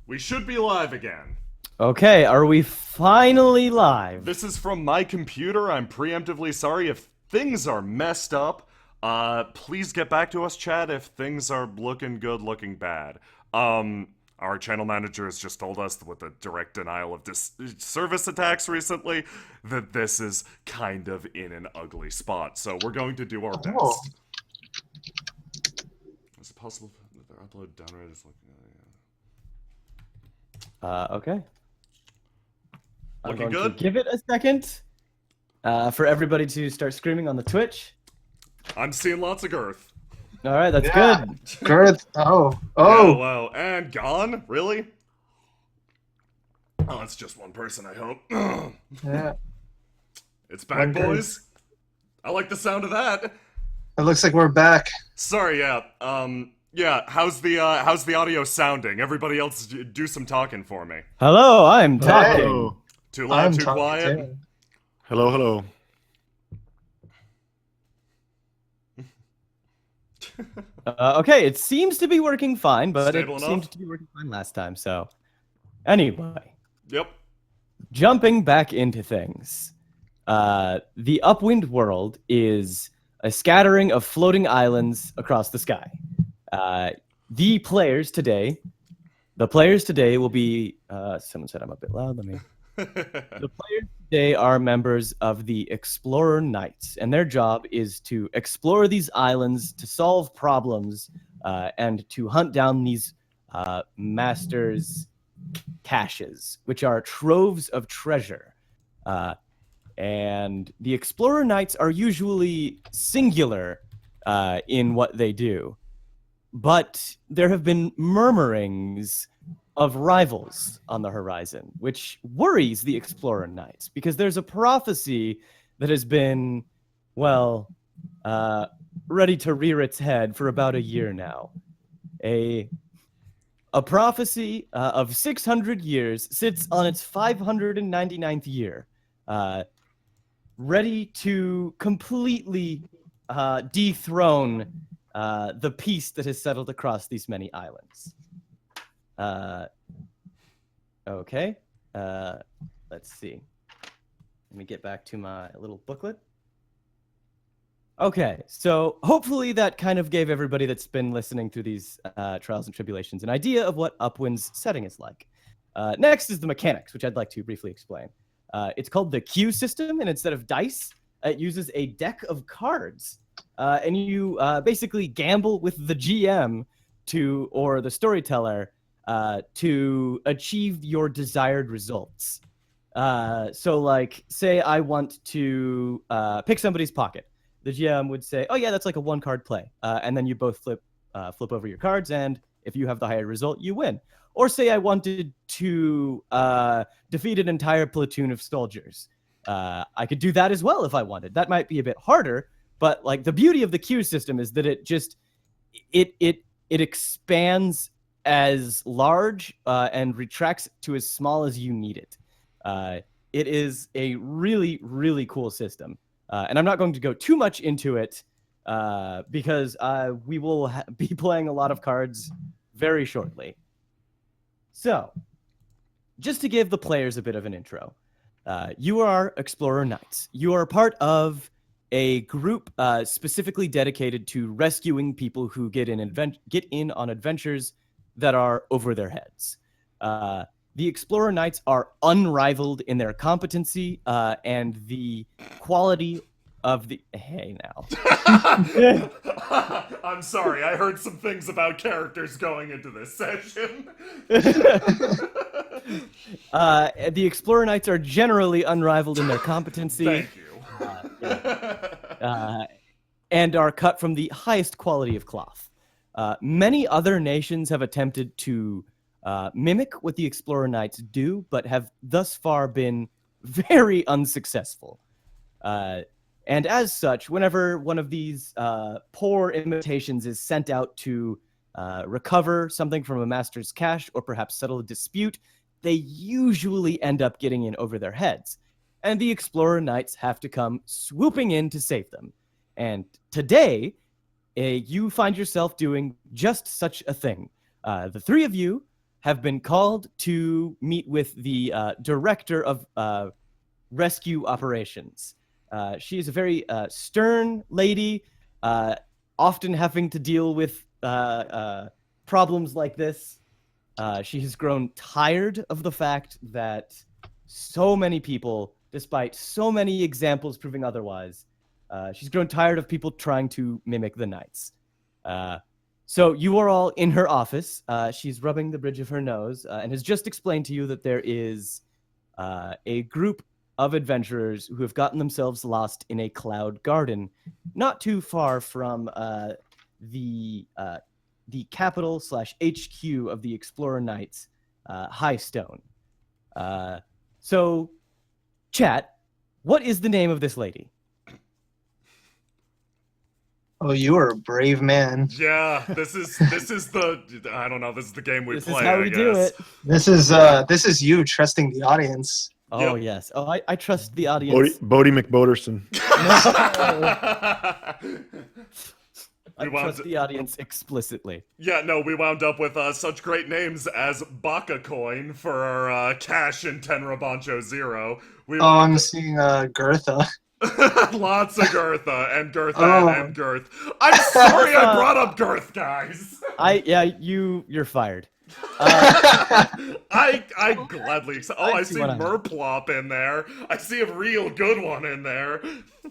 We should be live again. Okay, are we finally live? This is from my computer. I'm preemptively sorry if things are messed up. Please get back to us, chat, if things are looking good, looking bad. Our channel manager has just told us with the direct denial of service attacks recently that this is kind of in an ugly spot. So we're going to do our best. Is it possible that their upload down rate is looking? Okay. I'm Looking going good? to give it a second for everybody to start screaming on the Twitch. I'm seeing lots of girth. All right, that's good. Girth. Oh. Oh, wow. And gone? Really? Oh, it's just one person, I hope. Yeah. It's back, One boys. I like the sound of that. It looks like we're back. Sorry, yeah. Yeah, how's the audio sounding? Everybody else do some talking for me. Hello, I'm talking. Hello. Too loud, I'm too talking quiet? too. Hello, hello. Okay, it seems to be working fine, but Stable it enough? seemed to be working fine last time, so... Anyway, Yep. jumping back into things. The Upwind world is a scattering of floating islands across the sky. The players today will be... someone said I'm a bit loud, let me... The players today are members of the Explorer Knights, and their job is to explore these islands, to solve problems, and to hunt down these masters' caches, which are troves of treasure. And the Explorer Knights are usually singular in what they do, but there have been murmurings of rivals on the horizon, which worries the Explorer Knights, because there's a prophecy that has been, well, ready to rear its head for about a year now. A prophecy of 600 years sits on its 599th year, ready to completely dethrone the peace that has settled across these many islands. Okay. Let's see. Let me get back to my little booklet. Okay, so hopefully that kind of gave everybody that's been listening through these trials and tribulations an idea of what Upwind's setting is like. Next is the mechanics, which I'd like to briefly explain. It's called the queue system, and instead of dice, it uses a deck of cards. And you basically gamble with the GM or the storyteller to achieve your desired results. So, like, say I want to pick somebody's pocket. The GM would say, "Oh yeah, that's like a one-card play," and then you both flip over your cards, and if you have the higher result, you win. Or say I wanted to defeat an entire platoon of soldiers. I could do that as well if I wanted. That might be a bit harder, but like the beauty of the queue system is that it just it expands as large and retracts to as small as you need it. It is a really, really cool system. And I'm not going to go too much into it because we will be playing a lot of cards very shortly. So, just to give the players a bit of an intro, you are Explorer Knights. You are part of a group specifically dedicated to rescuing people who get in on adventures that are over their heads. The Explorer Knights are unrivaled in their competency and the quality of the... Hey, now. I'm sorry, I heard some things about characters going into this session. The Explorer Knights are generally unrivaled in their competency. Thank you. And are cut from the highest quality of cloth. Many other nations have attempted to mimic what the Explorer Knights do, but have thus far been very unsuccessful. And as such, whenever one of these poor imitations is sent out to recover something from a master's cache or perhaps settle a dispute, they usually end up getting in over their heads. And the Explorer Knights have to come swooping in to save them. And today, you find yourself doing just such a thing. The three of you have been called to meet with the director of rescue operations. She is a very stern lady, often having to deal with problems like this. She has grown tired of the fact that so many people, despite so many examples proving otherwise, she's grown tired of people trying to mimic the knights. So you are all in her office. She's rubbing the bridge of her nose and has just explained to you that there is a group of adventurers who have gotten themselves lost in a cloud garden, not too far from the capital / HQ of the Explorer Knights, Highstone. So, chat, what is the name of this lady? Oh, you are a brave man. Yeah, this is the I don't know. This is the game we This play. is how we do it. This is you trusting the audience. Oh, Yep. yes. Oh, I trust the audience. Bodie McBoderson. I trust the audience explicitly. Yeah, no, we wound up with such great names as Baka Coin for our cash in Tenra Bancho Zero. We I'm seeing Gertha. lots of Girtha and Girtha and Girth. I'm sorry I brought up Girth, guys. You're fired. I gladly accept. Oh, I see what I mean. Merplop in there. I see a real good one in there.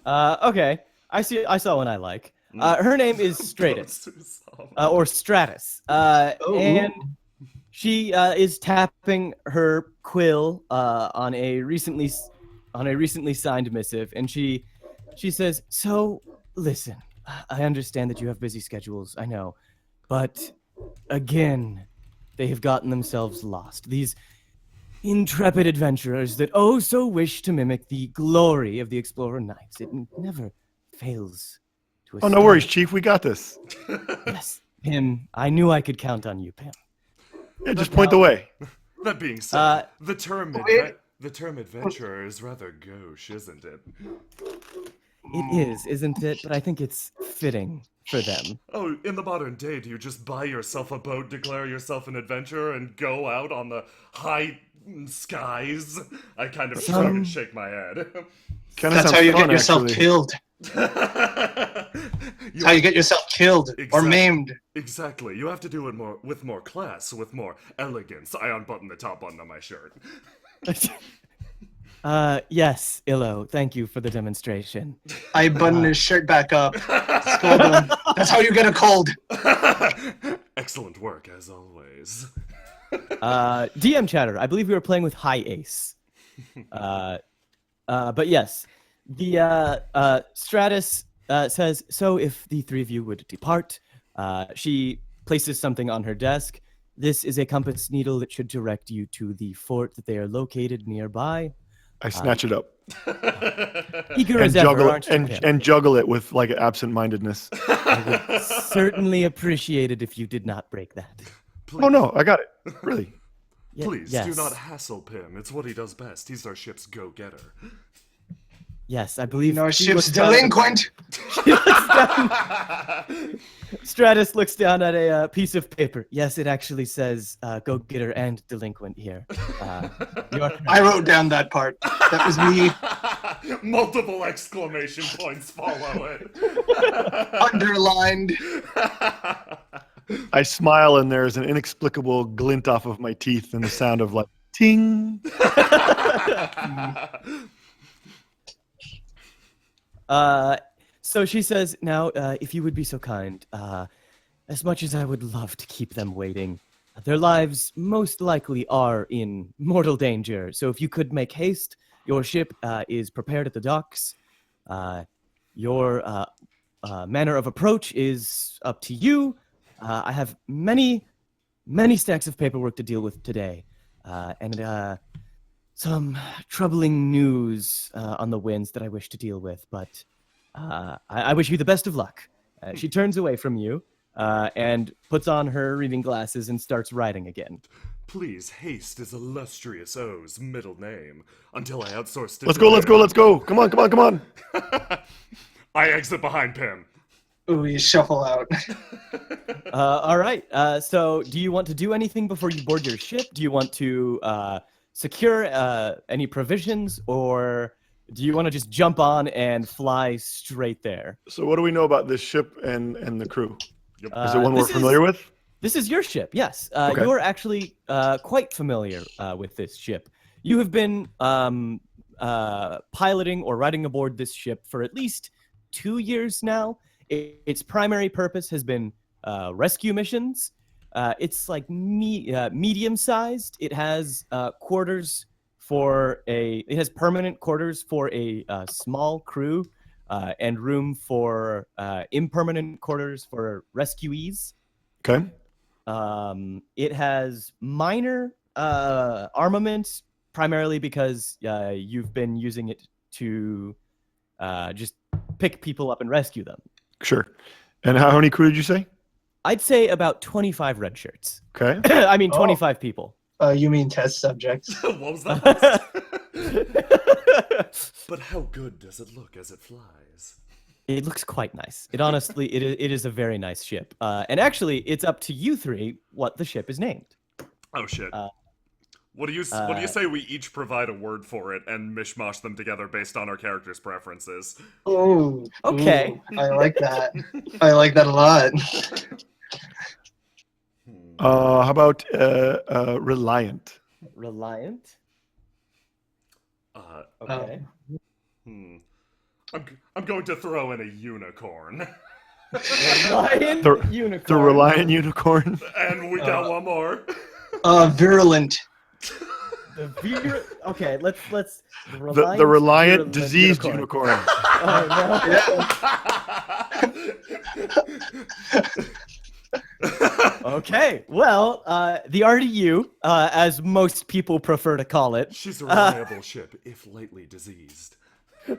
Okay. I saw one I like. Her name is Stratus. Or Stratus. And she is tapping her quill on a recently signed missive, and she says, "So, listen, I understand that you have busy schedules, I know, but again, they have gotten themselves lost. These intrepid adventurers that oh so wish to mimic the glory of the Explorer Knights. It never fails to Oh, no worries, Chief. We got this. Yes, Pim. I knew I could count on you, Pim. Yeah, just point the way. That being said, the term adventurer is rather gauche, isn't it? It is, isn't it? But I think it's fitting for them. Oh, in the modern day, do you just buy yourself a boat, declare yourself an adventurer, and go out on the high skies? I kind of shrug and shake my head. That's how you get yourself killed. That's how you get yourself killed or maimed. Exactly. You have to do it with more class, with more elegance. I unbutton the top button on my shirt. Yes, Illo. Thank you for the demonstration. I button his shirt back up. Scold him. That's how you get a cold. Excellent work, as always. DM chatter. I believe we were playing with High Ace. But yes, the Stratus says, so if the three of you would depart, she places something on her desk. This is a compass needle that should direct you to the fort that they are located nearby. I snatch it up. Eager and as juggle ever, it, aren't you, Pim? and juggle it with like absent-mindedness. I would certainly appreciate it if you did not break that. Please. Oh no, I got it. Really. Please, yes. do not hassle Pim. It's what he does best. He's our ship's go-getter. Yes, I believe. No, ship's delinquent. Stratus looks down at a piece of paper. Yes, it actually says go-getter and delinquent here. I wrote down that part. That was me. Multiple exclamation points follow it. Underlined. I smile and there's an inexplicable glint off of my teeth and the sound of like ting. So she says, now, if you would be so kind, as much as I would love to keep them waiting, their lives most likely are in mortal danger. So if you could make haste, your ship is prepared at the docks. Your manner of approach is up to you. I have many stacks of paperwork to deal with today, and some troubling news on the winds that I wish to deal with, but I wish you the best of luck. She turns away from you and puts on her reading glasses and starts writing again. Please, Haste is illustrious O's middle name. Until I outsourced it. Let's go. Come on. I exit behind Pim. Ooh, you shuffle out. All right. So, do you want to do anything before you board your ship? Do you want to secure any provisions, or do you want to just jump on and fly straight there? So what do we know about this ship and the crew? Yep. Is it one we're familiar with? This is your ship, yes. Okay. You're actually quite familiar with this ship. You have been piloting or riding aboard this ship for at least 2 years now. Its primary purpose has been rescue missions. It's like medium-sized. It has quarters for it has permanent quarters for a small crew and room for impermanent quarters for rescuees. Okay. It has minor armaments, primarily because you've been using it to just pick people up and rescue them. Sure. And how many crew did you say? I'd say about 25 red shirts. Okay. I mean, 25 people. You mean test subjects? What was that? But how good does it look as it flies? It looks quite nice. It honestly, it is a very nice ship. And actually, it's up to you three what the ship is named. Oh shit. What do you say we each provide a word for it and mishmash them together based on our characters' preferences? Oh, Okay. I like that. I like that a lot. How about Reliant? Reliant. Okay. Okay. I'm going to throw in a unicorn. Reliant unicorn. The Reliant Unicorn. And we got one more. Virulent. Okay, let's The Reliant Diseased Unicorn. Okay, well, the RDU, as most people prefer to call it. She's a reliable ship, if lately diseased. She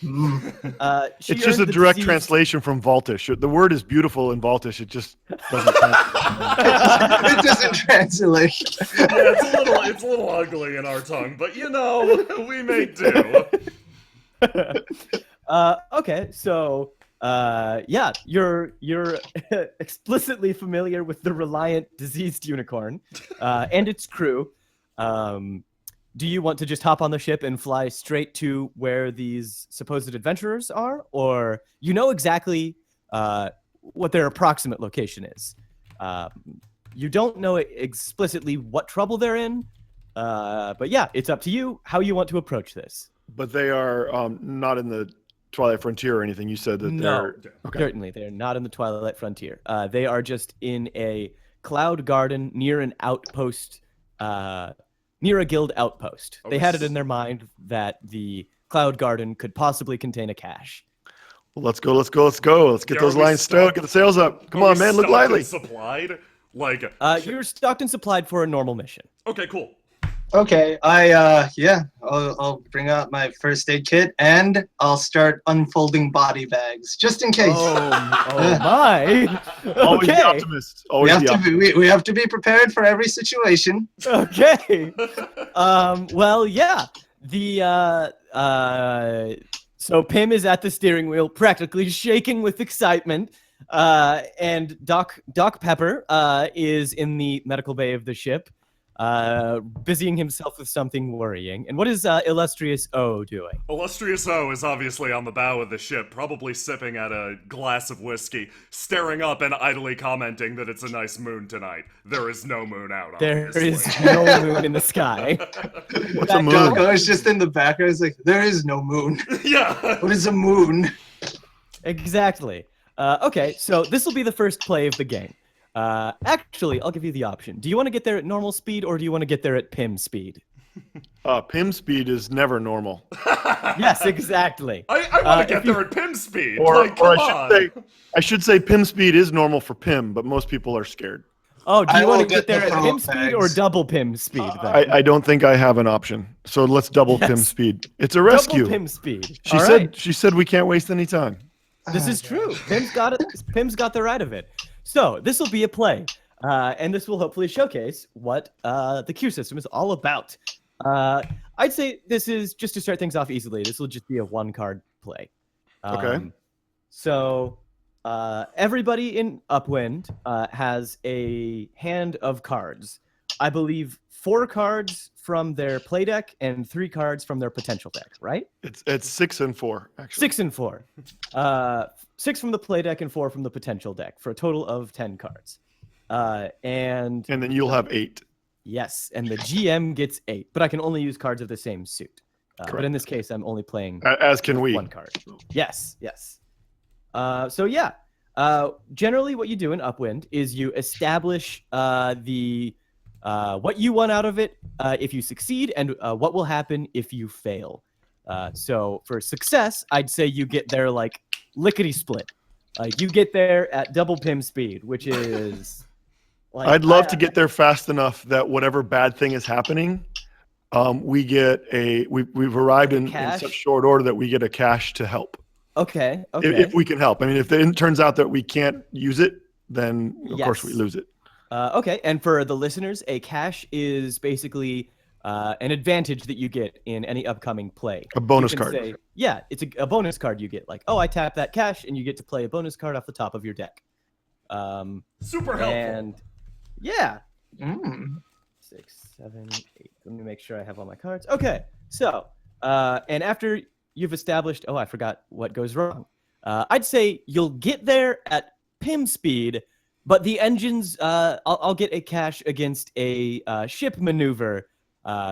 It's just a earned the direct disease- translation from Valtish. The word is beautiful in Valtish. It just doesn't translate. It doesn't translate. Yeah, it's a little ugly in our tongue, but you know, we may do. Okay, so yeah, you're explicitly familiar with the Reliant Diseased Unicorn and its crew. Do you want to just hop on the ship and fly straight to where these supposed adventurers are, or you know exactly what their approximate location is? You don't know explicitly what trouble they're in, but yeah, it's up to you how you want to approach this. But they are not in the Twilight Frontier or anything. You said that No, they're okay. certainly they're not in the Twilight Frontier. They are just in a cloud garden near an outpost, near a guild outpost. They had it in their mind that the cloud garden could possibly contain a cache. Well, let's go. Let's get those lines stowed. Get the sails up. Come on, man. Look Stocked and lively. Supplied? Like, You're stocked and supplied for a normal mission. okay, cool. Okay, I'll bring out my first aid kit and I'll start unfolding body bags just in case. Oh my! Always the Okay, optimist. Always the optimist. We have to be prepared for every situation. okay. Well, yeah. So Pim is at the steering wheel, practically shaking with excitement. And Doc Pepper is in the medical bay of the ship, busying himself with something worrying. And what is Illustrious O doing? Illustrious O is obviously on the bow of the ship, probably sipping at a glass of whiskey, staring up and idly commenting that it's a nice moon tonight. There is no moon out, There obviously. is no moon in the sky. What's a moon? Doc is just in the background. It's like, there is no moon. Yeah. What is a moon? Exactly. Okay, so this will be the first play of the game. Actually, I'll give you the option. Do you want to get there at normal speed, or do you want to get there at Pim speed? Pim speed is never normal. Yes, exactly. I want to get there at Pim speed. Or come I on. should say Pim speed is normal for Pim, but most people are scared. Oh, do I you will want to get get there the at Pim frog speed or bags. double Pim speed? Then? I don't think I have an option. So let's double Pim Yes. speed. It's a rescue. Double Pim speed. She All said right. she said we can't waste any time. This is true. Pim's got it. Pim's got the right of it. So this will be a play, and this will hopefully showcase what the Q system is all about. I'd say this is just to start things off easily. This will just be a one-card play. Okay. So Everybody in Upwind has a hand of cards. I believe 4 cards from their play deck and 3 cards from their potential deck, right? It's 6 and 4, actually. 6 and 4. 6 from the play deck and 4 from the potential deck for a total of 10 cards. And then you'll have 8. yes, and the GM gets 8, but I can only use cards of the same suit. But in this case, I'm only playing As can we. 1 card. Yes. So yeah, generally what you do in Upwind is you establish what you want out of it if you succeed, and what will happen if you fail. So for success, I'd say you get there like lickety split. You get there at double PIM speed, which is. Like, I'd love to get there fast enough that whatever bad thing is happening, we've arrived in such short order that we get a cash to help. Okay. If we can help. I mean, if it turns out that we can't use it, then of course we lose it. Okay, and for the listeners, a cash is basically an advantage that you get in any upcoming play. A bonus card. It's a bonus card you get. Like, oh, I tap that cash, and you get to play a bonus card off the top of your deck. Super helpful. And yeah. 6, 7, 8. Let me make sure I have all my cards. Okay, so and after you've established, I forgot what goes wrong. I'd say you'll get there at PIM speed, but the engines, I'll get a cash against a ship maneuver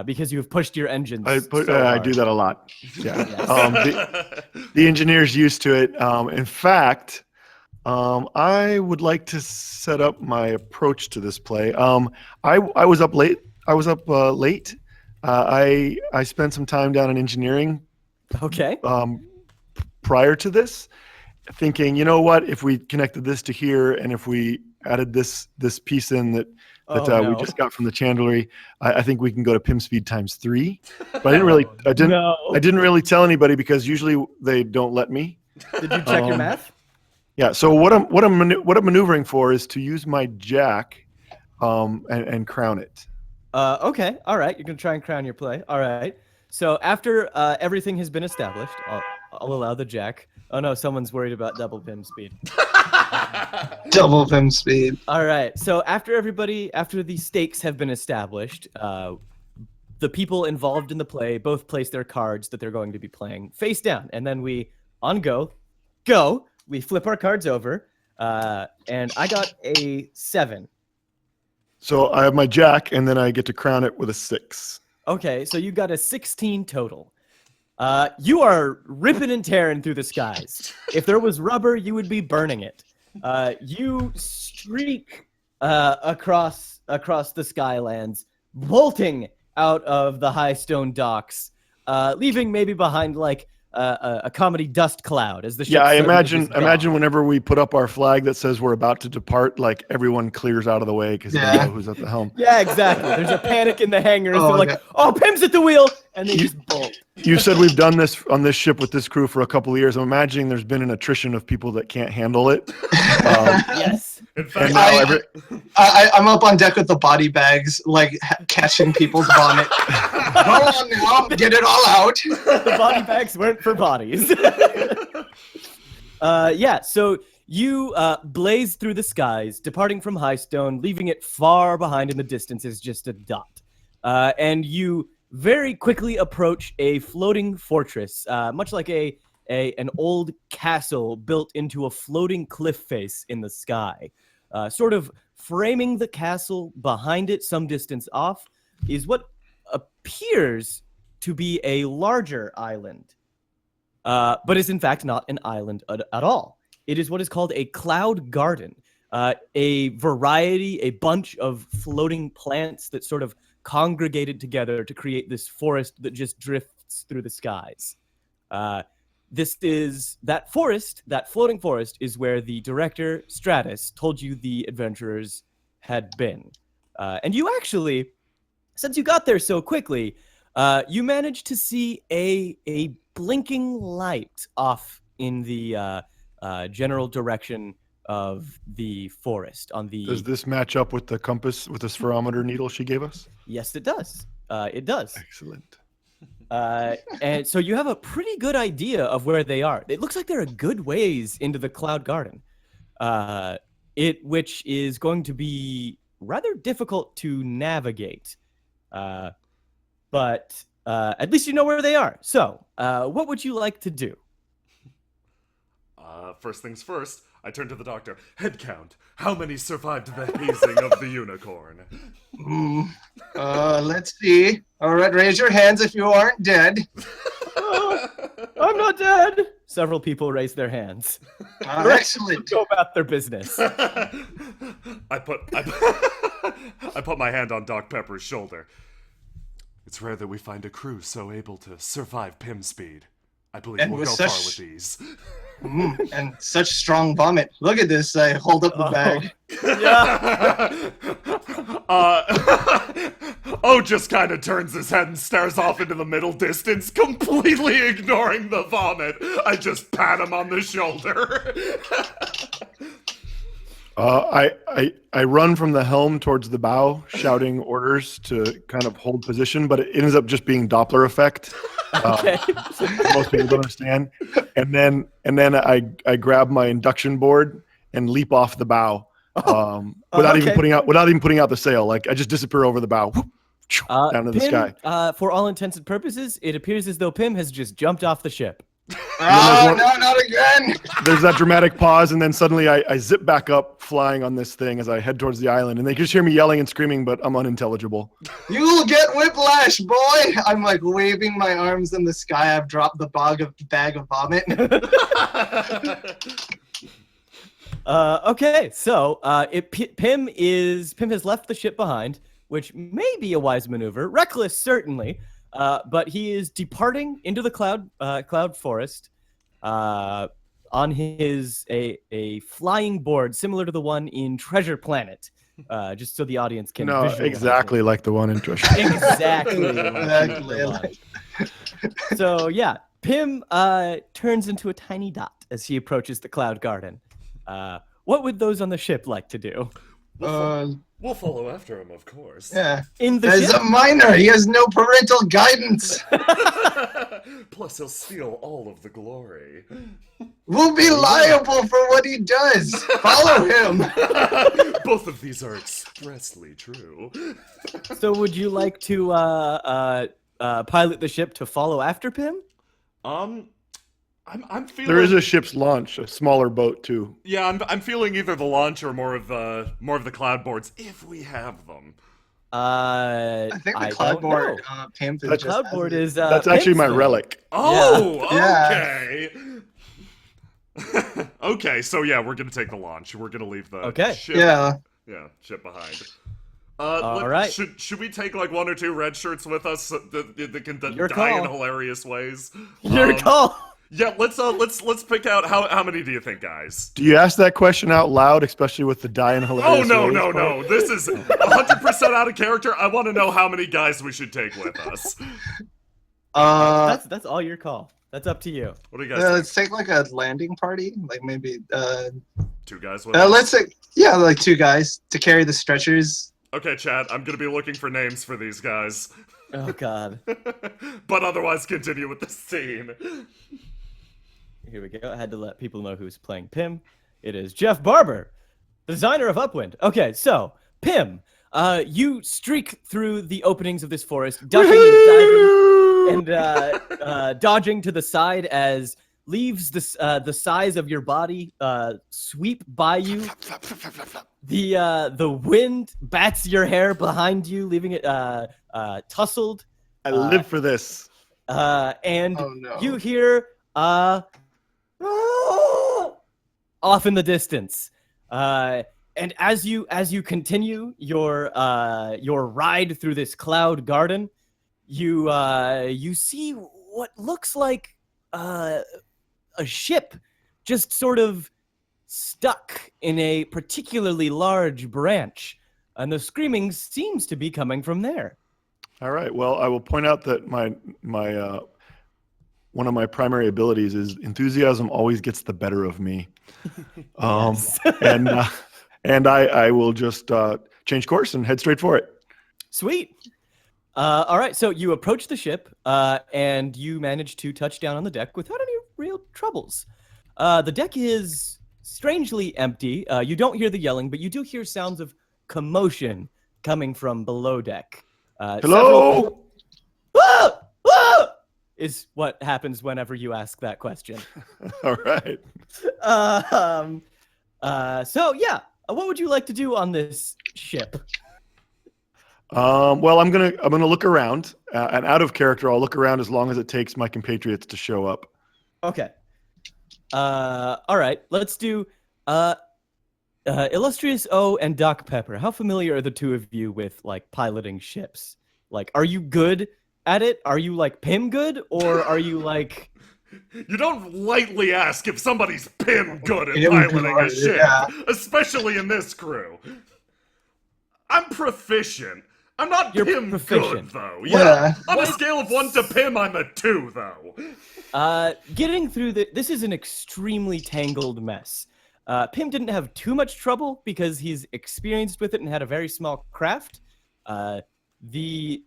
because you've pushed your engines. I do that a lot. Yeah. The engineer's used to it. In fact, I would like to set up my approach to this play. I was up late. I spent some time down in engineering. Okay. Prior to this, thinking, you know what, if we connected this to here, and if we added this piece in that we just got from the chandlery, I think we can go to PIM speed ×3. But I didn't really tell anybody because usually they don't let me. Did you check your math? Yeah. So what I'm maneuvering for is to use my jack, and crown it. Okay. All right. You're gonna try and crown your play. All right. So after everything has been established, I'll allow the jack. Oh no, someone's worried about double PIM speed. Double PIM speed. All right. So after the stakes have been established, the people involved in the play both place their cards that they're going to be playing face down, and then we we flip our cards over, and I got a 7. So I have my jack, and then I get to crown it with a 6. Okay, so you got a 16 total. You are ripping and tearing through the skies. If there was rubber, you would be burning it. You streak across the skylands, bolting out of the high stone docks, leaving maybe behind like a comedy dust cloud as the ship. Yeah, I imagine whenever we put up our flag that says we're about to depart, like everyone clears out of the way because they know who's at the helm. Yeah, exactly. There's a panic in the hangars. They're like, "Oh, Pim's at the wheel," and they just bolt. You said we've done this on this ship with this crew for a couple of years. I'm imagining there's been an attrition of people that can't handle it. Yes. In fact, I'm up on deck with the body bags, like catching people's vomit. Go on now, get it all out. The body bags weren't for bodies. So you blaze through the skies, departing from Highstone, leaving it far behind in the distance as just a dot. And you very quickly approach a floating fortress, much like an old castle built into a floating cliff face in the sky. Sort of framing the castle behind it some distance off is what appears to be a larger island, but is in fact not an island at all. It is what is called a cloud garden, a bunch of floating plants that sort of congregated together to create this forest that just drifts through the skies. That floating forest is where the director, Stratus, told you the adventurers had been. And you actually, since you got there so quickly, you managed to see a blinking light off in the general direction of the forest. Does this match up with the compass, with the spherometer needle she gave us? Yes, it does. It does. Excellent. And so you have a pretty good idea of where they are. It looks like they're a good ways into the cloud garden. which is going to be rather difficult to navigate. But at least you know where they are. So, what would you like to do? First things first, I turn to the doctor. Head count. How many survived the hazing of the unicorn? Let's see. All right, raise your hands if you aren't dead. I'm not dead. Several people raise their hands. Excellent. Go about their business. I put my hand on Doc Pepper's shoulder. It's rare that we find a crew so able to survive Pym speed. I believe And we'll with go such- far with these. And such strong vomit. Look at this. I hold up the bag. Just kind of turns his head and stares off into the middle distance, completely ignoring the vomit. I just pat him on the shoulder. I run from the helm towards the bow, shouting orders to kind of hold position, but it ends up just being Doppler effect. Okay. Most people don't understand. And then I grab my induction board and leap off the bow without even putting out the sail. Like I just disappear over the bow, whoop, down to the Pym, sky. For all intents and purposes, it appears as though Pym has just jumped off the ship. Oh, no, not again. There's that dramatic pause, and then suddenly I zip back up, flying on this thing as I head towards the island, and they can just hear me yelling and screaming, but I'm unintelligible. You'll get whiplash, boy. I'm like waving my arms in the sky. I've dropped the bag of vomit. Okay, so Pym has left the ship behind, which may be a wise maneuver, reckless certainly, but he is departing into the cloud forest on his a flying board similar to the one in Treasure Planet, just so the audience can No, visualize exactly it. like the one in Treasure. Exactly. So yeah, Pym turns into a tiny dot as he approaches the cloud garden. What would those on the ship like to do? We'll follow after him, of course. Yeah. In the As ship? a minor, he has no parental guidance. Plus, he'll steal all of the glory. We'll be liable for what he does. Follow him. Both of these are expressly true. So would you like to pilot the ship to follow after Pym? I'm feeling There is a ship's launch, a smaller boat too. Yeah, I'm feeling either the launch or more of the cloud boards if we have them. I think the cloud board, Pimp is The just cloud board is That's actually Pym's my thing. relic. Oh, Yeah. okay. Okay, so yeah, we're gonna take the launch. We're gonna leave the ship. Yeah. Yeah, ship behind. All right. Should we take like one or two red shirts with us that can Your die in call. hilarious ways? Your call. Yeah, let's pick out how many do you think, guys? Do you ask that question out loud, especially with the die and Oh hilarious? no ways no part? no! This is 100% out of character. I want to know how many guys we should take with us. That's all your call. That's up to you. What do you guys think? Let's take like a landing party, like maybe 2 guys with us? let's say like 2 guys to carry the stretchers. Okay, Chad, I'm gonna be looking for names for these guys. Oh God. But otherwise, continue with the scene. Here we go. I had to let people know who's playing Pym. It is Jeff Barber, designer of Upwind. Okay, so Pym, you streak through the openings of this forest, ducking and diving and dodging to the side as leaves the size of your body sweep by you. The wind bats your hair behind you, leaving it tousled. I live for this. And Oh, no. you hear off in the distance. And as you continue your ride through this cloud garden, you see what looks like a ship just sort of stuck in a particularly large branch, and the screaming seems to be coming from there. All right. Well, I will point out that my one of my primary abilities is enthusiasm always gets the better of me. And I will just change course and head straight for it. Sweet. All right, so you approach the ship, and you manage to touch down on the deck without any real troubles. The deck is strangely empty. You don't hear the yelling, but you do hear sounds of commotion coming from below deck. Hello? Ah! Ah! Is what happens whenever you ask that question. All right. So yeah, what would you like to do on this ship? Well, I'm gonna look around, and out of character, I'll look around as long as it takes my compatriots to show up. Okay. All right. Let's do Illustrious O and Doc Pepper. How familiar are the two of you with like piloting ships? Like, are you good at it? Are you like Pim good, or are you like? You don't lightly ask if somebody's Pim good at Pim piloting a good, ship, yeah. especially in this crew. I'm proficient. I'm not You're Pim proficient. good, though. Yeah. On a scale of 1 to Pim, I'm a 2, though. Getting through this is an extremely tangled mess. Pim didn't have too much trouble because he's experienced with it and had a very small craft. The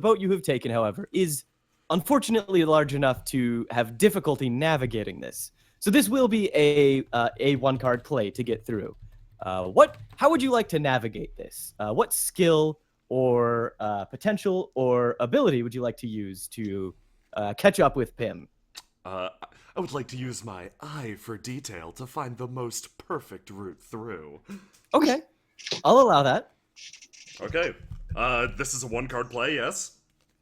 boat you have taken, however, is unfortunately large enough to have difficulty navigating this. So this will be a one-card play to get through. How would you like to navigate this? What skill or potential or ability would you like to use to catch up with Pim? I would like to use my eye for detail to find the most perfect route through. Okay, I'll allow that. Okay. This is a one-card play, yes?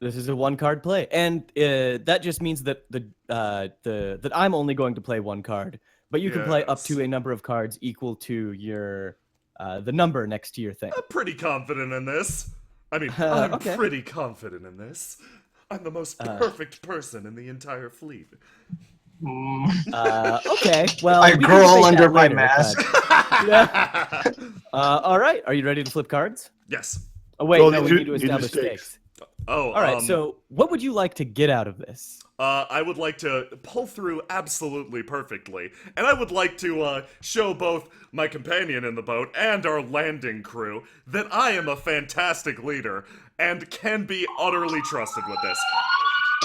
This is a one-card play, and that just means that that I'm only going to play one card, but you can play up to a number of cards equal to your the number next to your thing. I'm pretty confident in this. I'm okay. pretty confident in this. I'm the most perfect person in the entire fleet. Okay, well, I we can growl debate that under my later, mask. but- yeah. All right, are you ready to flip cards? Yes. Oh wait, Well, no, we you need to do establish stakes. stakes. Oh, All right, so what would you like to get out of this? I would like to pull through absolutely perfectly, and I would like to show both my companion in the boat and our landing crew that I am a fantastic leader and can be utterly trusted with this.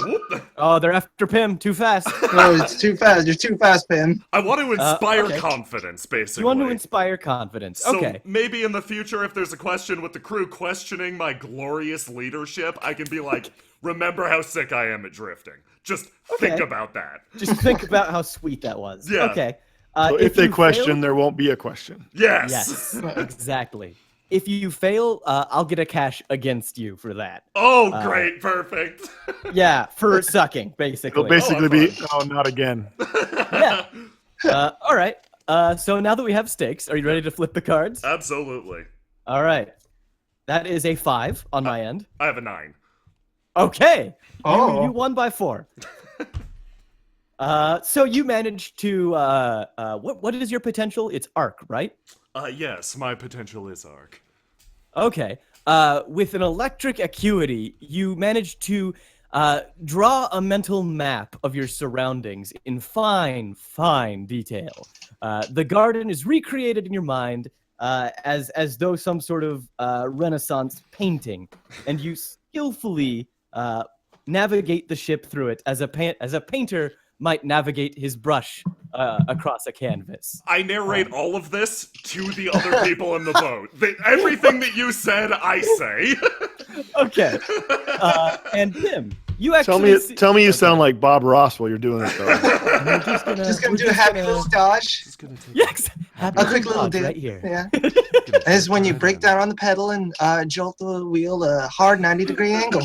Whoop. Oh, they're after Pim. Too fast. No, it's too fast. You're too fast, Pim. I want to inspire okay. confidence, basically. You want to inspire confidence. So Okay. maybe in the future, if there's a question with the crew questioning my glorious leadership, I can be like, remember how sick I am at drifting. Just think Okay. about that. Just think about how sweet that was. Yeah. Okay. So if they you question, fail- there won't be a question. Yes. Yes, exactly. If you fail, I'll get a cash against you for that. Oh, great. Perfect. Yeah, for sucking, basically. It'll basically be, fine. oh, not again. Yeah. All right. So now that we have stakes, are you ready to flip the cards? Absolutely. All right. That is a 5 on my end. I have a 9. Okay. Oh. You won by 4. So you managed to what is your potential? It's arc, right? Yes, my potential is arc. Okay. With an electric acuity, you managed to draw a mental map of your surroundings in fine detail. The garden is recreated in your mind as though some sort of Renaissance painting, and you skillfully navigate the ship through it as a painter might navigate his brush across a canvas. I narrate all of this to the other people in the boat. Everything that you said, I say. Okay. And Tim, you actually Tell me you sound like Bob Ross while you're doing it, though. We're Just gonna do a happy little dodge. Yes. Happy A quick little dodge dip. right here. Yeah. This is when you break down on the pedal and jolt the wheel a hard 90-degree angle.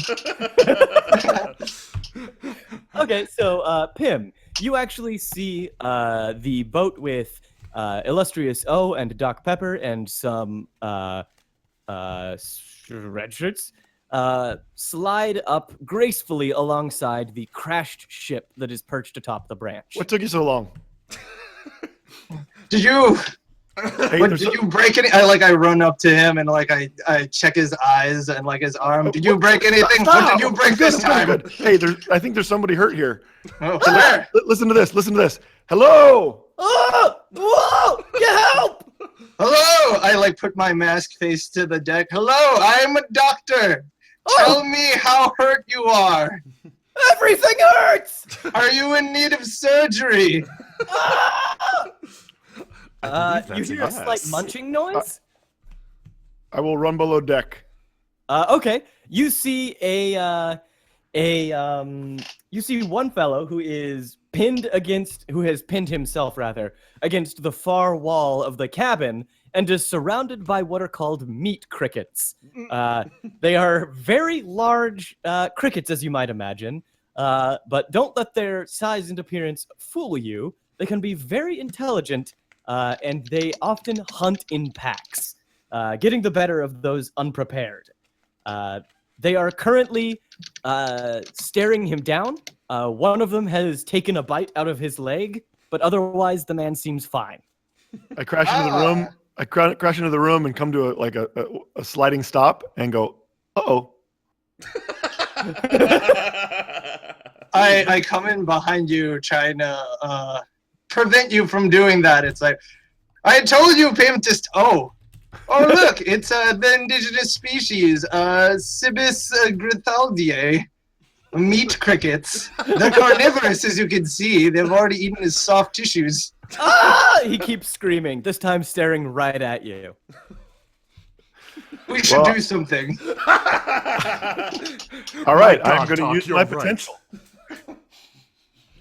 Okay, so Pim, you actually see the boat with Illustrious O and Doc Pepper and some red shirts slide up gracefully alongside the crashed ship that is perched atop the branch. What took you so long? Did you Hey, What, there's did you break any? I run up to him and I check his eyes and his arm. Did you break anything? What did you break this time? Good. Hey, I think there's somebody hurt here. Oh, where? Listen to this. Listen to this. Hello. Oh! Whoa! Get help! Hello! I put my mask face to the deck. Hello, I'm a doctor. Tell me how hurt you are. Everything hurts! Are you in need of surgery? believe You that's hear a slight yes. munching noise. I will run below deck. Okay. You see you see one fellow who has pinned himself rather against the far wall of the cabin and is surrounded by what are called meat crickets. They are very large crickets, as you might imagine, but don't let their size and appearance fool you. They can be very intelligent, and they often hunt in packs, getting the better of those unprepared. They are currently staring him down. One of them has taken a bite out of his leg, but otherwise the man seems fine. I crash into the room. I crash into the room and come to a sliding stop and go, uh-oh. I come in behind you trying to prevent you from doing that. It's like, I told you, Pim, oh, look, it's the indigenous species, Cibus grithaldiae, meat crickets. They're carnivorous, as you can see. They've already eaten his soft tissues. Ah! He keeps screaming, this time staring right at you. We should do something. All right, My I'm dog going to talk, use you're my right. potential.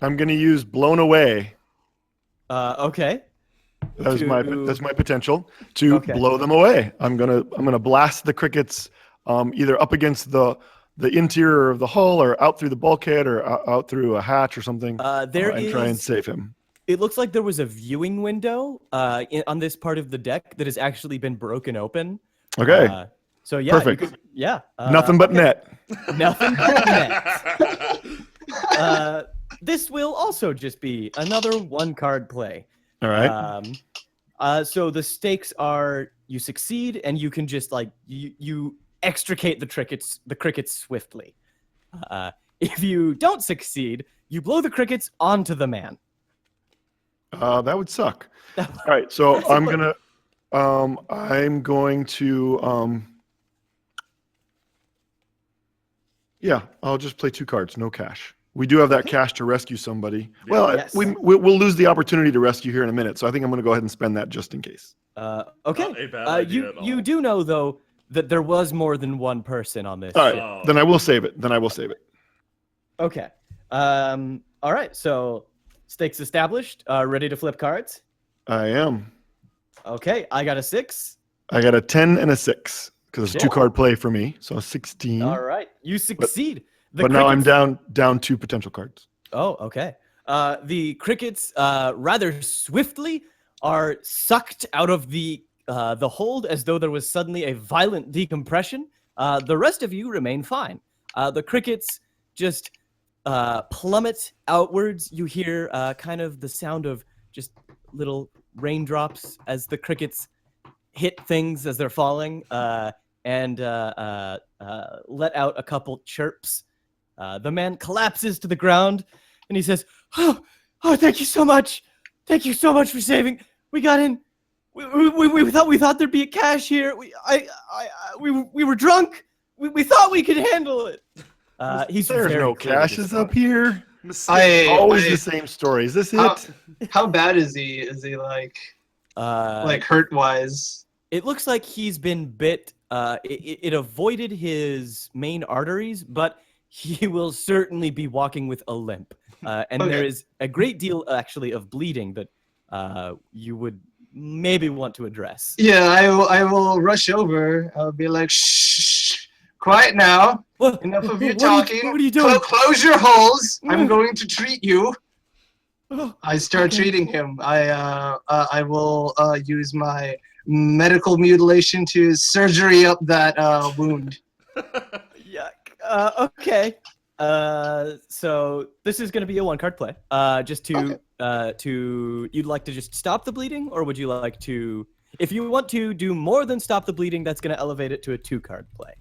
I'm going to use blown away. Okay. That's my potential to Okay. blow them away. I'm gonna blast the crickets either up against the interior of the hull or out through the bulkhead or out through a hatch or something. And try and save him. It looks like there was a viewing window on this part of the deck that has actually been broken open. Okay. So yeah, Perfect. okay. Nothing but net. Nothing but net. This will also just be another one-card play. All right. So the stakes are you succeed and you can just you extricate the crickets swiftly. If you don't succeed, you blow the crickets onto the man. That would suck. All right. So I'm going to yeah, I'll just play 2 cards, no cash. We do have that cash to rescue somebody. Well, Yes. we'll lose the opportunity to rescue here in a minute, so I think I'm going to go ahead and spend that just in case. Okay. Not a bad idea at all. You do know though that there was more than one person on this. All right, Oh. then I will save it. Okay. All right. So stakes established. Ready to flip cards? I am. Okay. I got a 6. I got a 10 and a 6 because it's a 2-card play for me, so 16. All right. You succeed. But now I'm down 2 potential cards. Oh, okay. The crickets rather swiftly are sucked out of the hold as though there was suddenly a violent decompression. The rest of you remain fine. The crickets just plummet outwards. You hear kind of the sound of just little raindrops as the crickets hit things as they're falling and let out a couple chirps. The man collapses to the ground and he says, oh, thank you so much. Thank you so much for saving. We got in. We thought there'd be a cache here. We were drunk. We thought we could handle it. He's There's very no clearly caches up here. I- The same story. Is this How, it? how bad is he? Is he like hurt wise? It looks like he's been bit. It avoided his main arteries, but he will certainly be walking with a limp. And Okay. there is a great deal, actually, of bleeding that you would maybe want to address. Yeah, I will rush over. I'll be like, shh, quiet now. What? Enough of you What are talking. what are you doing? Close your holes. I'm going to treat you. Oh, I start okay. treating him. I will use my medical mutilation to surgery up that wound. Yuck. Okay. So this is going to be a 1-card play. Just to you'd like to just stop the bleeding, or would you like to, if you want to do more than stop the bleeding, that's going to elevate it to a 2-card play.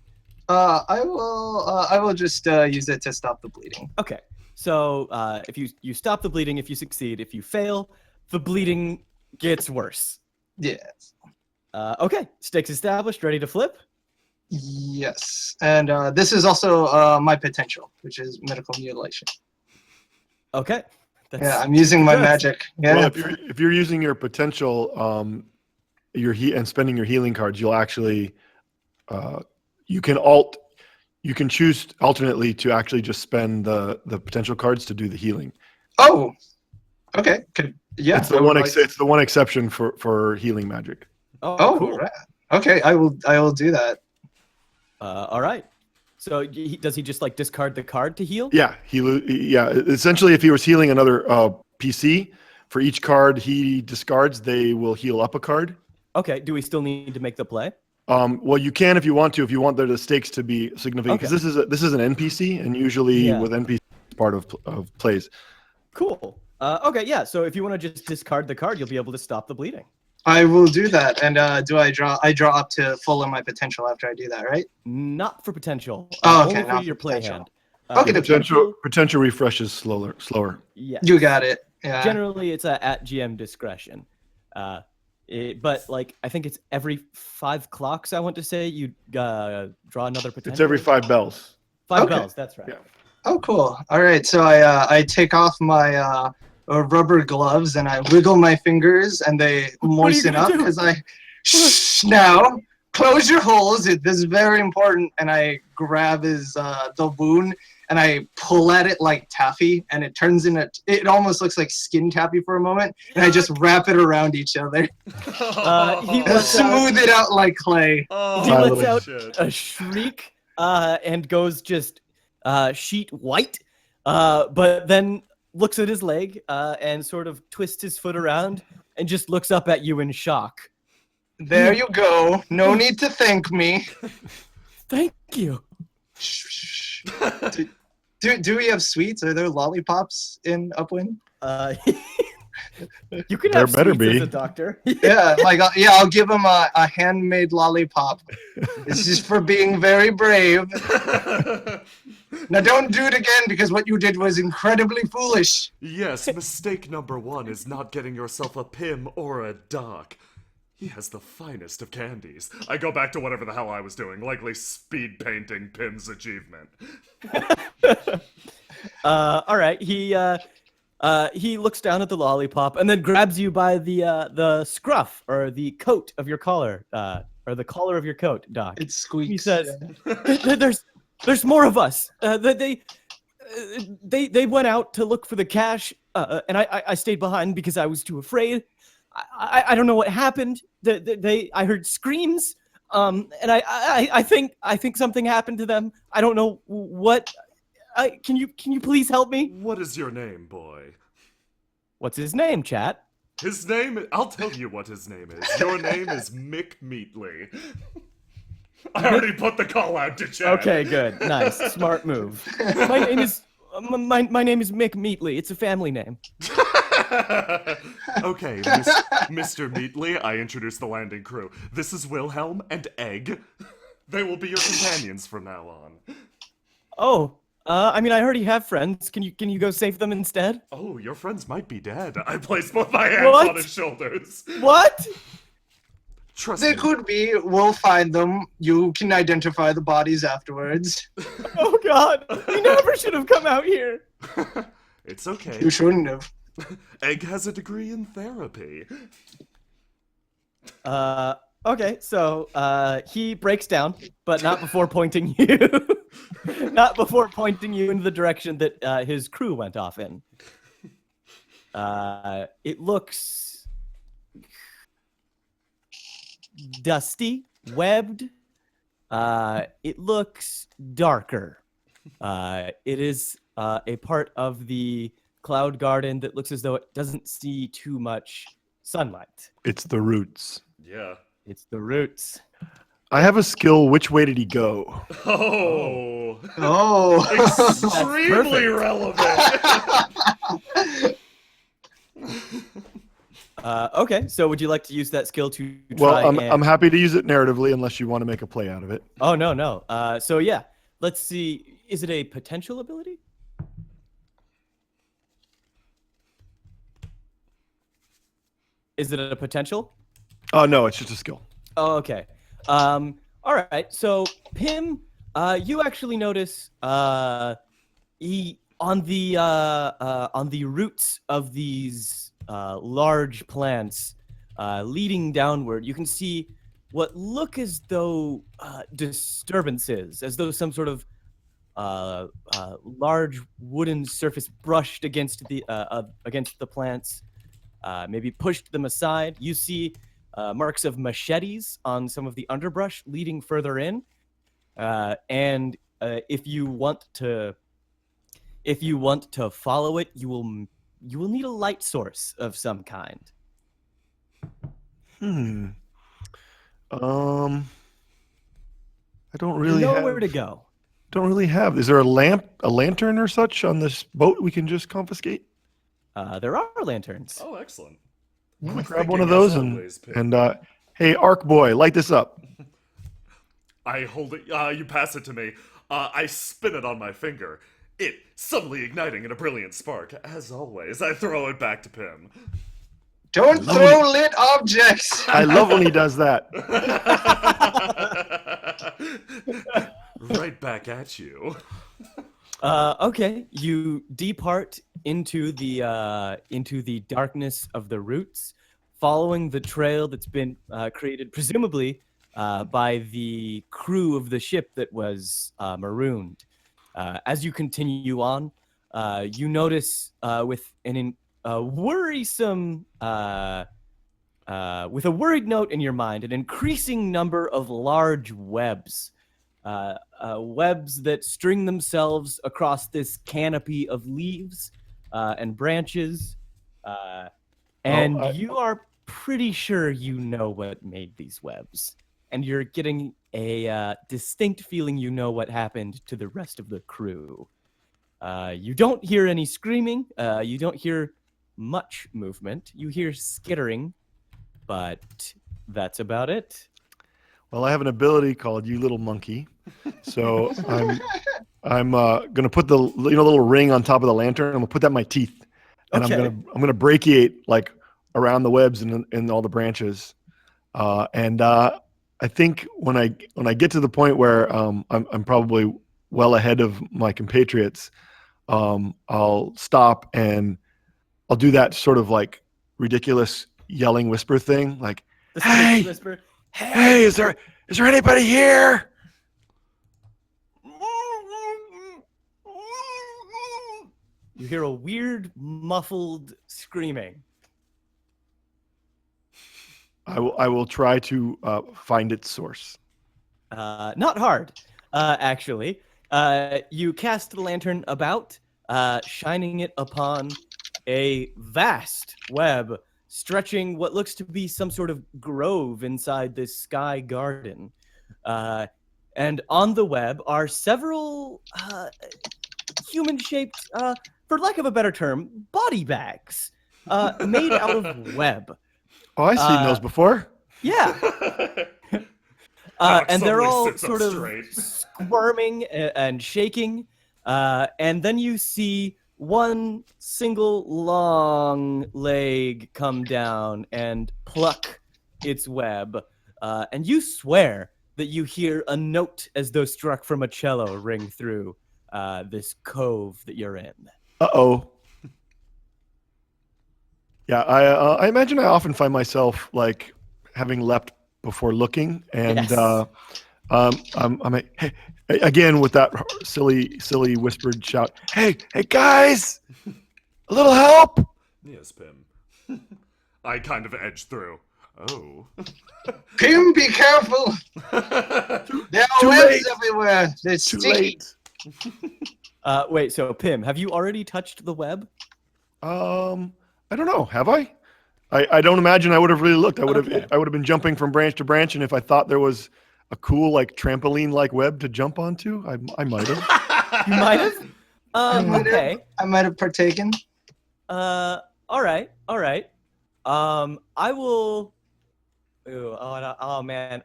I will just use it to stop the bleeding. Okay. So if you stop the bleeding, if you succeed, if you fail, the bleeding gets worse. Yes. Okay. Stakes established. Ready to flip? Yes. And this is also my potential, which is medical mutilation. Okay. Yeah, I'm using my magic. Yeah. Well, if you're using your potential, and spending your healing cards, you'll actually, you can choose alternately to actually just spend the potential cards to do the healing. Oh, okay. Yeah. It's the one exception for healing magic. Oh, cool. right. Okay, I will do that. All right. So does he just like discard the card to heal? Yeah, essentially, if he was healing another PC, for each card he discards, they will heal up a card. Okay. Do we still need to make the play? Well, you can if you want to. If you want the stakes to be significant, because this is an NPC, and usually with NPC it's part of plays. Cool. Okay. Yeah. So if you want to just discard the card, you'll be able to stop the bleeding. I will do that. And do I draw? I draw up to full of my potential after I do that, right? Not for potential. Oh, okay. Only Not for your for play potential. hand. Okay, Potential refreshes slower. Yeah. You got it. Yeah. Generally, it's at GM discretion. But like I think it's every 5 clocks. I want to say you draw another potential. It's every 5 bells. 5 Okay. bells. That's right. Yeah. Oh, cool. All right. So I take off my rubber gloves and I wiggle my fingers and they moisten up because now close your holes. This is very important. And I grab the wound and I pull at it like taffy and it turns into it almost looks like skin taffy for a moment and I just wrap it around each other. He And smooth it out like clay. He lets out shit. a shriek and goes just sheet white, but then looks at his leg and sort of twists his foot around and just looks up at you in shock. There you go. No need to thank me. Thank you. Do we have sweets? Are there lollipops in Upwind? You can There have better sweets be. as a doctor. Yeah, I'll give him a handmade lollipop. It's just for being very brave. Now don't do it again because what you did was incredibly foolish. Yes, mistake number 1 is not getting yourself a Pim or a Doc. He has the finest of candies. I go back to whatever the hell I was doing, likely speed painting Pim's achievement. All right. He looks down at the lollipop and then grabs you by the scruff or the coat of your collar, or the collar of your coat, Doc. It squeaks. He says, "There's more of us. They went out to look for the cash, and I stayed behind because I was too afraid. I don't know what happened. I heard screams, and I think something happened to them. I don't know what. Can you please help me? What is your name, boy? What's his name, chat? His name, I'll tell you what his name is. Your name is Mick Meatley. I already put the call out to chat. Okay, good, nice, smart move. My name is Mick Meatley. It's a family name. Okay, Mr. Meatley, I introduce the landing crew. This is Wilhelm and Egg. They will be your companions from now on. Oh, I mean, I already have friends. Can you go save them instead? Oh, your friends might be dead. I place both my hands What? on his shoulders. What? Trust They me. could be. We'll find them. You can identify the bodies afterwards. Oh God, we never should have come out here. It's okay. You shouldn't have. Egg has a degree in therapy. Okay, so he breaks down, but not before pointing you. Not before pointing you in the direction that his crew went off in. It looks dusty, webbed. It looks darker. It is a part of the cloud garden that looks as though it doesn't see too much sunlight. It's the roots. Yeah. It's the roots. I have a skill. Which way did he go? Oh. Oh. Extremely relevant. Okay, so would you like to use that skill to try Well, and... I'm happy to use it narratively unless you want to make a play out of it. Oh, no. So yeah, let's see. Is it a potential ability? Is it a potential? Oh, no, it's just a skill. Oh, okay. All right. So Pim, you actually notice he on the roots of these large plants leading downward, you can see what look as though disturbances, as though some sort of large wooden surface brushed against the plants, maybe pushed them aside. You see marks of machetes on some of the underbrush leading further in, and if you want to follow it, you will need a light source of some kind. I don't really You know have where to go. Don't really have. Is there a lantern or such on this boat we can just confiscate? There are lanterns. Oh, excellent. I'll Quick grab one of thinking, as those always, Pip. and hey, Arc Boy, light this up. I hold it. You pass it to me. I spin it on my finger. It suddenly igniting in a brilliant spark. As always, I throw it back to Pim. Don't throw lit objects. I love when he does that. Right back at you. Okay, you depart into the darkness of the roots, following the trail that's been created, presumably by the crew of the ship that was marooned. As you continue on, you notice with a worried note in your mind, an increasing number of large webs. Webs that string themselves across this canopy of leaves and branches. You are pretty sure you know what made these webs. And you're getting a distinct feeling you know what happened to the rest of the crew. You don't hear any screaming. You don't hear much movement. You hear skittering, but that's about it. Well, I have an ability called "You Little Monkey," so I'm gonna put the little ring on top of the lantern. I'm gonna put that in my teeth, and Okay. I'm gonna brachiate like around the webs and all the branches, and I think when I get to the point where I'm probably well ahead of my compatriots, I'll stop and I'll do that sort of like ridiculous yelling whisper thing, like, The "Hey! whisper. Hey, is there anybody here?" You hear a weird, muffled screaming. I will try to find its source. Not hard, actually. You cast the lantern about, shining it upon a vast web stretching what looks to be some sort of grove inside this sky garden. And on the web are several human-shaped, for lack of a better term, body bags made out of web. Oh, I've seen those before. Yeah. Alex And they're suddenly all sits up sort of straight. squirming and shaking. And then you see one single long leg come down and pluck its web. And you swear that you hear a note as though struck from a cello ring through this cove that you're in. Uh-oh. Yeah, I imagine I often find myself like having leapt before looking, and Yes. I'm hey, again with that silly whispered shout. Hey guys, a little help! Yes, Pim. I kind of edge through. Oh. Pim, be careful. There are Too webs late. everywhere. They're Too sticky. late. Wait, so Pim, have you already touched the web? I don't know. Have I? I don't imagine I would have really looked. I would Okay. have been jumping from branch to branch, and if I thought there was a cool like trampoline like web to jump onto, I might have. You might have? Okay. I might have partaken. All right. I will. Oh man.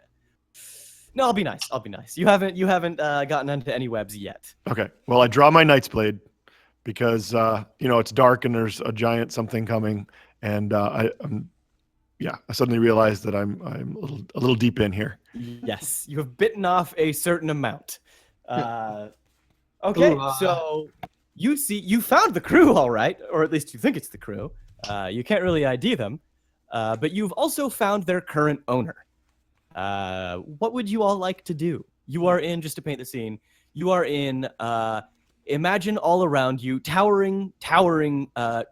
No, I'll be nice. You haven't gotten into any webs yet. Okay. Well, I draw my knight's blade because it's dark and there's a giant something coming, and I suddenly realized that I'm a little deep in here. Yes, you have bitten off a certain amount. Okay, Ooh, so you found the crew, all right, or at least you think it's the crew. You can't really ID them, but you've also found their current owner. What would you all like to do? You are in, just to paint the scene, you are in, imagine all around you, towering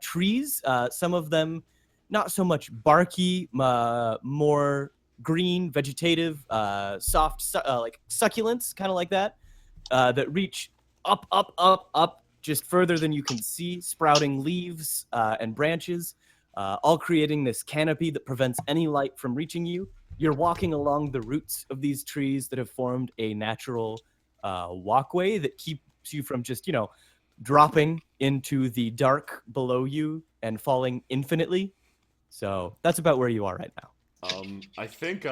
trees, some of them not so much barky, more green, vegetative, soft, like succulents, kind of like that, that reach up, just further than you can see, sprouting leaves and branches, all creating this canopy that prevents any light from reaching you. You're walking along the roots of these trees that have formed a natural walkway that keeps you from just, dropping into the dark below you and falling infinitely. So that's about where you are right now. I think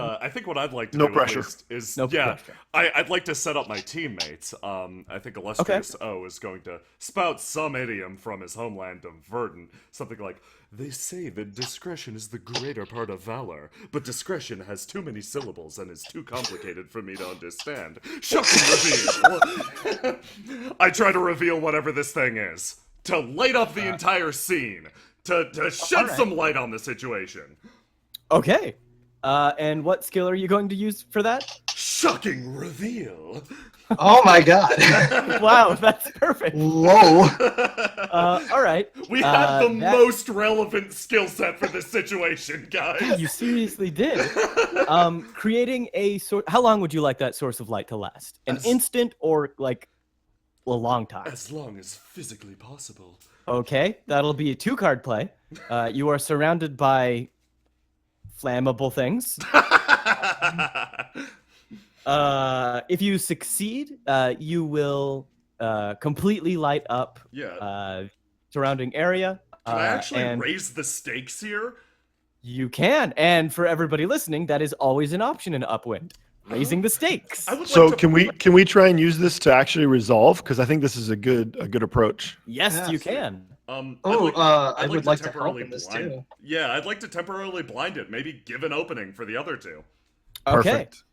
what I'd like to No do pressure. at least is No pressure. I'd like to set up my teammates. I think Illustrious O is going to spout some idiom from his homeland of Verdant, something like, "They say that discretion is the greater part of valor, but discretion has too many syllables and is too complicated for me to understand." Shocking reveal. I try to reveal whatever this thing is to light up the entire scene, to shed some light on the situation. Okay. And what skill are you going to use for that? Shocking reveal. Oh my god. Wow, that's perfect. Whoa. All right. We have the most relevant skill set for this situation, guys. You seriously did. Creating a how long would you like that source of light to last? An instant or like a long time? As long as physically possible. Okay, that'll be a 2-card play. You are surrounded by flammable things. If you succeed, you will completely light up surrounding area. Can I actually and raise the stakes here? you can, and for everybody listening, that is always an option in Upwind, raising the stakes. I would So like to... can we try and use this to actually resolve? Because I think this is a good approach. Yes, Yeah. you can. I would like to help in this too. Yeah, I'd like to temporarily blind it. Maybe give an opening for the other two. Okay. Perfect.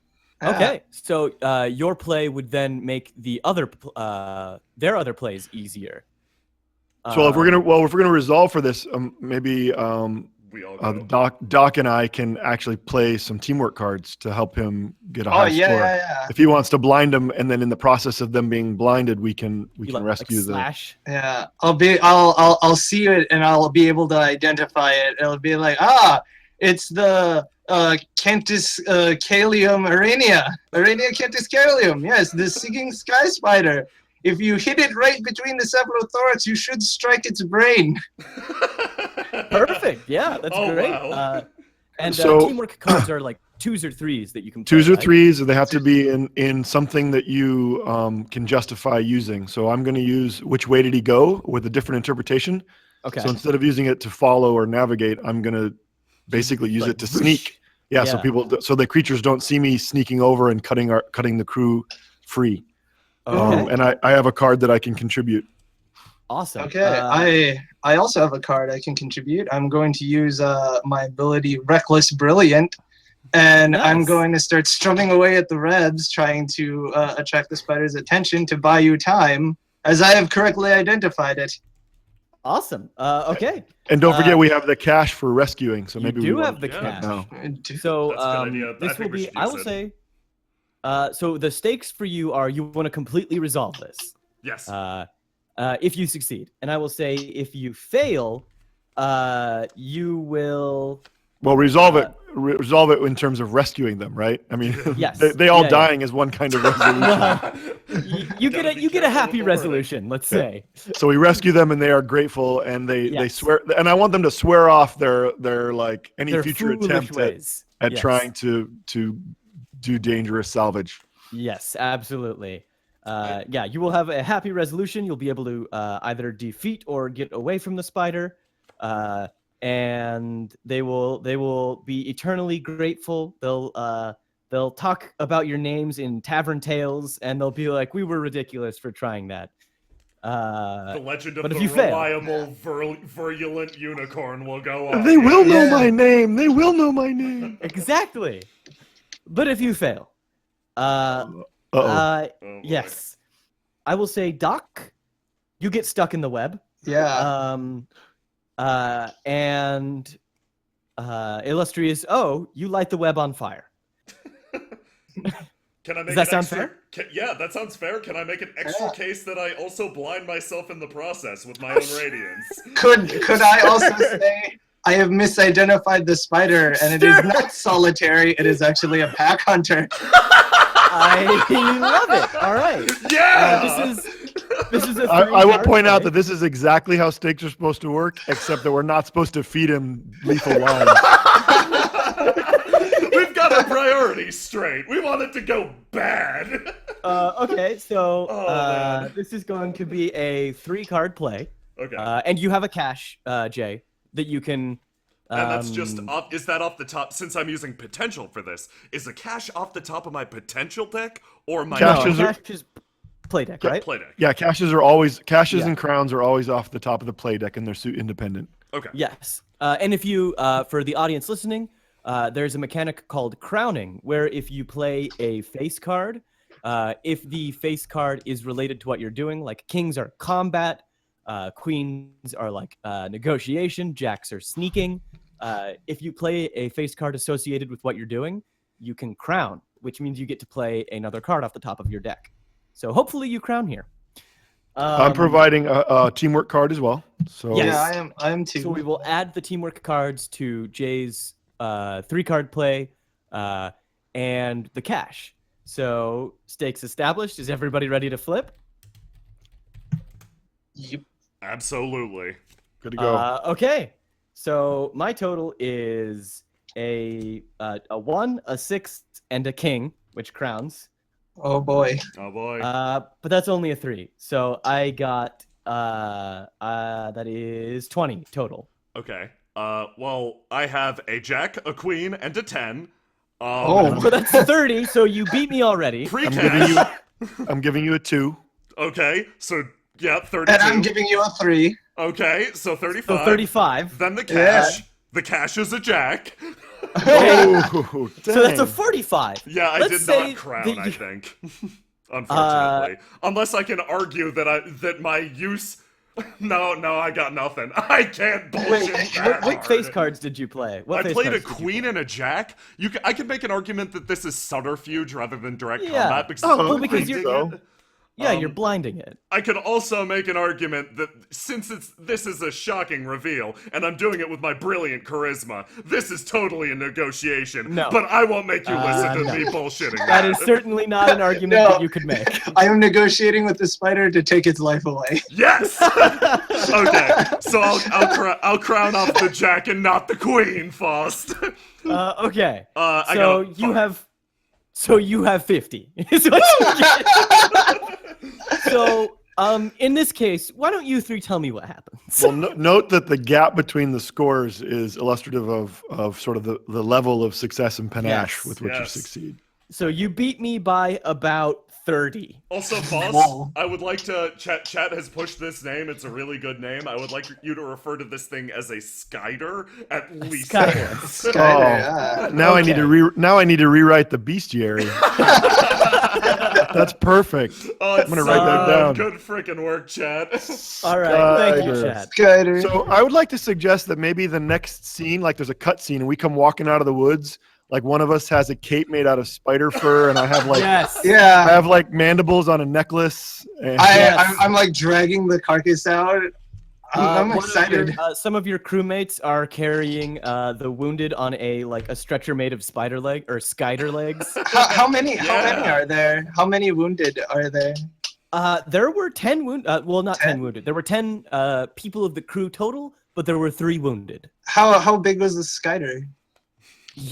Okay, so your play would then make the other their other plays easier. So if we're gonna resolve for this, maybe We all go. Doc and I can actually play some teamwork cards to help him get a high score. Yeah. If he wants to blind them, and then in the process of them being blinded, we can rescue them. slash. Yeah. I'll see it and I'll be able to identify it. It'll be like, it's the Cantus Calium Arania. Arania Cantus Calium. Yes, the singing sky spider. If you hit it right between the cephalothorax, you should strike its brain. Perfect. Yeah, that's great. Wow. And So- teamwork cards are like 2s or 3s that you can. 2s play, or right? 3s, or they have to be in something that you can justify using. So I'm going to use Which Way Did He Go with a different interpretation. Okay. So instead of using it to follow or navigate, I'm going to basically use it to sneak. Yeah, so the creatures don't see me sneaking over and cutting the crew free. Okay. And I have a card that I can contribute. Awesome. Okay, I also have a card I can contribute. I'm going to use my ability Reckless Brilliant, and I'm Nice. going to start strumming away at the rebs, trying to attract the spider's attention to buy you time, as I have correctly identified it. Awesome. Okay. And don't forget, we have the cash for rescuing. So maybe you do we have the yeah. cash. No. So That's a good idea. I this will think we be. should I use will it. say. So the stakes for you are you want to completely resolve this. Yes. If you succeed, and I will say if you fail, you will. Well, resolve it in terms of rescuing them, right? I mean, Yes. they all Yeah, dying is one kind of resolution. You get a happy resolution. Let's say. So we rescue them, and they are grateful, and they Yes. swear. And I want them to swear off their like any Their future foolish attempt ways. at Yes. trying to do dangerous salvage. Yes, absolutely. Yeah, you will have a happy resolution. You'll be able to either defeat or get away from the spider, and they will be eternally grateful. They'll talk about your names in tavern tales, and they'll be like, "We were ridiculous for trying that." The legend of but the if you fail- reliable, virulent unicorn will go on. They will know Yeah. my name. They will know my name. Exactly. But if you fail, Uh-oh. Oh, boy. yes, I will say, Doc, you get stuck in the web. Yeah. And Illustrious O, you light the web on fire. Can I make Does that an sound extra, fair? yeah, that sounds fair. Can I make an extra Yeah. case that I also blind myself in the process with my own radiance? Could I also say I have misidentified the spider, and it is not solitary. It is actually a pack hunter. I love it. All right. Yeah! This is a I will three-card point out play. that this is exactly how stakes are supposed to work, except that we're not supposed to feed him lethal lines. We've got our priorities straight. We want it to go bad. Okay, so Oh, man. this is going to be a 3-card play. Okay. And you have a cash, Jay, that you can. And that's just off. Is that off the top? Since I'm using potential for this, is the cash off the top of my potential deck or my Cash No, is- cash is play deck, right? play deck? Yeah, cashes Yeah. and crowns are always off the top of the play deck, and they're suit independent. Okay. Yes. And if you, for the audience listening, there's a mechanic called crowning, where if you play a face card, if the face card is related to what you're doing, like kings are combat, queens are like negotiation, jacks are sneaking. If you play a face card associated with what you're doing, you can crown, which means you get to play another card off the top of your deck. So hopefully you crown here. I'm providing a teamwork card as well. So Yes. Yeah, I am too. So we will add the teamwork cards to Jay's 3-card play and the cash. So stakes established. Is everybody ready to flip? Yep. Absolutely. good to go. Okay. So my total is a 1, a 6, and a king, which crowns. Oh boy. Oh boy. But that's only a 3. So I got that is 20 total. Okay. Well, I have a jack, a queen, and a 10. Oh. So that's 30. So you beat me already. Pre-cash. I'm giving you a 2. Okay, so yeah, 32. And I'm giving you a 3. Okay, so 35. So 35. Then the cash. The cash is a jack. Oh, So that's a dang. 45. Yeah, I Let's did say not crown, that I you- think. Unfortunately. Unless I can argue that my use No, I got nothing. I can't bullshit Wait, that what hard. face cards did you play? What I face played a cards did you queen play? and a jack. I can make an argument that this is subterfuge rather than direct Yeah. combat because Oh, it's well, because blinding you're- it. Yeah, you're blinding it. I could also make an argument that since this is a shocking reveal, and I'm doing it with my brilliant charisma, this is totally a negotiation. No. But I won't make you listen to no. me bullshitting. That is certainly not an argument No. that you could make. I am negotiating with the spider to take its life away. Yes. Okay, so I'll crown off the jack and not the queen, Faust. Okay. I So got you five. have. So you have 50. Is what you get. So, in this case, why don't you three tell me what happens? Well, note that the gap between the scores is illustrative of sort of the level of success and panache Yes. with which you Yes. succeed. So you beat me by about 30. Also, Faust, Whoa. I would like to. Chat has pushed this name. It's a really good name. I would like you to refer to this thing as a Skyder at least. Skyder. Spider, Now I need to rewrite the bestiary. That's perfect. Oh, it's I'm gonna write that down. Good freaking work, Chat. All right. Thank you, Skyder. Chad. Spider. So I would like to suggest that maybe the next scene, like there's a cut scene, and we come walking out of the woods. Like one of us has a cape made out of spider fur, and I have like Yes. I Yeah. have like mandibles on a necklace. And Yes. I'm like dragging the carcass out. I'm One of excited. your- some of your crewmates are carrying the wounded on a stretcher made of spider leg or spider legs. How many Yeah. are there? How many wounded are there? There were 10 wounded. Well, not 10 10? wounded. There were 10 people of the crew total, but there were 3 wounded. How big was the spider?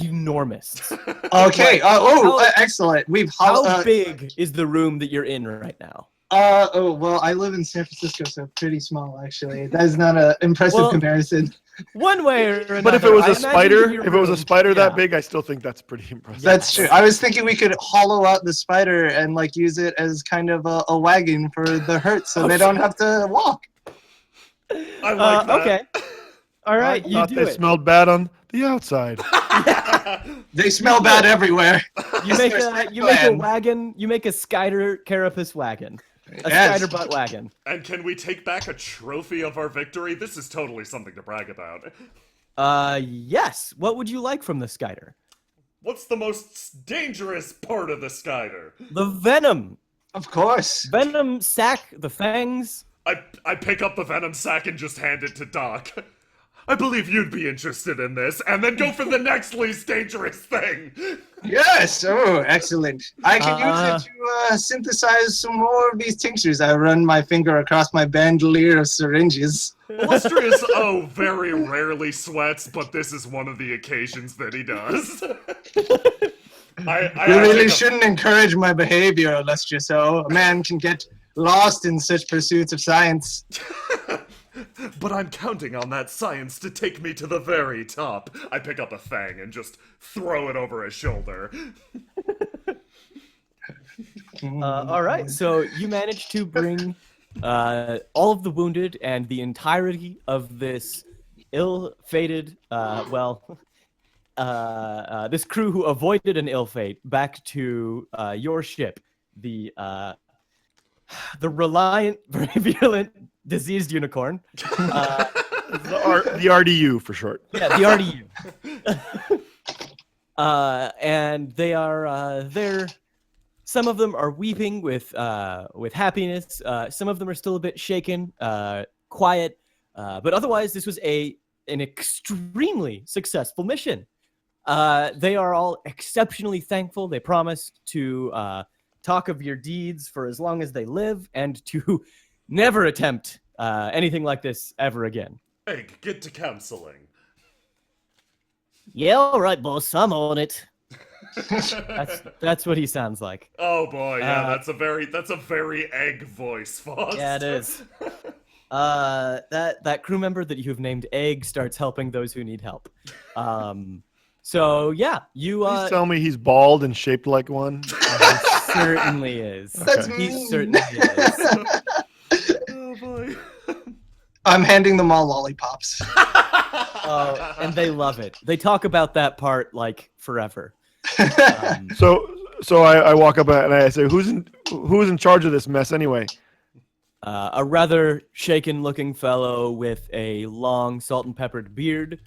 Enormous. Okay. How- Excellent. We've How big is the room that you're in right now? well, I live in San Francisco, so pretty small actually. That is not an impressive Well, comparison. One way or another. But if it was I a imagine spider, your if it was a room- spider that yeah. big, I still think that's pretty impressive. That's true. I was thinking we could hollow out the spider and like use it as kind of a wagon for the hurt, so they don't have to walk. I like that. Okay. All right, I you thought do they it. smelled bad on the outside. They smell bad everywhere. You make There's a no you make a plan. wagon. You make a Skyder carapace wagon. A Yes. Skyder butt wagon. And can we take back a trophy of our victory? This is totally something to brag about. Yes. What would you like from the Skyder? What's the most dangerous part of the Skyder? The venom. Of course. Venom sack, the fangs. I pick up the venom sack and just hand it to Doc. I believe you'd be interested in this, and then go for the next least dangerous thing. Yes. Oh, excellent. I can use it to synthesize some more of these tinctures. I run my finger across my bandolier of syringes. Illustrious very rarely sweats, but this is one of the occasions that he does. You really shouldn't encourage my behavior, Illustrious O. A man can get lost in such pursuits of science. But I'm counting on that science to take me to the very top. I pick up a fang and just throw it over his shoulder. All right, so you managed to bring all of the wounded and the entirety of this ill-fated, this crew who avoided an ill fate back to your ship, the Reliant, very virulent, diseased unicorn. The RDU for short. Yeah, the RDU. And they are they're some of them are weeping with happiness. Some of them are still a bit shaken, quiet. But otherwise, this was an extremely successful mission. They are all exceptionally thankful. They promise to talk of your deeds for as long as they live and to never attempt anything like this ever again. Egg, get to counseling. Yeah, all right, boss. I'm on it. That's what he sounds like. Oh boy, yeah, that's a very egg voice, Foss. Yeah, it is. That crew member that you have named Egg starts helping those who need help. So yeah, you Please tell me he's bald and shaped like one. he certainly is. That's He mean. certainly is. Oh boy. I'm handing them all lollipops. And they love it. They talk about that part like forever. So I walk up and I say, who's in charge of this mess anyway? A rather shaken-looking fellow with a long, salt and peppered beard,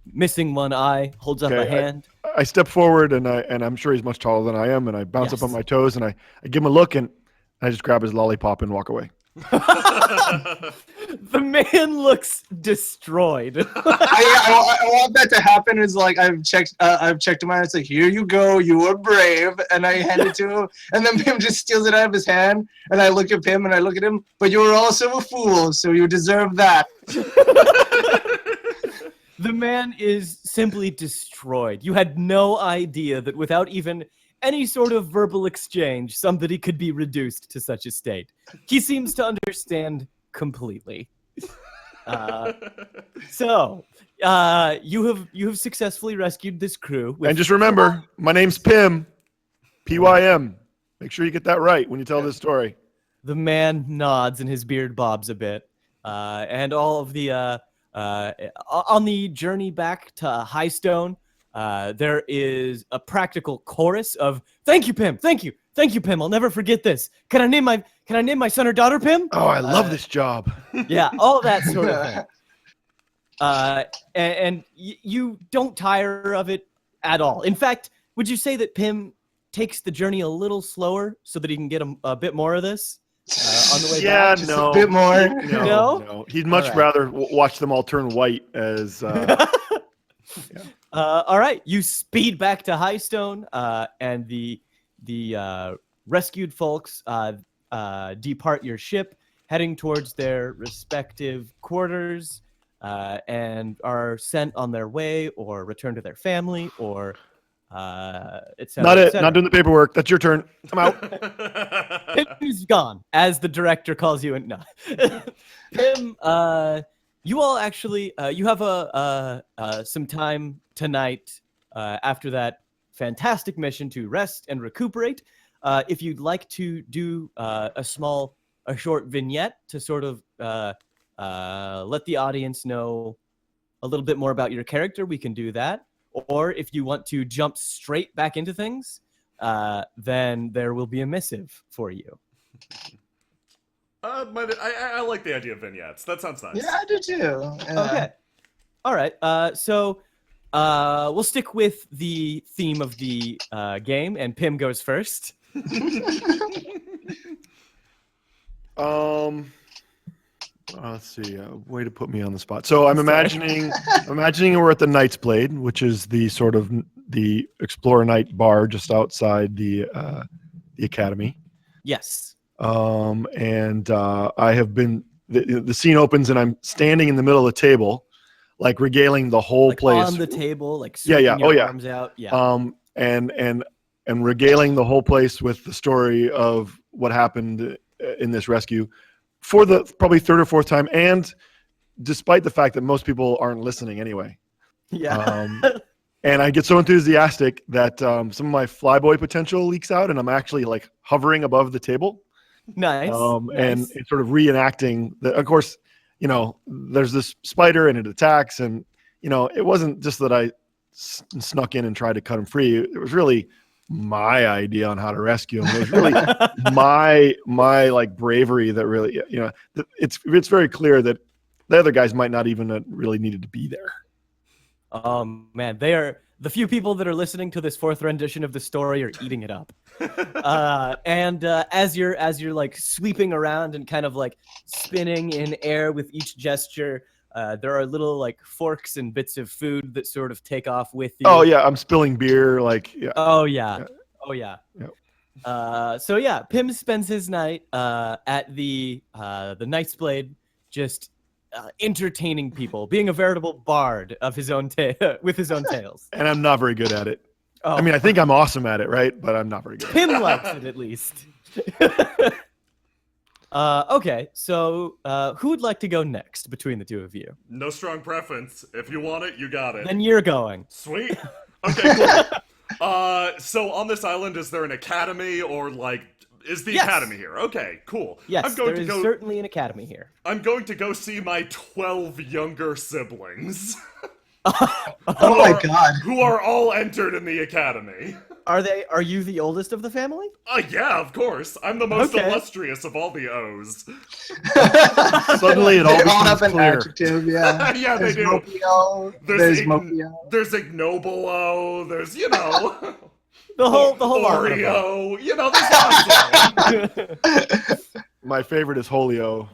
missing one eye, holds up a hand. I step forward and I'm sure he's much taller than I am, and I bounce up on Yes. my toes and I give him a look and I just grab his lollipop and walk away. The man looks destroyed. I want that to happen. Is like I've checked him out. It's like, here you go, you were brave, and I hand it to him, and then Pim just steals it out of his hand, and I look at Pim and I look at him. But you were also a fool, so you deserve that. The man is simply destroyed. You had no idea that without even any sort of verbal exchange, somebody could be reduced to such a state. He seems to understand completely. So you have successfully rescued this crew. And just remember, my name's Pim, P-Y-M. Make sure you get that right when you tell this story. The man nods and his beard bobs a bit. And all of the on the journey back to Highstone, there is a practical chorus of "Thank you, Pim. Thank you, Pim. I'll never forget this. Can I name my son or daughter Pim?" Oh, I love this job. Yeah, all that sort of thing. And you don't tire of it at all. In fact, would you say that Pim takes the journey a little slower so that he can get a bit more of this on the way back? Just a bit more. No. He'd much All right. rather watch them all turn white as... All right, you speed back to Highstone, and the rescued folks depart your ship, heading towards their respective quarters, and are sent on their way, or return to their family, or etc. Not it. Not doing the paperwork. That's your turn. I'm out. Pim's gone, as the director calls you. And no, Pim. You all actually, you have some time tonight after that fantastic mission to rest and recuperate. If you'd like to do a short vignette to sort of let the audience know a little bit more about your character, we can do that. Or if you want to jump straight back into things, then there will be a missive for you. I like the idea of vignettes. That sounds nice. Yeah, I do too. Yeah. Okay. All right. So we'll stick with the theme of the game, and Pim goes first. Let's see. Way to put me on the spot. So I'm imagining we're at the Knight's Blade, which is the sort of the Explorer Night bar just outside the academy. Yes. And I have been. The scene opens, and I'm standing in the middle of the table, like regaling the whole Like place on the table, like Yeah, yeah. sweeping your Oh, yeah. arms out. Yeah. And regaling the whole place with the story of what happened in this rescue for the probably third or fourth time, and despite the fact that most people aren't listening anyway. Yeah. And I get so enthusiastic that some of my flyboy potential leaks out, and I'm actually like hovering above the table. Nice. And it's sort of reenacting of course, there's this spider and it attacks, and it wasn't just that I snuck in and tried to cut him free. It was really my idea on how to rescue him. It was really my like bravery that really, it's very clear that the other guys might not even really needed to be there. Man, they are the few people that are listening to this fourth rendition of the story are eating it up. And as you're like sweeping around and kind of like spinning in air with each gesture, there are little like forks and bits of food that sort of take off with you. Oh yeah, I'm spilling beer. Like yeah. Oh yeah. Yeah. Oh yeah. Yep. So yeah, Pim spends his night at the Knight's Blade, just entertaining people, being a veritable bard of his own with his own tales. And I'm not very good at it. Oh. I mean, I think I'm awesome at it, right? But I'm not very good. Pim likes it at least. Okay, so who would like to go next between the two of you? No strong preference. If you want it, you got it. Then you're going. Sweet. Okay, cool. So on this island, is there an academy, or like, is the academy here? Okay, cool. Yes, there is certainly an academy here. I'm going to go see my 12 younger siblings. Oh my god. Who are all entered in the academy. Are you the oldest of the family? Yeah, of course. I'm the most illustrious of all the O's. Suddenly it all They all becomes have an clear. adjective, yeah. Yeah, There's they do. Mopio, there's Mopio. There's ignoble O, there's, The whole lot of them. Oreo, there's lots of My favorite is Holio.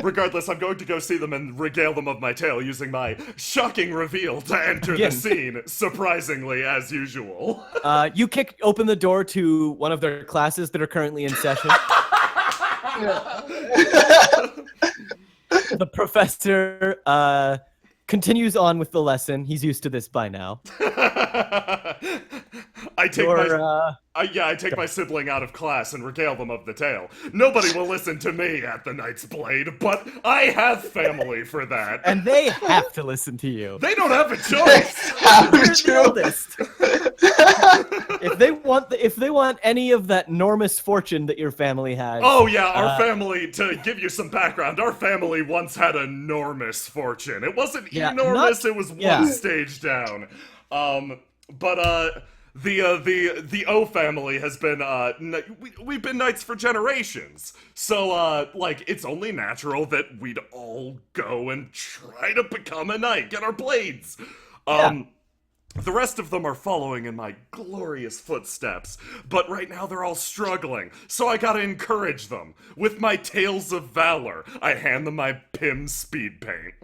Regardless, I'm going to go see them and regale them of my tale using my shocking reveal to enter the Again. scene, surprisingly, as usual. You kick open the door to one of their classes that are currently in session. The professor continues on with the lesson. He's used to this by now. I take my sibling out of class and regale them of the tale. Nobody will listen to me at the Knight's Blade, but I have family for that. And they have to listen to you. They don't have a choice. How They're would the you? oldest. If they want any of that enormous fortune that your family has. Oh yeah, our family, to give you some background, our family once had enormous fortune. It wasn't enormous, it was one stage down. The O family has been, we've been knights for generations. So, it's only natural that we'd all go and try to become a knight, get our blades. The rest of them are following in my glorious footsteps, but right now they're all struggling, so I gotta encourage them. With my tales of valor, I hand them my Pim speed paint.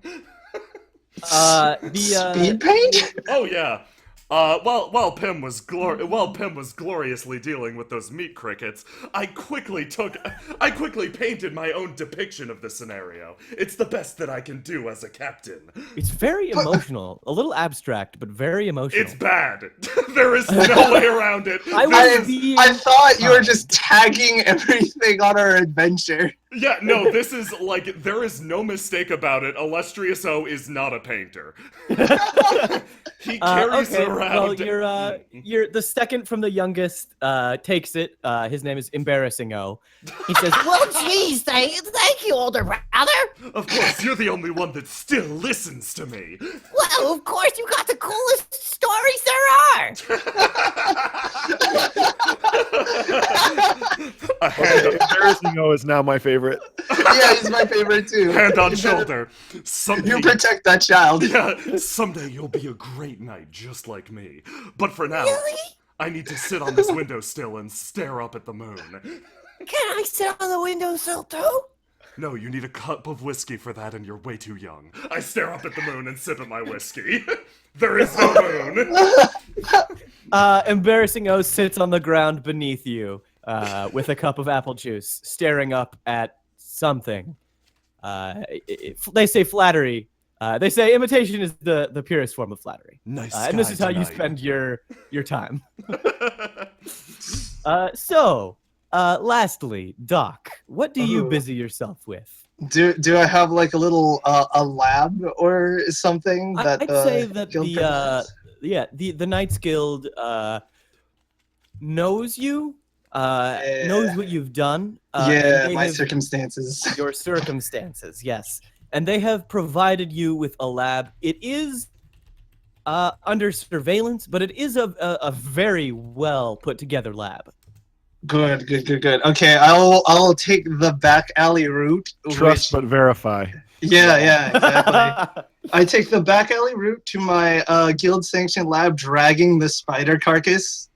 Speed paint? Oh yeah. While Pim was gloriously dealing with those meat crickets, I quickly painted my own depiction of the scenario. It's the best that I can do as a captain. It's very emotional, a little abstract, but very emotional. It's bad. There is no way around it. I thought you were just tagging everything on our adventure. Yeah, no, this is there is no mistake about it. Illustrious O is not a painter. He carries around. Well, you're the second from the youngest. Takes it. His name is Embarrassing O. He says, Well, geez, thank you, older brother. other? Of course, you're the only one that still listens to me. Well, of course, you got the coolest stories there are. Embarrassing O is now my favorite. Yeah, he's my favorite too. Hand on shoulder. Someday, You protect that child. yeah, someday you'll be a great knight just like me. But for now, Really? I need to sit on this windowsill and stare up at the moon. Can I sit on the windowsill too? No, you need a cup of whiskey for that, and you're way too young. I stare up at the moon and sip at my whiskey. There is no moon. Embarrassing O sits on the ground beneath you with a cup of apple juice, staring up at something. They say flattery. They say imitation is the purest form of flattery. Nice and this guy is how you tonight. spend your time. Lastly, Doc, what do you Ooh. busy yourself with? Do I have like a little a lab or something that I'd say that guild the Knights Guild knows you, knows what you've done. and yeah, they my have- circumstances. Your circumstances, yes. And they have provided you with a lab. It is under surveillance, but it is a very well put together lab. Good. Okay, I'll take the back alley route. Trust but verify. Yeah, exactly. I take the back alley route to my guild sanctioned lab, dragging the spider carcass.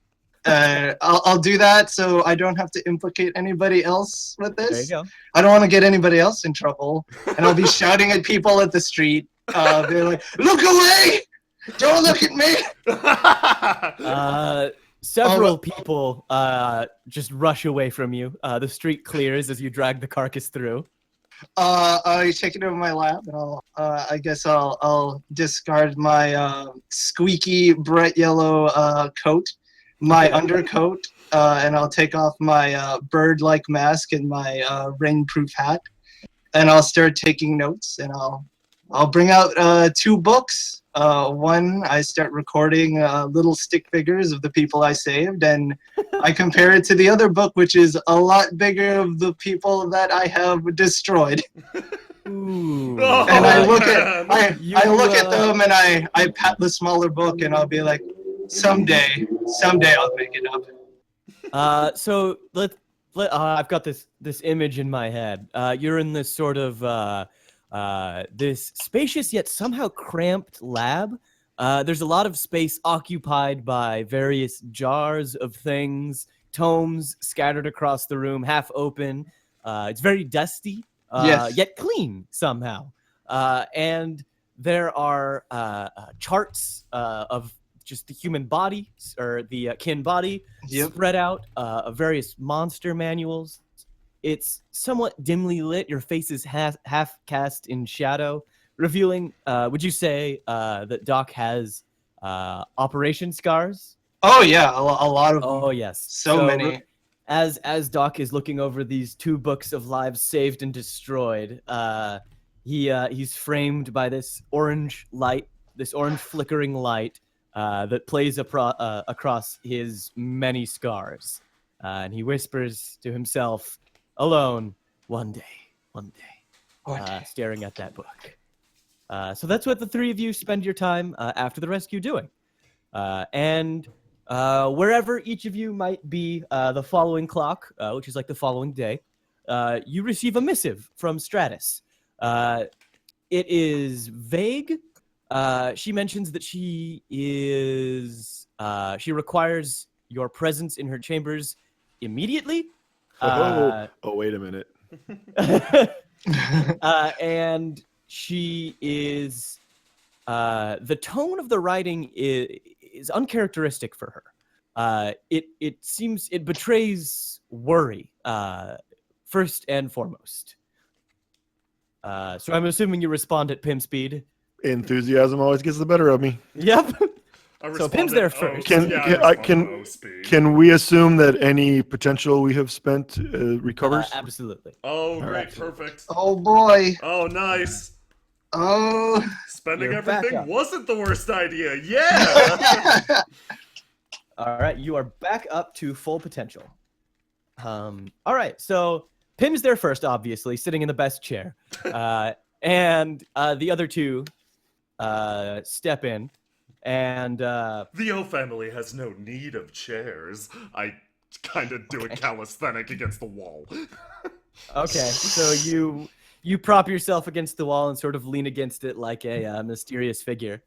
I'll do that so I don't have to implicate anybody else with this. There you go. I don't want to get anybody else in trouble, and I'll be shouting at people at the street. They're like, "Look away! Don't look at me!" Several people just rush away from you. The street clears as you drag the carcass through. I take it over my lab, and I guess I'll discard my squeaky bright yellow coat, my undercoat, and I'll take off my bird-like mask and my rainproof hat, and I'll start taking notes, and I'll bring out 2 books. One, I start recording little stick figures of the people I saved, and I compare it to the other book, which is a lot bigger of the people that I have destroyed. Ooh. Oh, And I look man. at I look at them, and I pat the smaller book, and I'll be like, someday I'll make it up. So I've got this image in my head. You're in this sort of this spacious yet somehow cramped lab. There's a lot of space occupied by various jars of things, tomes scattered across the room, half open. It's very dusty, Yes. yet clean somehow. And there are charts of just the human body or the kin body Yep. spread out, various monster manuals. It's somewhat dimly lit. Your face is half cast in shadow, revealing, would you say, that Doc has operation scars? Oh yeah, a lot of them. Oh, yes. So many. As Doc is looking over these 2 books of lives saved and destroyed, he's framed by this orange light, this orange flickering light that plays across his many scars. And he whispers to himself, alone, one day, staring at that book. So that's what the 3 of you spend your time after the rescue doing. And wherever each of you might be the following clock, which is like the following day, you receive a missive from Stratus. It is vague. She mentions that she requires your presence in her chambers immediately. Wait a minute. And she is the tone of the writing is uncharacteristic for her. It betrays worry first and foremost. So I'm assuming you respond at pimp speed. Enthusiasm always gets the better of me. Yep. I So Pim's responded, there "Oh, first." Can we assume that any potential we have spent recovers? Absolutely. Oh, great, Alright. perfect. Oh boy. Oh, nice. Oh. Spending You're back everything up. wasn't the worst idea. Yeah. All right, you are back up to full potential. All right, so Pim's there first, obviously, sitting in the best chair. And the other two step in. And The O family has no need of chairs. I kind of do a calisthenic against the wall. okay, so you prop yourself against the wall and sort of lean against it like a mysterious figure.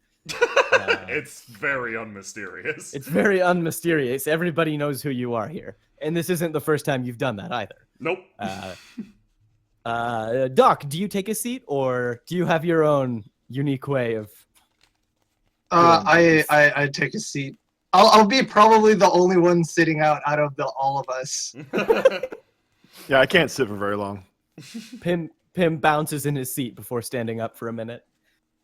It's very unmysterious. It's very unmysterious. Everybody knows who you are here. And this isn't the first time you've done that either. Nope. Doc, do you take a seat or do you have your own unique way of... I take a seat. I'll be probably the only one sitting out of all of us. Yeah, I can't sit for very long. Pim bounces in his seat before standing up for a minute.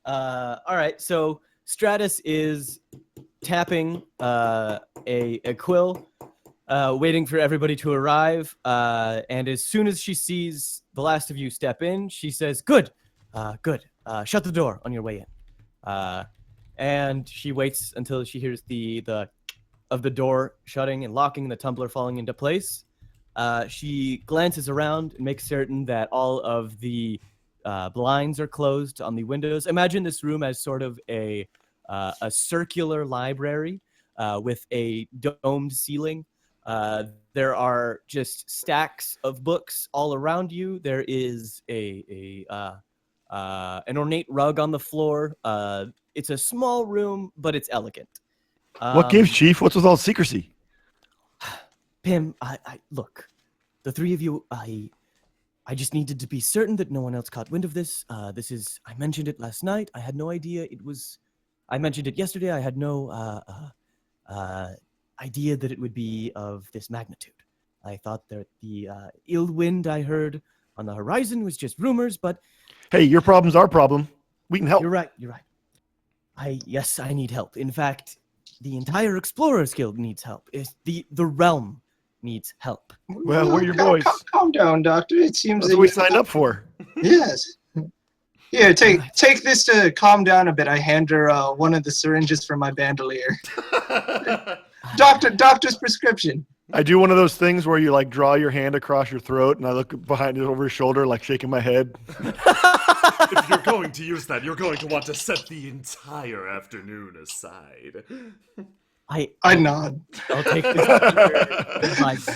All right, so Stratus is tapping a quill, waiting for everybody to arrive. And as soon as she sees the last of you step in, she says, "Good, good. Shut the door on your way in." And she waits until she hears the of the door shutting and locking and the tumbler falling into place. She glances around and makes certain that all of the blinds are closed on the windows. Imagine this room as sort of a circular library with a domed ceiling. There are just stacks of books all around you. There is an ornate rug on the floor. It's a small room, but it's elegant. What gives, Chief? What's with all secrecy? Pim, I look, the three of you, I just needed to be certain that no one else caught wind of this. I mentioned it last night. I had no idea I mentioned it yesterday. I had no idea that it would be of this magnitude. I thought that the ill wind I heard on the horizon was just rumors, but... Hey, your problem's our problem. We can help. You're right. Yes, I need help. In fact, the entire Explorers Guild needs help. The realm needs help. Well, we're your boys. Calm down, Doctor. It seems That's what we signed up for. Yes. Here, take this to calm down a bit. I hand her one of the syringes from my bandolier. Doctor's prescription. I do one of those things where you like draw your hand across your throat, and I look behind it over his shoulder, like shaking my head. If you're going to use that, you're going to want to set the entire afternoon aside. I nod. I'll take this.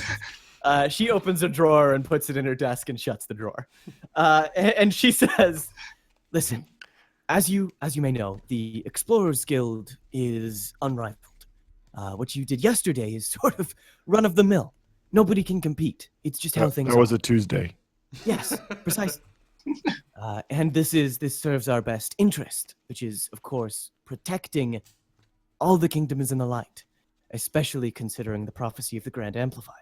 She opens a drawer and puts it in her desk and shuts the drawer. And she says, "Listen, as you may know, the Explorers Guild is unrivaled. What you did yesterday is sort of run of the mill. Nobody can compete. It's just how things are." That was a Tuesday. Yes, precisely. And this serves our best interest, which is, of course, protecting all the kingdoms in the light, especially considering the prophecy of the Grand Amplifier.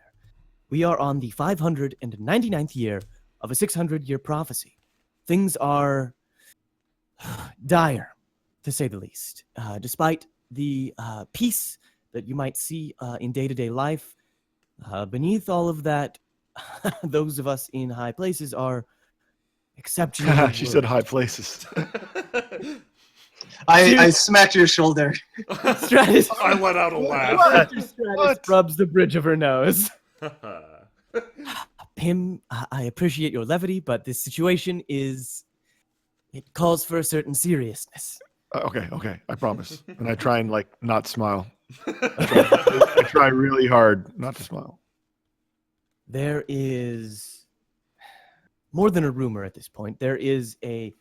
We are on the 599th year of a 600-year prophecy. Things are dire, to say the least. Despite the peace that you might see in day-to-day life, beneath all of that, those of us in high places are exceptionally She said high places. I smacked your shoulder. Stratus, I let out a laugh. Stratus rubs the bridge of her nose. Pim, I appreciate your levity, but this situation it calls for a certain seriousness. Okay, I promise. And I try and like not smile. I try really hard not to smile. There is more than a rumor at this point. There is a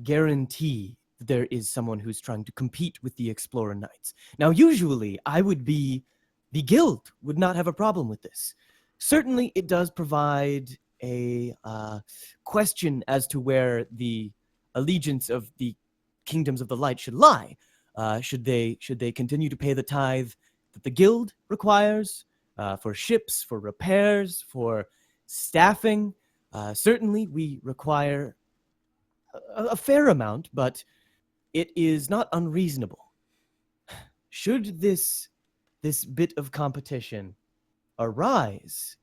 guarantee that there is someone who's trying to compete with the Explorer Knights. Now, usually, the guild would not have a problem with this. Certainly, it does provide a question as to where the allegiance of the kingdoms of the light should lie. Should they continue to pay the tithe that the guild requires for ships, for repairs, for staffing? Certainly, we require a fair amount, but it is not unreasonable. Should this bit of competition arise,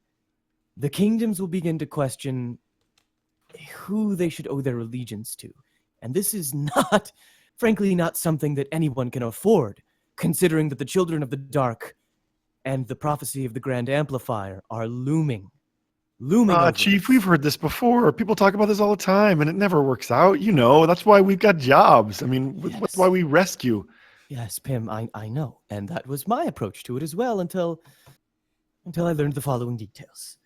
the kingdoms will begin to question who they should owe their allegiance to. And this is frankly not something that anyone can afford, considering that the children of the dark and the prophecy of the Grand Amplifier are looming looming over Chief, us. we've heard this before. People talk about this all the time, and it never works out. You know, that's why we've got jobs. I mean, that's Yes. why we rescue. Yes, Pym, I know. And that was my approach to it as well until I learned the following details.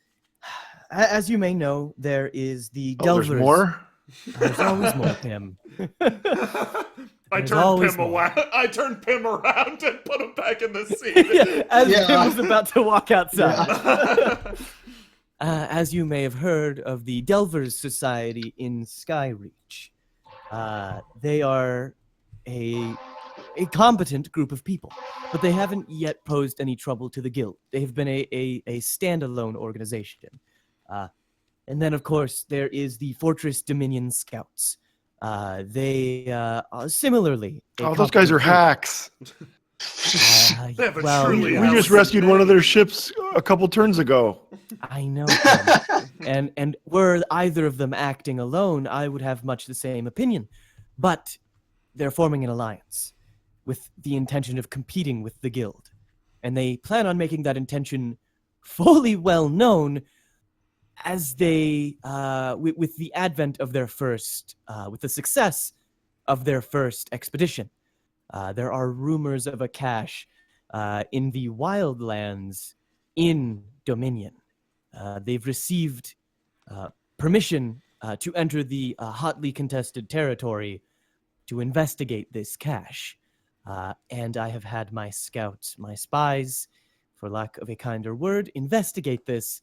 As you may know, there is the Oh, Delvers. there's more? There's always more, Pym. I There's turned always Pym more. around. I turned Pym around and put him back in the seat. As Yeah. Pym was about to walk outside. As you may have heard of the Delvers Society in Skyreach, they are a competent group of people, but they haven't yet posed any trouble to the guild. They have been a standalone organization. And then, of course, there is the Fortress Dominion Scouts. They are similarly. Oh, those guys are hacks. They have a well, truly We yes, just rescued one of their ships a couple turns ago. I know. and were either of them acting alone, I would have much the same opinion. But they're forming an alliance with the intention of competing with the guild. And they plan on making that intention fully well known as they, with the advent of their first, with the success of their first expedition. There are rumors of a cache in the wildlands in Dominion. They've received permission to enter the hotly contested territory to investigate this cache. And I have had my scouts, my spies, for lack of a kinder word, investigate this,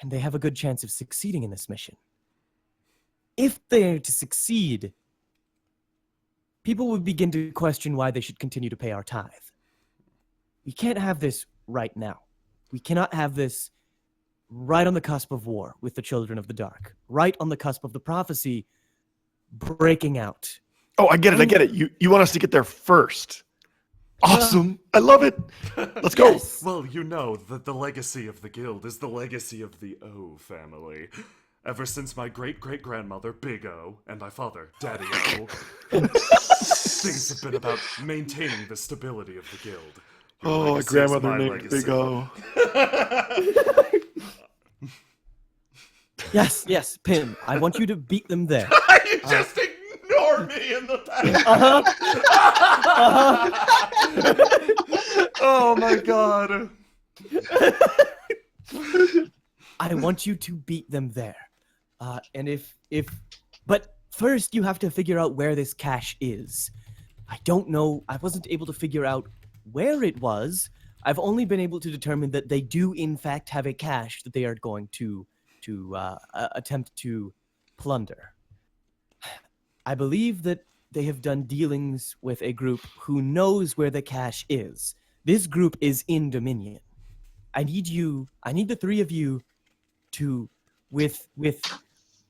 and they have a good chance of succeeding in this mission. If they're to succeed, people would begin to question why they should continue to pay our tithe. We can't have this right now. We cannot have this right on the cusp of war with the Children of the Dark, right on the cusp of the prophecy breaking out. Oh, I get it. You want us to get there first. Awesome. I love it. Let's go. Yes. Well, you know that the legacy of the guild is the legacy of the O family. Ever since my great-great-grandmother, Big O, and my father, Daddy O, things have been about maintaining the stability of the guild. Your Oh, a legacy is grandmother my named legacy. Big O. Yes, Pym, I want you to beat them there. You just ignore me in the past. Oh my god. I want you to beat them there. And but first you have to figure out where this cache is. I don't know. I wasn't able to figure out where it was. I've only been able to determine that they do in fact have a cache that they are going to attempt to plunder. I believe that they have done dealings with a group who knows where the cache is. This group is in Dominion. I need the three of you to, with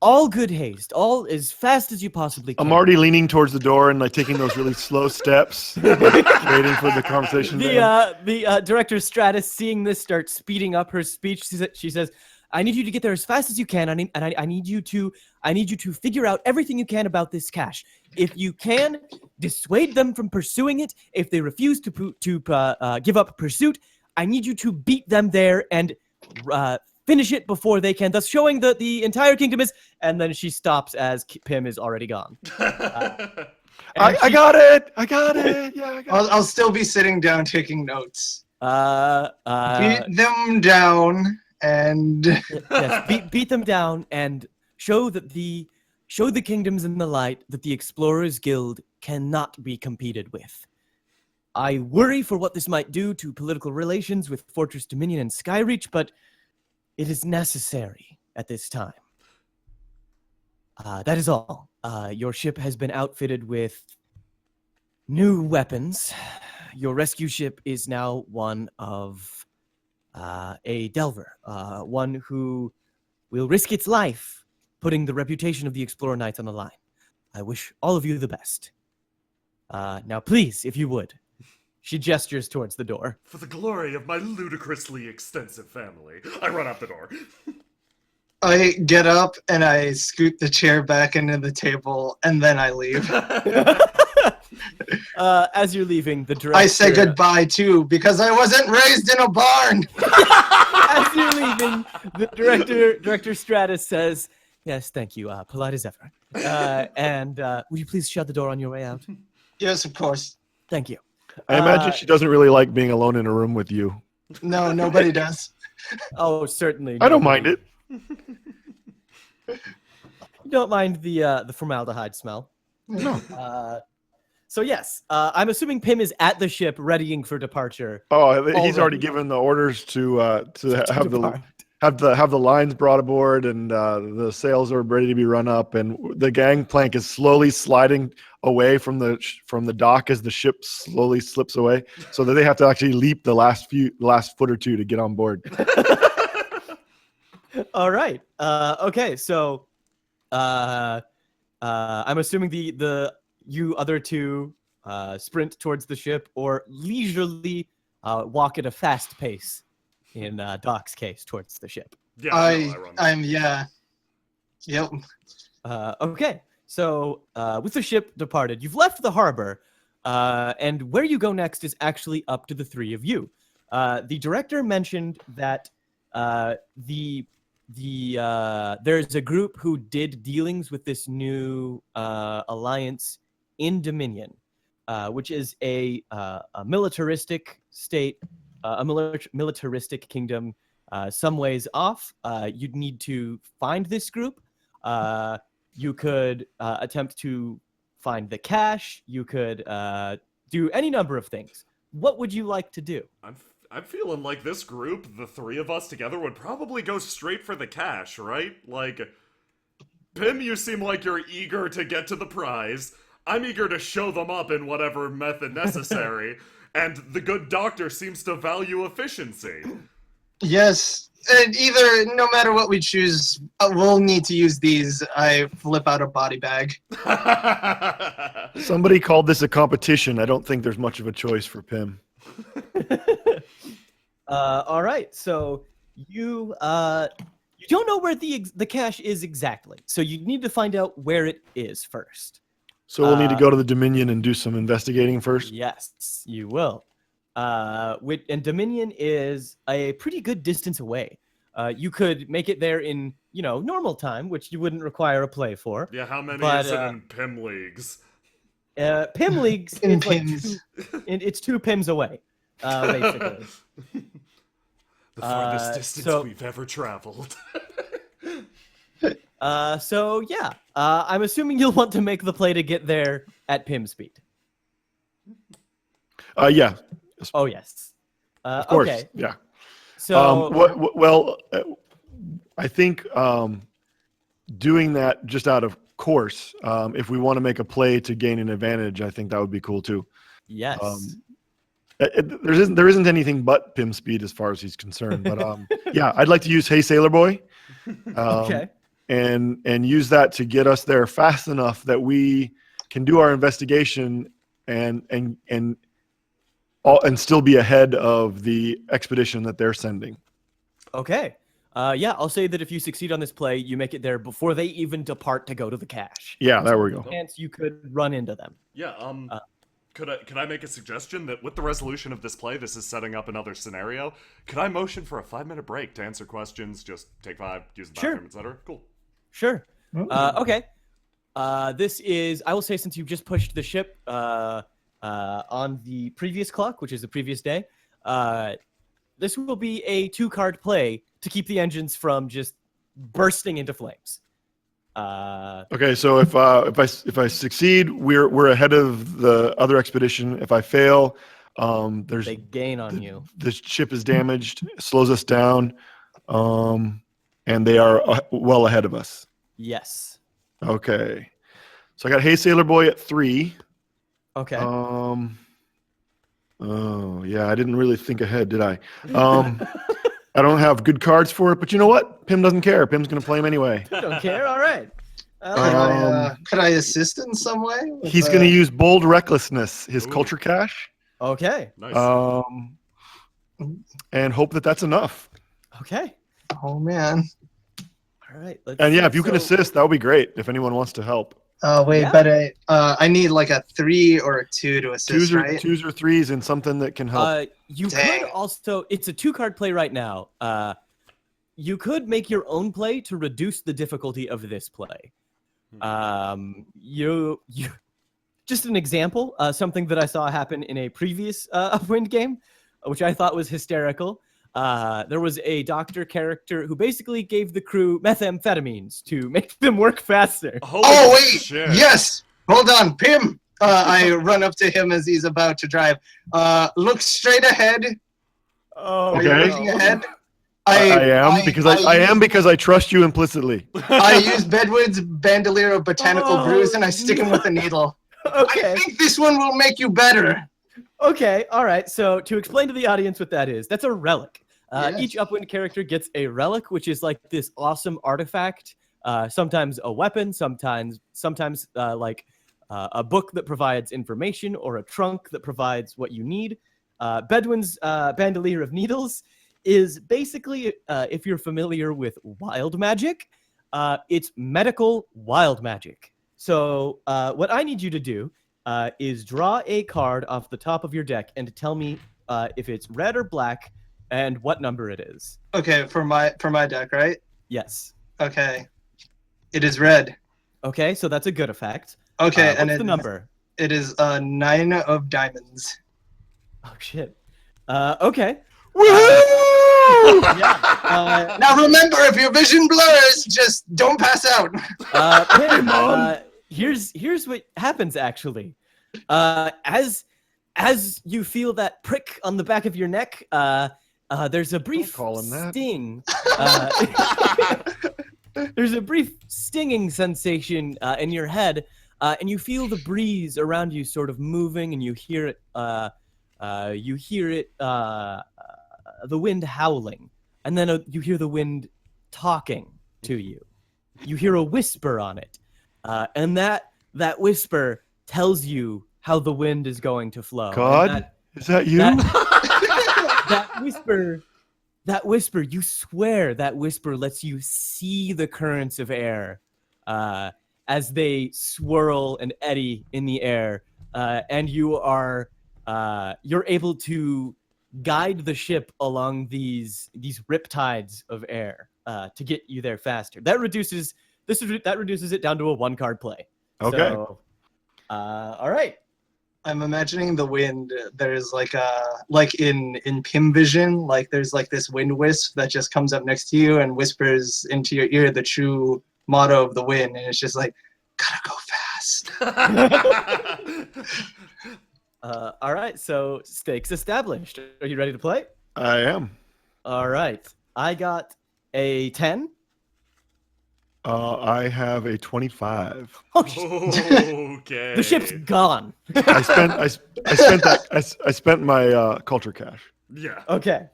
all good haste, all as fast as you possibly can. I'm already leaning towards the door and like taking those really slow steps, waiting for the conversation. The director Stratus, seeing this, starts speeding up her speech. She says, "I need you to get there as fast as you can. I need you to figure out everything you can about this cache. If you can, dissuade them from pursuing it. If they refuse to give up pursuit, I need you to beat them there and finish it before they can, thus showing that the entire kingdom is." And then she stops as Pym is already gone. I got it. Yeah, I got it. I'll still be sitting down taking notes. Beat Beat them down and yes, beat them down and show the kingdoms in the light that the Explorers Guild cannot be competed with. I worry for what this might do to political relations with Fortress Dominion and Skyreach, but it is necessary at this time. That is all. Your ship has been outfitted with new weapons. Your rescue ship is now one of a delver, one who will risk its life, putting the reputation of the Explorer Knights on the line. I wish all of you the best. Now, please, if you would. She gestures towards the door. For the glory of my ludicrously extensive family, I run out the door. I get up and I scoot the chair back into the table and then I leave. As you're leaving, the director... I say goodbye too because I wasn't raised in a barn. As you're leaving, the director Stratus says, "Yes, thank you. Polite as ever. And would you please shut the door on your way out? Yes, of course. Thank you." I imagine she doesn't really like being alone in a room with you. No, nobody does. Oh, certainly. I don't mind it. You don't mind the formaldehyde smell. No. So yes, I'm assuming Pim is at the ship, readying for departure. Oh, he's Already. already given the orders to have depart. the lines brought aboard, and the sails are ready to be run up, and the gangplank is slowly sliding away from the dock as the ship slowly slips away, so that they have to actually leap the last foot or two to get on board. All right. Okay. So, I'm assuming you other two sprint towards the ship or leisurely walk at a fast pace in Doc's case towards the ship. Yeah, Yep. Okay. So with the ship departed, you've left the harbor, and where you go next is actually up to the three of you. The director mentioned that there's a group who did dealings with this new alliance in Dominion, which is a militaristic state, a militaristic kingdom, some ways off. You'd need to find this group. You could attempt to find the cache. You could do any number of things. What would you like to do? I'm feeling like this group, the three of us together, would probably go straight for the cash, right? Like, Pim, you seem like you're eager to get to the prize. I'm eager to show them up in whatever method necessary. And the good doctor seems to value efficiency. Yes. And either, no matter what we choose, we'll need to use these. I flip out a body bag. Somebody called this a competition. I don't think there's much of a choice for Pim. All right, so you don't know where the cache is exactly, so you need to find out where it is first. So we'll need to go to the Dominion and do some investigating first. Yes, you will. And Dominion is a pretty good distance away. You could make it there in normal time, which you wouldn't require a play for. Yeah, how many But, is it in Pim leagues? Pim leagues, In it's like Pims. it's 2 Pims away, basically. The farthest distance so- we've ever traveled. So yeah, I'm assuming you'll want to make the play to get there at Pim speed. Yeah, Oh yes, of course. Okay, Yeah. so I think doing that just out of course, if we want to make a play to gain an advantage, I think that would be cool too. yes, There isn't anything but Pim speed as far as he's concerned, but yeah, I'd like to use Hey Sailor Boy, okay, and use that to get us there fast enough that we can do our investigation and still be ahead of the expedition that they're sending. okay. Yeah, I'll say that if you succeed on this play, you make it there before they even depart to go to the cache. Yeah, there we go. Chance you could run into them. Yeah, could I make a suggestion that with the resolution of this play, this is setting up another scenario? Could I motion for a 5-minute break to answer questions, just take 5, use the bathroom, Sure. etc.? Cool. Sure. Okay. This is, I will say, since you've just pushed the ship on the previous clock, which is the previous day, this will be a 2-card play to keep the engines from just bursting into flames. Okay, so if I succeed, we're ahead of the other expedition. If I fail, there's They gain on you. the ship is damaged, slows us down, and they are well ahead of us. Yes. Okay, so I got Hey Sailor Boy at 3. Okay. Oh yeah, I didn't really think ahead, did I? I don't have good cards for it, but you know what? Pim doesn't care. Pim's gonna play him anyway. Don't care. All right. Could I assist in some way? with, He's gonna use Bold Recklessness, his culture cache, Okay. Nice. and hope that that's enough. Okay. Oh man. All right. Let's And yeah, see. if you can assist, that would be great. If anyone wants to help, Oh wait, Yeah. but I need like a 3 or a 2 to assist, right? twos or threes, and something that can help. You Dang. could also. It's a 2-card play right now. you could make your own play to reduce the difficulty of this play. You just an example, something that I saw happen in a previous Upwind game, which I thought was hysterical. There was a doctor character who basically gave the crew methamphetamines to make them work faster. Oh, wait! Shit. Yes! Hold on, Pim! I run up to him as he's about to drive. Look straight ahead. Oh, Are you Okay. looking ahead? I am because I trust you implicitly. I use Bedwood's Bandolier of Botanical Brews and I stick him with a needle. Okay. I think this one will make you better. Okay, all right. So to explain to the audience what that is, that's a relic. Yes. Each Upwind character gets a relic, which is like this awesome artifact. Sometimes a weapon, sometimes like a book that provides information, or a trunk that provides what you need. Bedouin's Bandolier of Needles is basically, if you're familiar with wild magic, it's medical wild magic. So what I need you to do is draw a card off the top of your deck and tell me if it's red or black and what number it is. Okay, for my deck, right? Yes. Okay. It is red. Okay, so that's a good effect. Okay, What's and the number? It is 9 of diamonds. Oh shit. Okay. Woohoo! Yeah. Now remember, if your vision blurs, just don't pass out. Pim, here's what happens actually. As you feel that prick on the back of your neck, there's a brief call him that. sting. There's a brief stinging sensation in your head, and you feel the breeze around you sort of moving, and you hear it. The wind howling, and then you hear the wind talking to you. You hear a whisper on it, and that whisper tells you how the wind is going to flow. And God, is that you? That whisper, you swear that whisper lets you see the currents of air as they swirl and eddy in the air, and you're able to guide the ship along these riptides of air to get you there faster. That reduces it down to a 1-card play. Okay. So, all right. I'm imagining the wind. There's like in Pim Vision, like there's like this wind wisp that just comes up next to you and whispers into your ear the true motto of the wind, and it's just like, gotta go fast. All right. So stakes established. Are you ready to play? I am. All right. I got a 10. I have a 25. Oh, Okay. the ship's gone. I spent my culture cash. Yeah. Okay.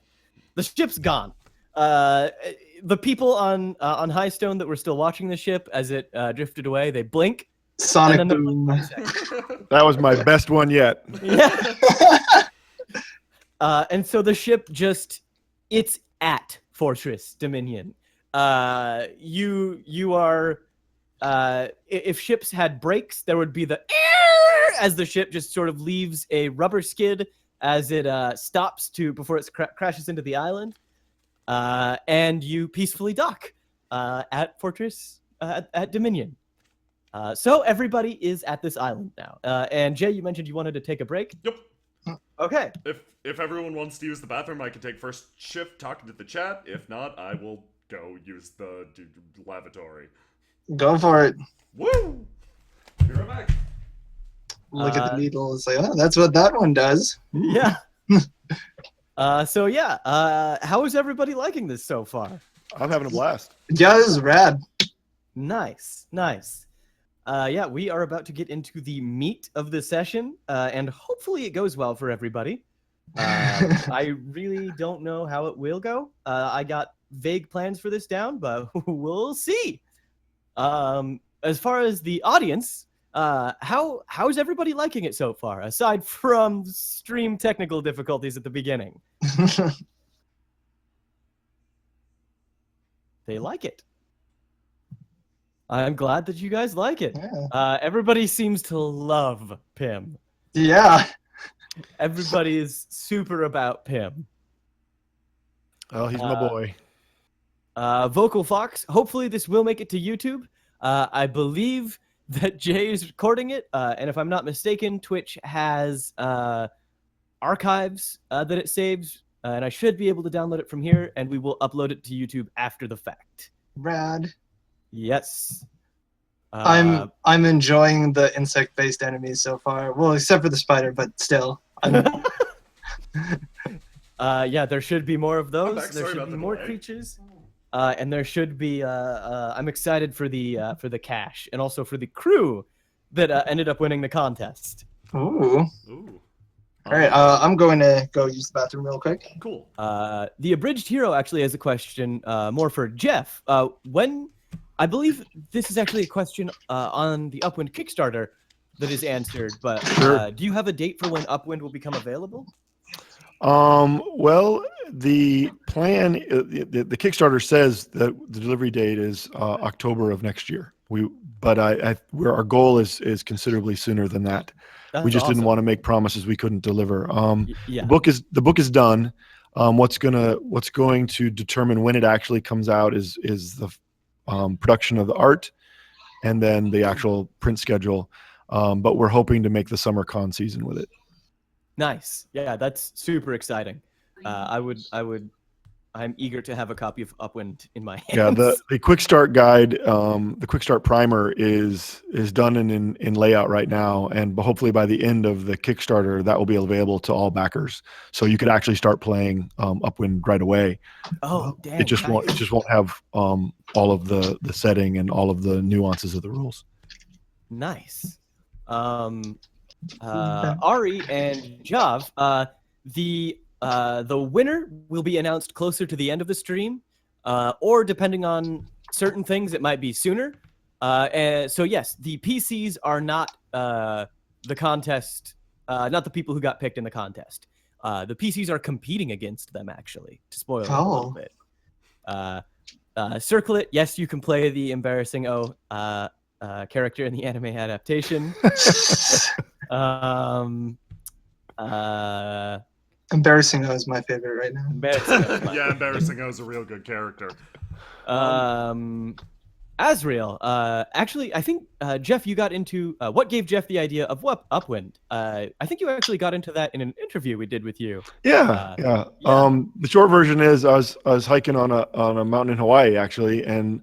The ship's gone. The people on High Stone that were still watching the ship as it drifted away, they blink. Sonic and then boom. That was my best one yet. Yeah. And so the ship it's at Fortress Dominion. You are, if ships had brakes, there would be the as the ship just sort of leaves a rubber skid as it stops before it crashes into the island, and you peacefully dock at Fortress at Dominion. So everybody is at this island now. And Jay, you mentioned you wanted to take a break. Yep. Okay. If everyone wants to use the bathroom, I can take first shift talking to the chat. If not, I will go use the lavatory. Go for it. Woo! Be right back. Look at the needle and say, oh, that's what that one does. Yeah. So yeah, how is everybody liking this so far? I'm having a blast. Yeah, this is rad. Nice. Yeah, we are about to get into the meat of the session, and hopefully it goes well for everybody. I really don't know how it will go. I got vague plans for this down, but we'll see. As far as the audience, how's everybody liking it so far, aside from stream technical difficulties at the beginning? They like it. I'm glad that you guys like it. Yeah. Everybody seems to love Pim. Yeah. Everybody is super about Pim. Oh, he's my boy. Vocal Fox. Hopefully this will make it to YouTube. I believe that Jay is recording it, and if I'm not mistaken, Twitch has archives that it saves, and I should be able to download it from here, and we will upload it to YouTube after the fact. Rad. Yes. I'm enjoying the insect-based enemies so far. Well, except for the spider, but still. Yeah, there should be more of those. back. There Sorry should about be the more delay. creatures. And there should be. I'm excited for the cash and also for the crew that ended up winning the contest. Ooh. Ooh. All right, I'm going to go use the bathroom real quick. Cool. The abridged hero actually has a question more for Jeff. When I believe this is actually a question on the Upwind Kickstarter that is answered, but Sure. do you have a date for when Upwind will become available? Well, the plan, the Kickstarter says that the delivery date is October of next year. But our goal is considerably sooner than that. That's We just didn't awesome. want to make promises we couldn't deliver. Yeah. The book is done. What's going to determine when it actually comes out is the production of the art, and then the actual print schedule. But we're hoping to make the summer con season with it. Nice. Yeah, that's super exciting. I'm eager to have a copy of Upwind in my hands. Yeah, the quick start guide, the quick start primer is done in layout right now, and hopefully by the end of the Kickstarter that will be available to all backers, so you could actually start playing Upwind right away. Oh, damn. It just won't have all of the setting and all of the nuances of the rules. Nice. Ari and Jav, the winner will be announced closer to the end of the stream, or depending on certain things, it might be sooner. So yes, the PCs are not the contest, not the people who got picked in the contest. The PCs are competing against them, actually, to spoil it a little bit. Circle it. Yes, you can play the embarrassing character in the anime adaptation. Embarrassing is my favorite right now. Yeah, Embarrassing O is a real good character. Azrael, actually, I think, Jeff, you got into, what gave Jeff the idea of Upwind? I think you actually got into that in an interview we did with you. Yeah. The short version is I was hiking on a mountain in Hawaii, actually, and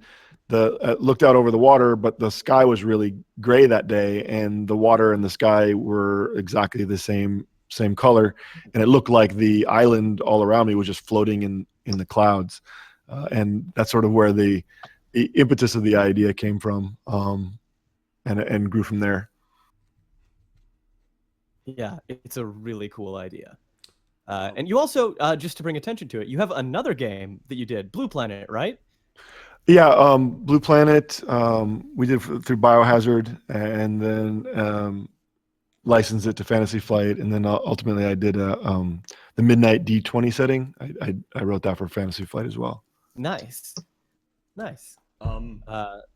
looked out over the water, but the sky was really gray that day, and the water and the sky were exactly the same color, and it looked like the island all around me was just floating in the clouds, and that's sort of where the impetus of the idea came from, and grew from there. Yeah, it's a really cool idea. And you also, just to bring attention to it, you have another game that you did, Blue Planet, right? Yeah, Blue Planet, we did through Biohazard, and then licensed it to Fantasy Flight, and then ultimately I did the Midnight D20 setting. I wrote that for Fantasy Flight as well. Nice.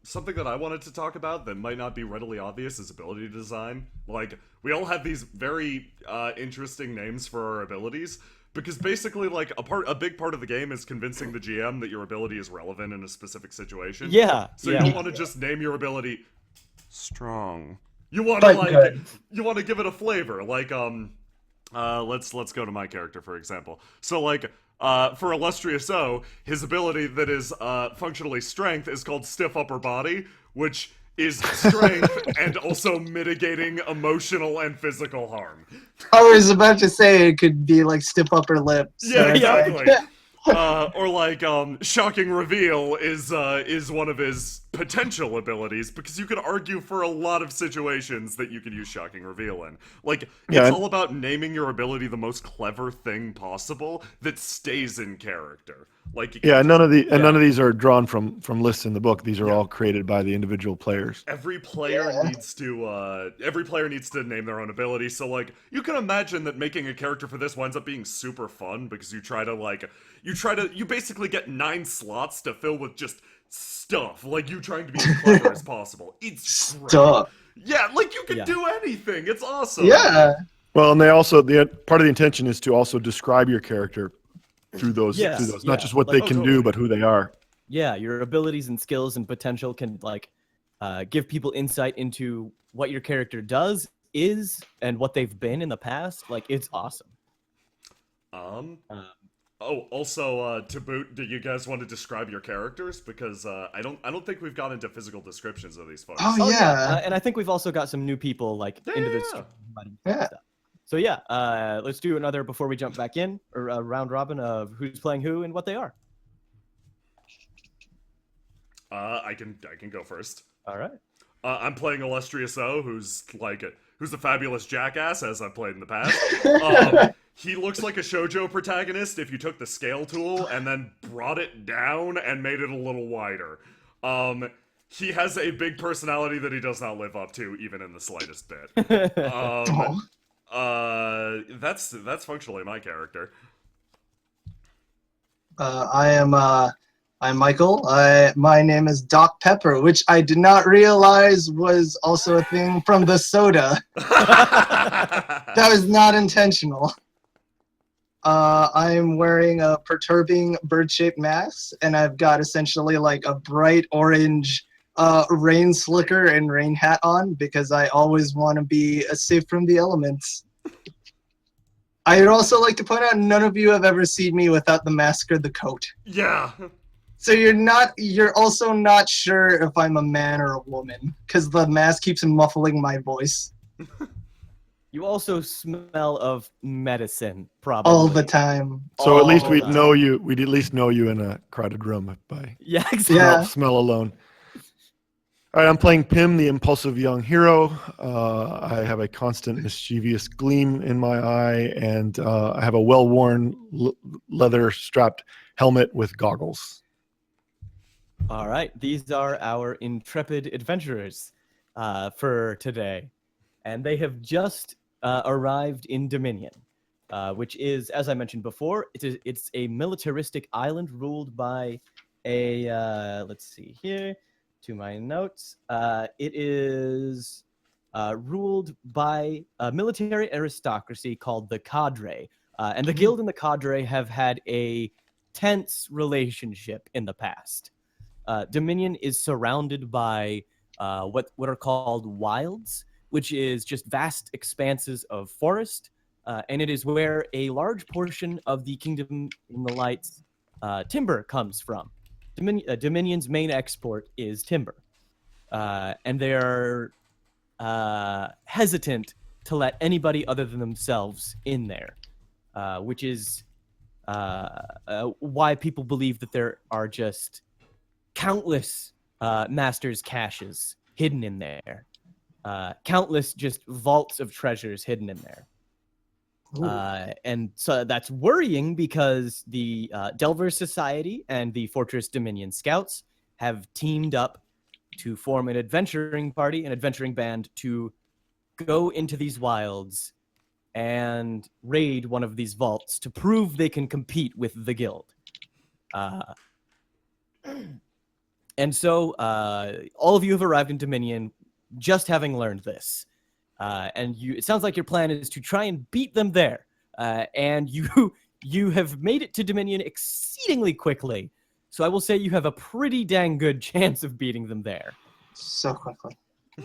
Something that I wanted to talk about that might not be readily obvious is ability design. Like, we all have these very interesting names for our abilities, because basically, like, a big part of the game is convincing the GM that your ability is relevant in a specific situation. Yeah. So yeah. you don't want to just name your ability strong. You want to you want to give it a flavor. Like, let's go to my character, for example. So, like, for Illustrious O, his ability that is functionally strength is called Stiff Upper Body, which is strength and also mitigating emotional and physical harm. I was about to say it could be like stiff upper lip. Yeah, So exactly. Or like, Shocking Reveal is one of his potential abilities, because you could argue for a lot of situations that you could use Shocking Reveal in. Like, it's all about naming your ability the most clever thing possible that stays in character. Like, none of these are drawn from lists in the book. These are all created by the individual players. Every player needs to name their own ability. So, like, you can imagine that making a character for this winds up being super fun, because you basically get 9 slots to fill with just stuff. Like, you trying to be as clever as possible. It's stuff. great. Yeah, like, you can do anything. It's awesome. Yeah. Well, and they also part of the intention is to also describe your character through those, not just what they can do, but who they are. Yeah, your abilities and skills and potential can give people insight into what your character is, and what they've been in the past. Like, it's awesome. Oh, also, to boot, do you guys want to describe your characters? Because I don't think we've got into physical descriptions of these folks. Oh, yeah. And I think we've also got some new people into this stream who might have Yeah. stuff. So yeah, let's do another before we jump back in, or a round robin of who's playing who and what they are. I can go first. All right. I'm playing Illustrious O, who's a fabulous jackass, as I've played in the past. He looks like a shoujo protagonist if you took the scale tool and then brought it down and made it a little wider. He has a big personality that he does not live up to, even in the slightest bit. That's functionally my character. I'm Michael. My name is Doc Pepper, which I did not realize was also a thing from the soda. That was not intentional. I'm wearing a perturbing bird-shaped mask, and I've got essentially like a bright orange rain slicker and rain hat on because I always want to be safe from the elements. I'd also like to point out none of you have ever seen me without the mask or the coat. Yeah. So you're also not sure if I'm a man or a woman because the mask keeps muffling my voice. You also smell of medicine, probably. All the time. So at least All we'd the know you. We'd at least know you in a crowded room by Yeah, exactly. Yeah. smell alone. All right, I'm playing Pim, the impulsive young hero. I have a constant mischievous gleam in my eye, and I have a well-worn leather-strapped helmet with goggles. All right, these are our intrepid adventurers for today, and they have just arrived in Dominion, which is, as I mentioned before, it's a militaristic island ruled by a let's see here, to my notes. It is ruled by a military aristocracy called the Cadre, and the guild and the Cadre have had a tense relationship in the past. Dominion is surrounded by what are called wilds, which is just vast expanses of forest, and it is where a large portion of the Kingdom in the Light's timber comes from. Dominion's main export is timber, and they're hesitant to let anybody other than themselves in there, which is why people believe that there are just countless master's caches hidden in there. Countless just vaults of treasures hidden in there. And so that's worrying because the Delver Society and the Fortress Dominion Scouts have teamed up to form an adventuring band to go into these wilds and raid one of these vaults to prove they can compete with the guild. And so all of you have arrived in Dominion just having learned this. And it sounds like your plan is to try and beat them there. And you have made it to Dominion exceedingly quickly. So I will say you have a pretty dang good chance of beating them there. So quickly.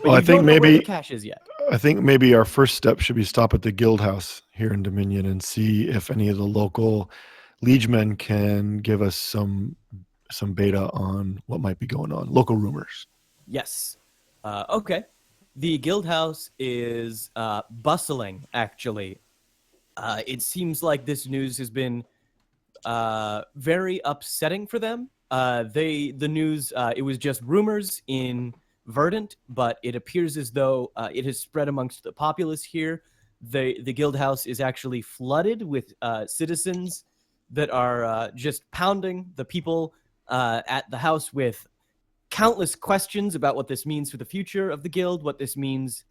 But I think maybe where the cache is yet. I think maybe our first step should be stop at the guild house here in Dominion and see if any of the local liegemen can give us some beta on what might be going on. Local rumors. Yes. Okay. The guild house is bustling, actually. It seems like this news has been very upsetting for them. The news, it was just rumors in Verdant, but it appears as though it has spread amongst the populace here. The guild house is actually flooded with citizens that are just pounding the people at the house with countless questions about what this means for the future of the guild, what this means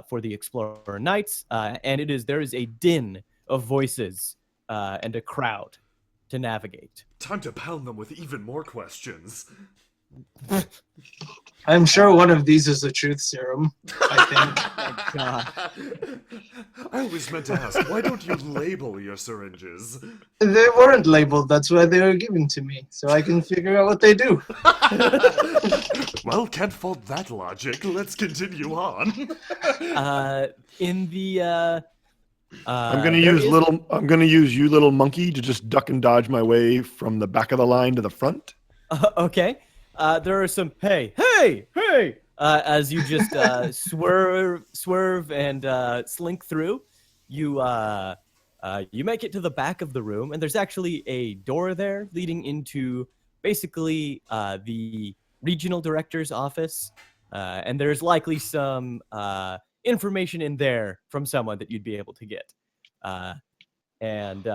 for the Explorer Knights, and there is a din of voices and a crowd to navigate. Time to pound them with even more questions. I'm sure one of these is a truth serum, I think. Oh, God. I always meant to ask, why don't you label your syringes? They weren't labeled. That's why they were given to me, so I can figure out what they do. Well, can't fault that logic. Let's continue on. In the I'm gonna there use is- I'm gonna use you, little monkey, to just duck and dodge my way from the back of the line to the front. Okay. There are some hey as you just swerve and slink through. You make it to the back of the room, and there's actually a door there leading into basically the regional director's office, and there's likely some information in there from someone that you'd be able to get. And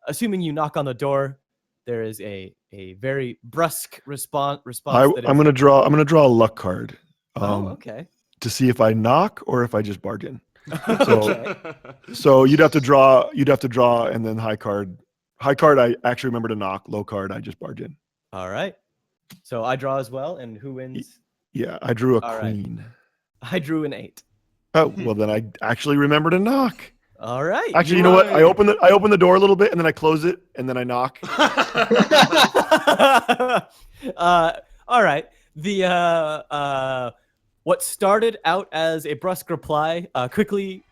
assuming you knock on the door, there is a very brusque response. I'm gonna draw a luck card. Okay. To see if I knock or if I just bargain. So, Okay. so you'd have to draw, and then high card. High card, I actually remember to knock. Low card, I just bargain. All right. So I draw as well, and who wins? Yeah, I drew a All right. queen. I drew an 8. Oh, well then I actually remember to knock. All right. Actually, you know what? I open the door a little bit and then I close it and then I knock. All right. The what started out as a brusque reply quickly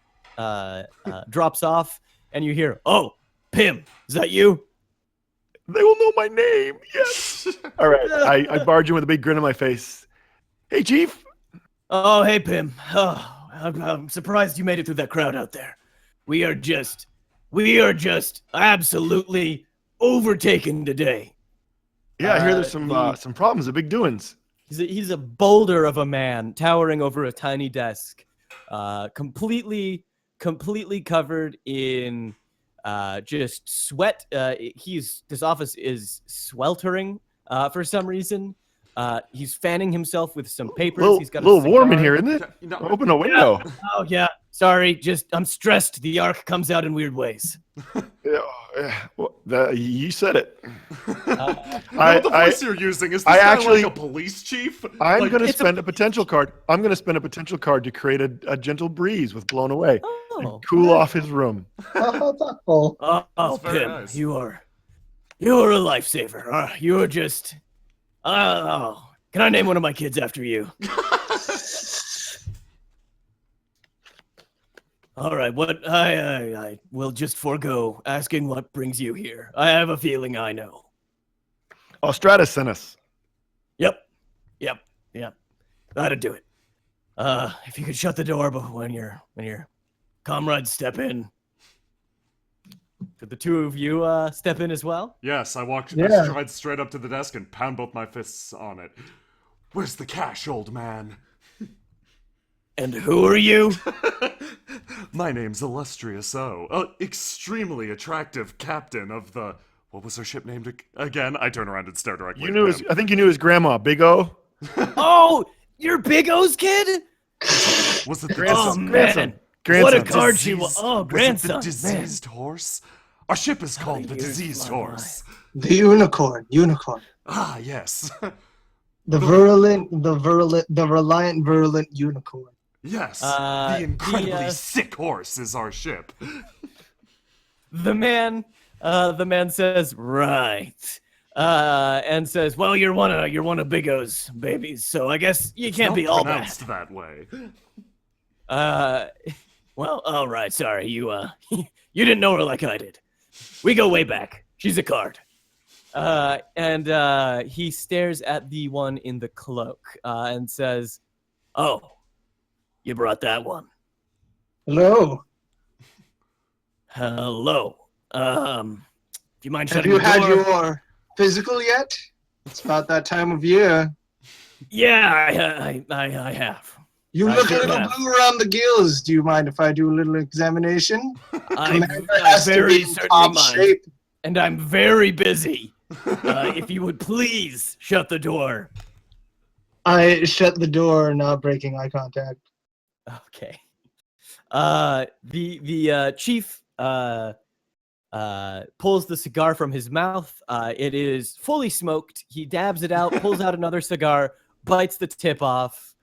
drops off, and you hear, "Oh, Pim, is that you?" They will know my name. Yes. All right. I barge in with a big grin on my face. Hey, Chief. Oh, hey, Pim. Oh, I'm surprised you made it through that crowd out there. We are just absolutely overtaken today. Yeah, I hear there's some problems, the big doings. He's a boulder of a man towering over a tiny desk, completely covered in just sweat. This office is sweltering for some reason. He's fanning himself with some papers. He's got a little warm in cigar. here, isn't it? No. Open a window. Oh yeah, sorry. I'm stressed. The arc comes out in weird ways. You said it. No, the voice you're using is this guy like a police chief? I'm Like, going to spend a potential card. I'm going to spend a potential card to create a gentle breeze with Blown Away and cool off his room. Thoughtful. Oh, very Pim, nice. you're a lifesaver. You're just. Oh, can I name one of my kids after you? All right, what I will just forego asking what brings you here. I have a feeling I know. Oh, Stratus sent us. Yep. That'd do it. If you could shut the door when your comrades step in. Could the two of you step in as well? Yes, I stride straight up to the desk and pound both my fists on it. Where's the cash, old man? And who are you? My name's Illustrious O, extremely attractive captain of the... What was her ship named again? I turn around and stare directly at him. I think you knew his grandma, Big O. Oh, you're Big O's kid? Was it the Oh, diseased... man. What a Grandson. card she was. Oh, Was it grandson. the diseased horse? Our ship is called the years diseased fly by. horse. The unicorn. Ah, yes. The reliant virulent unicorn. Yes, The, the incredibly sick horse is our ship. The man says, right. And says, well, you're one of Big O's babies, so I guess you can't Not be all bad. pronounced that way. Well, all right, sorry, you you didn't know her like I did. We go way back. She's a card. And he stares at the one in the cloak and says, oh, you brought that one. Hello. Hello. Do you mind Have shutting you the had door? your physical yet? It's about that time of year. Yeah, I have. You I look a sure little have. blue around the gills. Do you mind if I do a little examination? I Commander has to very be in certainly top mind. shape. And I'm very busy. If you would please shut the door. I shut the door, not breaking eye contact. Okay. The chief pulls the cigar from his mouth. It is fully smoked. He dabs it out, pulls out another cigar, bites the tip off,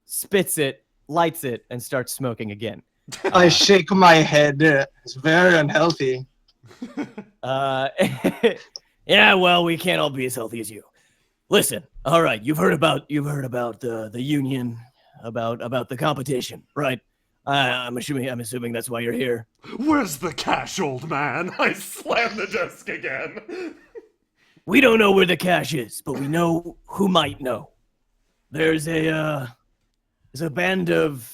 spits it, lights it, and starts smoking again. I shake my head. It's very unhealthy. Yeah, well, we can't all be as healthy as you. Listen, all right, you've heard about the union, about the competition, right? I'm assuming that's why you're here. Where's the cash, old man? I slam the desk again. We don't know where the cash is, but we know who might know. There's a band of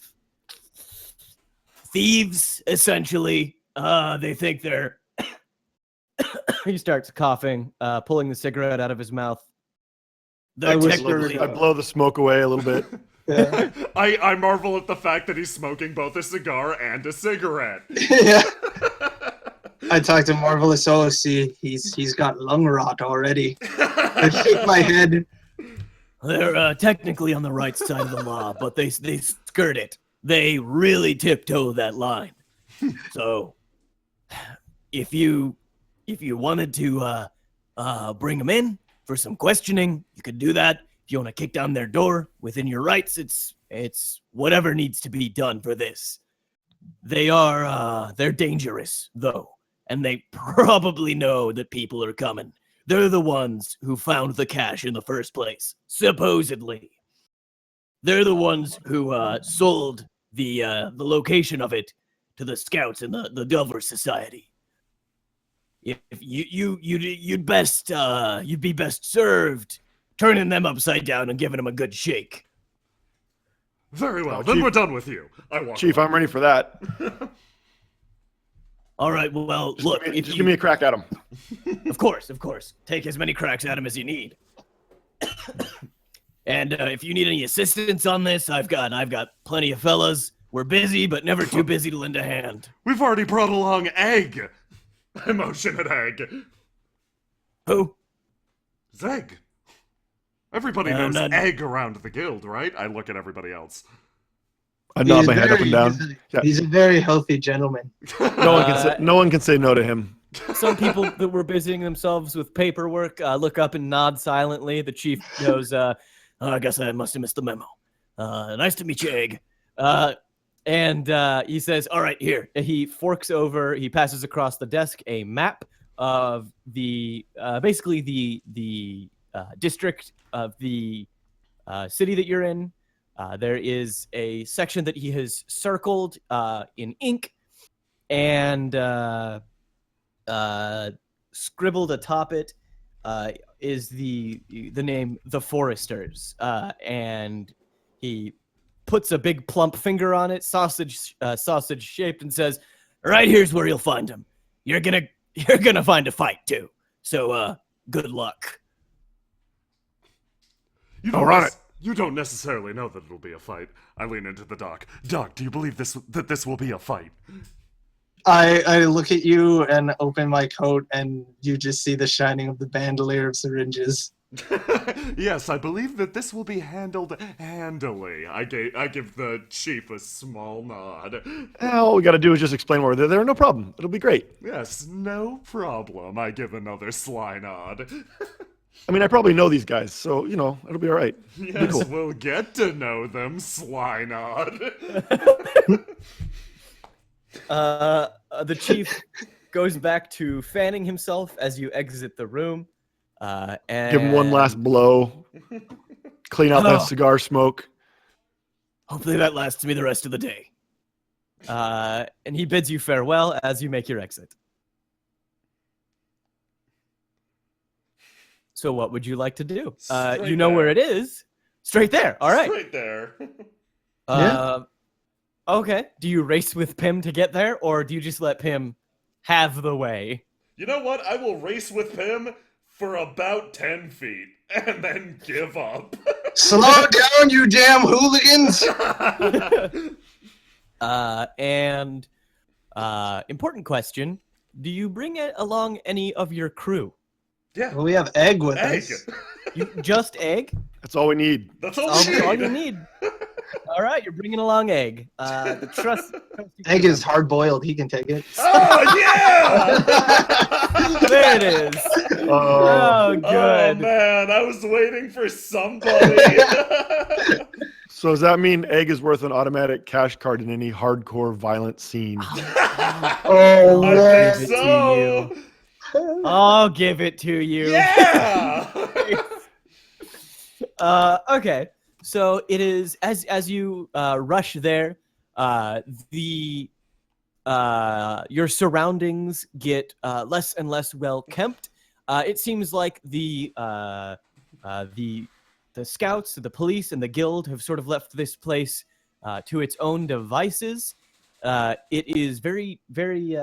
thieves, essentially. They think they're... He starts coughing, pulling the cigarette out of his mouth. They're technically... I blow the smoke away a little bit. I marvel at the fact that he's smoking both a cigar and a cigarette. Yeah. I talked to Marvelous OC. He's got lung rot already. I shake my head. They're technically on the right side of the law, but they skirt it. They really tiptoe that line. So, if you wanted to bring them in for some questioning, you could do that. If you want to kick down their door within your rights, it's whatever needs to be done for this. They're dangerous though, and they probably know that people are coming. They're the ones who found the cash in the first place, supposedly. They're the ones who sold the location of it to the scouts and the Delver Society. If you'd be best served turning them upside down and giving them a good shake. Very well, Oh, then Chief. we're done with you. I walk Chief, away. I'm ready for that. All right, well, look, Just give me a crack at him. Of course. Take as many cracks at him as you need. And if you need any assistance on this, I've got plenty of fellas. We're busy, but never too busy to lend a hand. We've already brought along Egg. I motion at Egg. Who? Zeg. Everybody knows Egg around the guild, right? I look at everybody else. I nod my head up and down. He's a very healthy gentleman. No one can say no to him. Some people that were busying themselves with paperwork look up and nod silently. The chief goes, I guess I must have missed the memo. Nice to meet you, Egg. and he says, all right, here. He forks over, he passes across the desk a map of the, basically the district of the city that you're in. There is a section that he has circled in ink and scribbled atop it is the name The Foresters. And he puts a big plump finger on it, sausage shaped, and says, right here's where you'll find him. You're gonna find a fight too. So good luck. You don't necessarily know that it'll be a fight. I lean into the doc. Doc, do you believe that this will be a fight? I look at you and open my coat, and you just see the shining of the bandolier of syringes. Yes, I believe that this will be handled handily. I give the chief a small nod. All we got to do is just explain why we're there. No problem. It'll be great. Yes, no problem. I give another sly nod. I mean, I probably know these guys, so, it'll be all right. Yes, cool. we'll get to know them, sly nod. The chief goes back to fanning himself as you exit the room. And Give him one last blow. Clean out that cigar smoke. Hopefully that lasts me the rest of the day. And he bids you farewell as you make your exit. So what would you like to do? You know where it is. Straight there. All right. Straight there. Okay. Do you race with Pim to get there, or do you just let Pim have the way? You know what? I will race with him for about 10 feet and then give up. Slow down, you damn hooligans! Important question. Do you bring along any of your crew? Yeah. Well, we have Egg with Egg. us. You just Egg? That's all we need. That's all All, we need. all you need. All right, you're bringing along Egg. The trust. Egg is hard boiled. He can take it. Oh, yeah! There it is. Oh, good. Oh, man. I was waiting for somebody. So does that mean egg is worth an automatic cash card in any hardcore violent scene? Oh, I'll man. give it to you. I'll give it to you. Yeah. Okay. So it is as you rush there, the your surroundings get less and less well kept. It seems like the scouts, the police, and the guild have sort of left this place to its own devices. It is very, very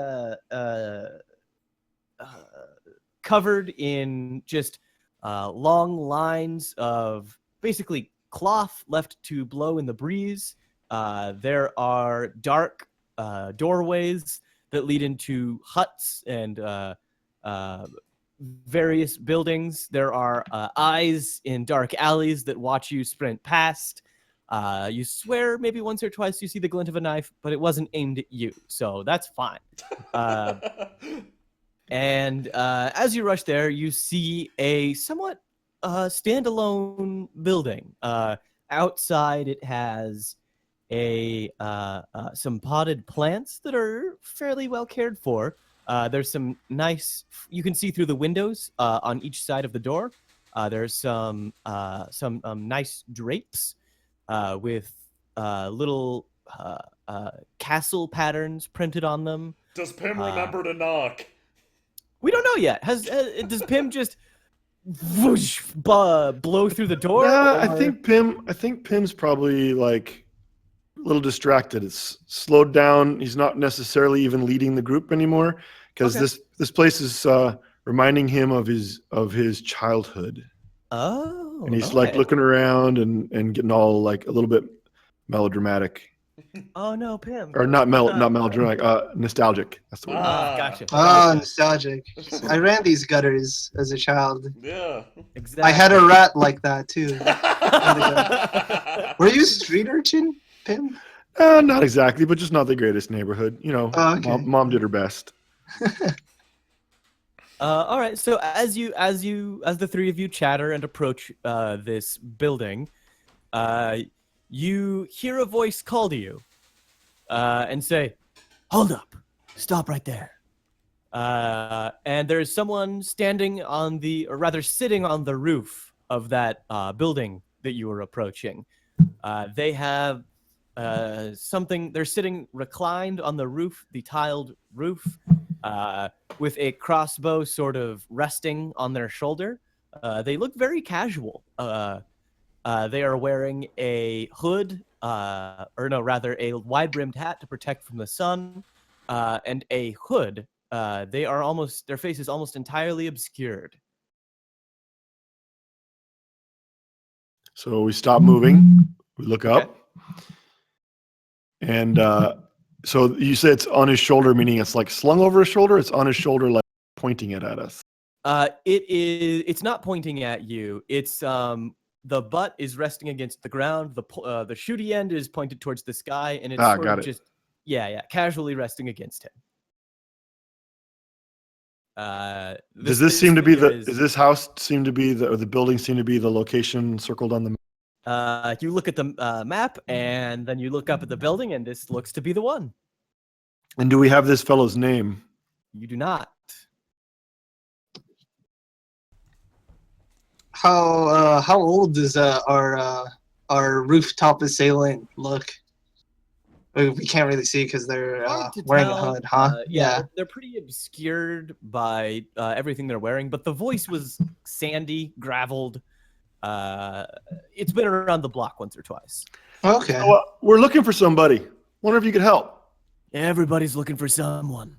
covered in just long lines of basically cloth left to blow in the breeze. There are dark doorways that lead into huts and various buildings. There are eyes in dark alleys that watch you sprint past. You swear maybe once or twice you see the glint of a knife, but it wasn't aimed at you, so that's fine. And as you rush there, you see a somewhat standalone building. Outside, it has some potted plants that are fairly well cared for. There's some nice, you can see through the windows on each side of the door. There's some nice drapes with little castle patterns printed on them. Does Pim remember to knock? We don't know yet. Does Pim just whoosh, blow through the door? Yeah, I think Pim's probably like a little distracted. It's slowed down. He's not necessarily even leading the group anymore because this place is reminding him of his childhood. Oh, and he's like looking around and getting all like a little bit melodramatic. Oh no, Pim. Or not melodramatic, nostalgic. That's the word. Gotcha. Oh, nostalgic. I ran these gutters as a child. Yeah. Exactly. I had a rat like that too. Were you a street urchin, Pim? Not exactly, but just not the greatest neighborhood. You know, Oh, okay. mom did her best. All right. So as the three of you chatter and approach this building, you hear a voice call to you and say, "Hold up! Stop right there!" And there's someone sitting on the roof of that building that you were approaching. They have something. They're sitting reclined on the roof, the tiled roof, with a crossbow sort of resting on their shoulder. They look very casual. They are wearing a hood, a wide-brimmed hat to protect from the sun, and a hood. Their face is almost entirely obscured. So we stop moving. We look up, and so you say it's on his shoulder, meaning it's like slung over his shoulder. It's on his shoulder, like pointing it at us. It's not pointing at you. It's the butt is resting against the ground. The shooty end is pointed towards the sky, and it's sort of just casually resting against him. Does this seem to be does this house seem to be or the building seem to be the location circled on the map? You look at the map, and then you look up at the building, and this looks to be the one. And do we have this fellow's name? You do not. How old does our rooftop assailant look? We can't really see because they're wearing a hood, huh? Yeah, they're pretty obscured by everything they're wearing, but the voice was sandy, graveled. It's been around the block once or twice. Okay. So, we're looking for somebody. Wonder if you could help. Everybody's looking for someone.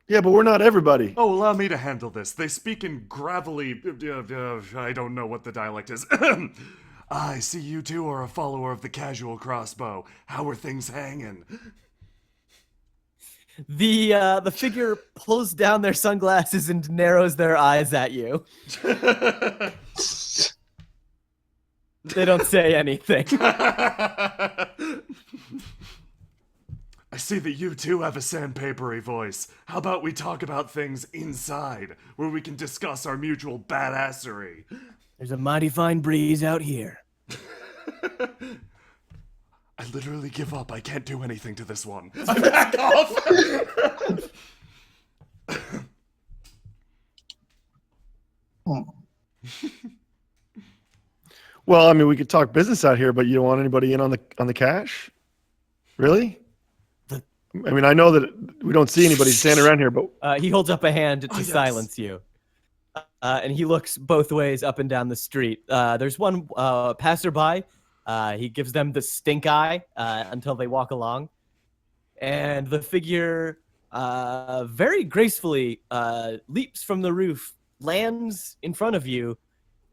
Yeah, but we're not everybody. Oh, allow me to handle this. They speak in gravelly... I don't know what the dialect is. I see you two are a follower of the casual crossbow. How are things hanging? The figure pulls down their sunglasses and narrows their eyes at you. They don't say anything. I see that you too have a sandpapery voice. How about we talk about things inside, where we can discuss our mutual badassery? There's a mighty fine breeze out here. I literally give up. I can't do anything to this one. I back off. Well, I mean, we could talk business out here, but you don't want anybody in on the cash? Really? I mean, I know that we don't see anybody standing around here, but He holds up a hand to yes. silence you. And he looks both ways up and down the street. There's one passerby. He gives them the stink eye until they walk along. And the figure very gracefully leaps from the roof, lands in front of you,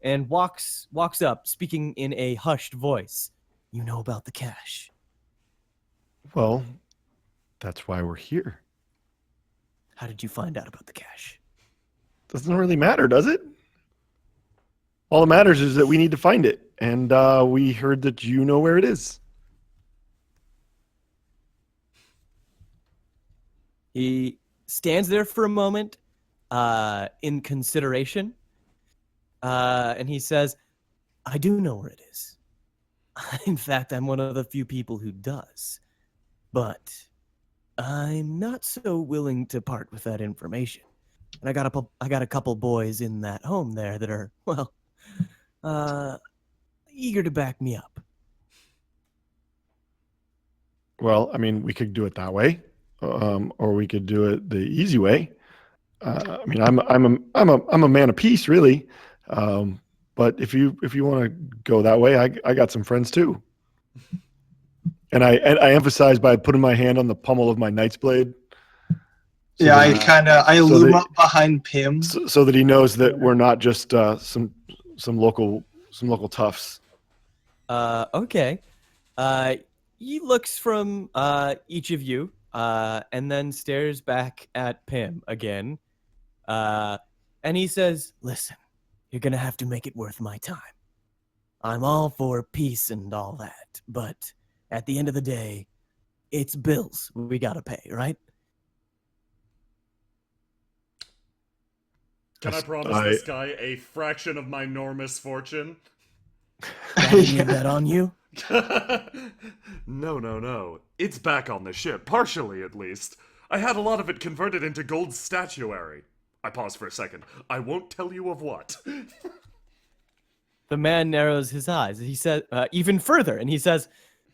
and walks up, speaking in a hushed voice. You know about the cash. well, that's why we're here. How did you find out about the cash? Doesn't really matter, does it? All that matters is that we need to find it, and we heard that you know where it is. He stands there for a moment in consideration, and he says, I do know where it is. In fact, I'm one of the few people who does. But I'm not so willing to part with that information. And I got a couple boys in that home there that are, well, eager to back me up. Well, I mean, we could do it that way, or we could do it the easy way. I mean, I'm a man of peace, really. But if you want to go that way, I got some friends too. And I emphasize by putting my hand on the pommel of my knight's blade. Yeah, I loom up behind Pim. So that he knows that we're not just some local toughs. Okay. He looks from each of you and then stares back at Pim again. And he says, listen, you're going to have to make it worth my time. I'm all for peace and all that, but at the end of the day, it's bills we got to pay, right? Can I promise this guy a fraction of my enormous fortune? Gotta leave that on you? No. It's back on the ship, partially at least. I had a lot of it converted into gold statuary. I pause for a second. I won't tell you of what. The man narrows his eyes. He says, even further, and he says,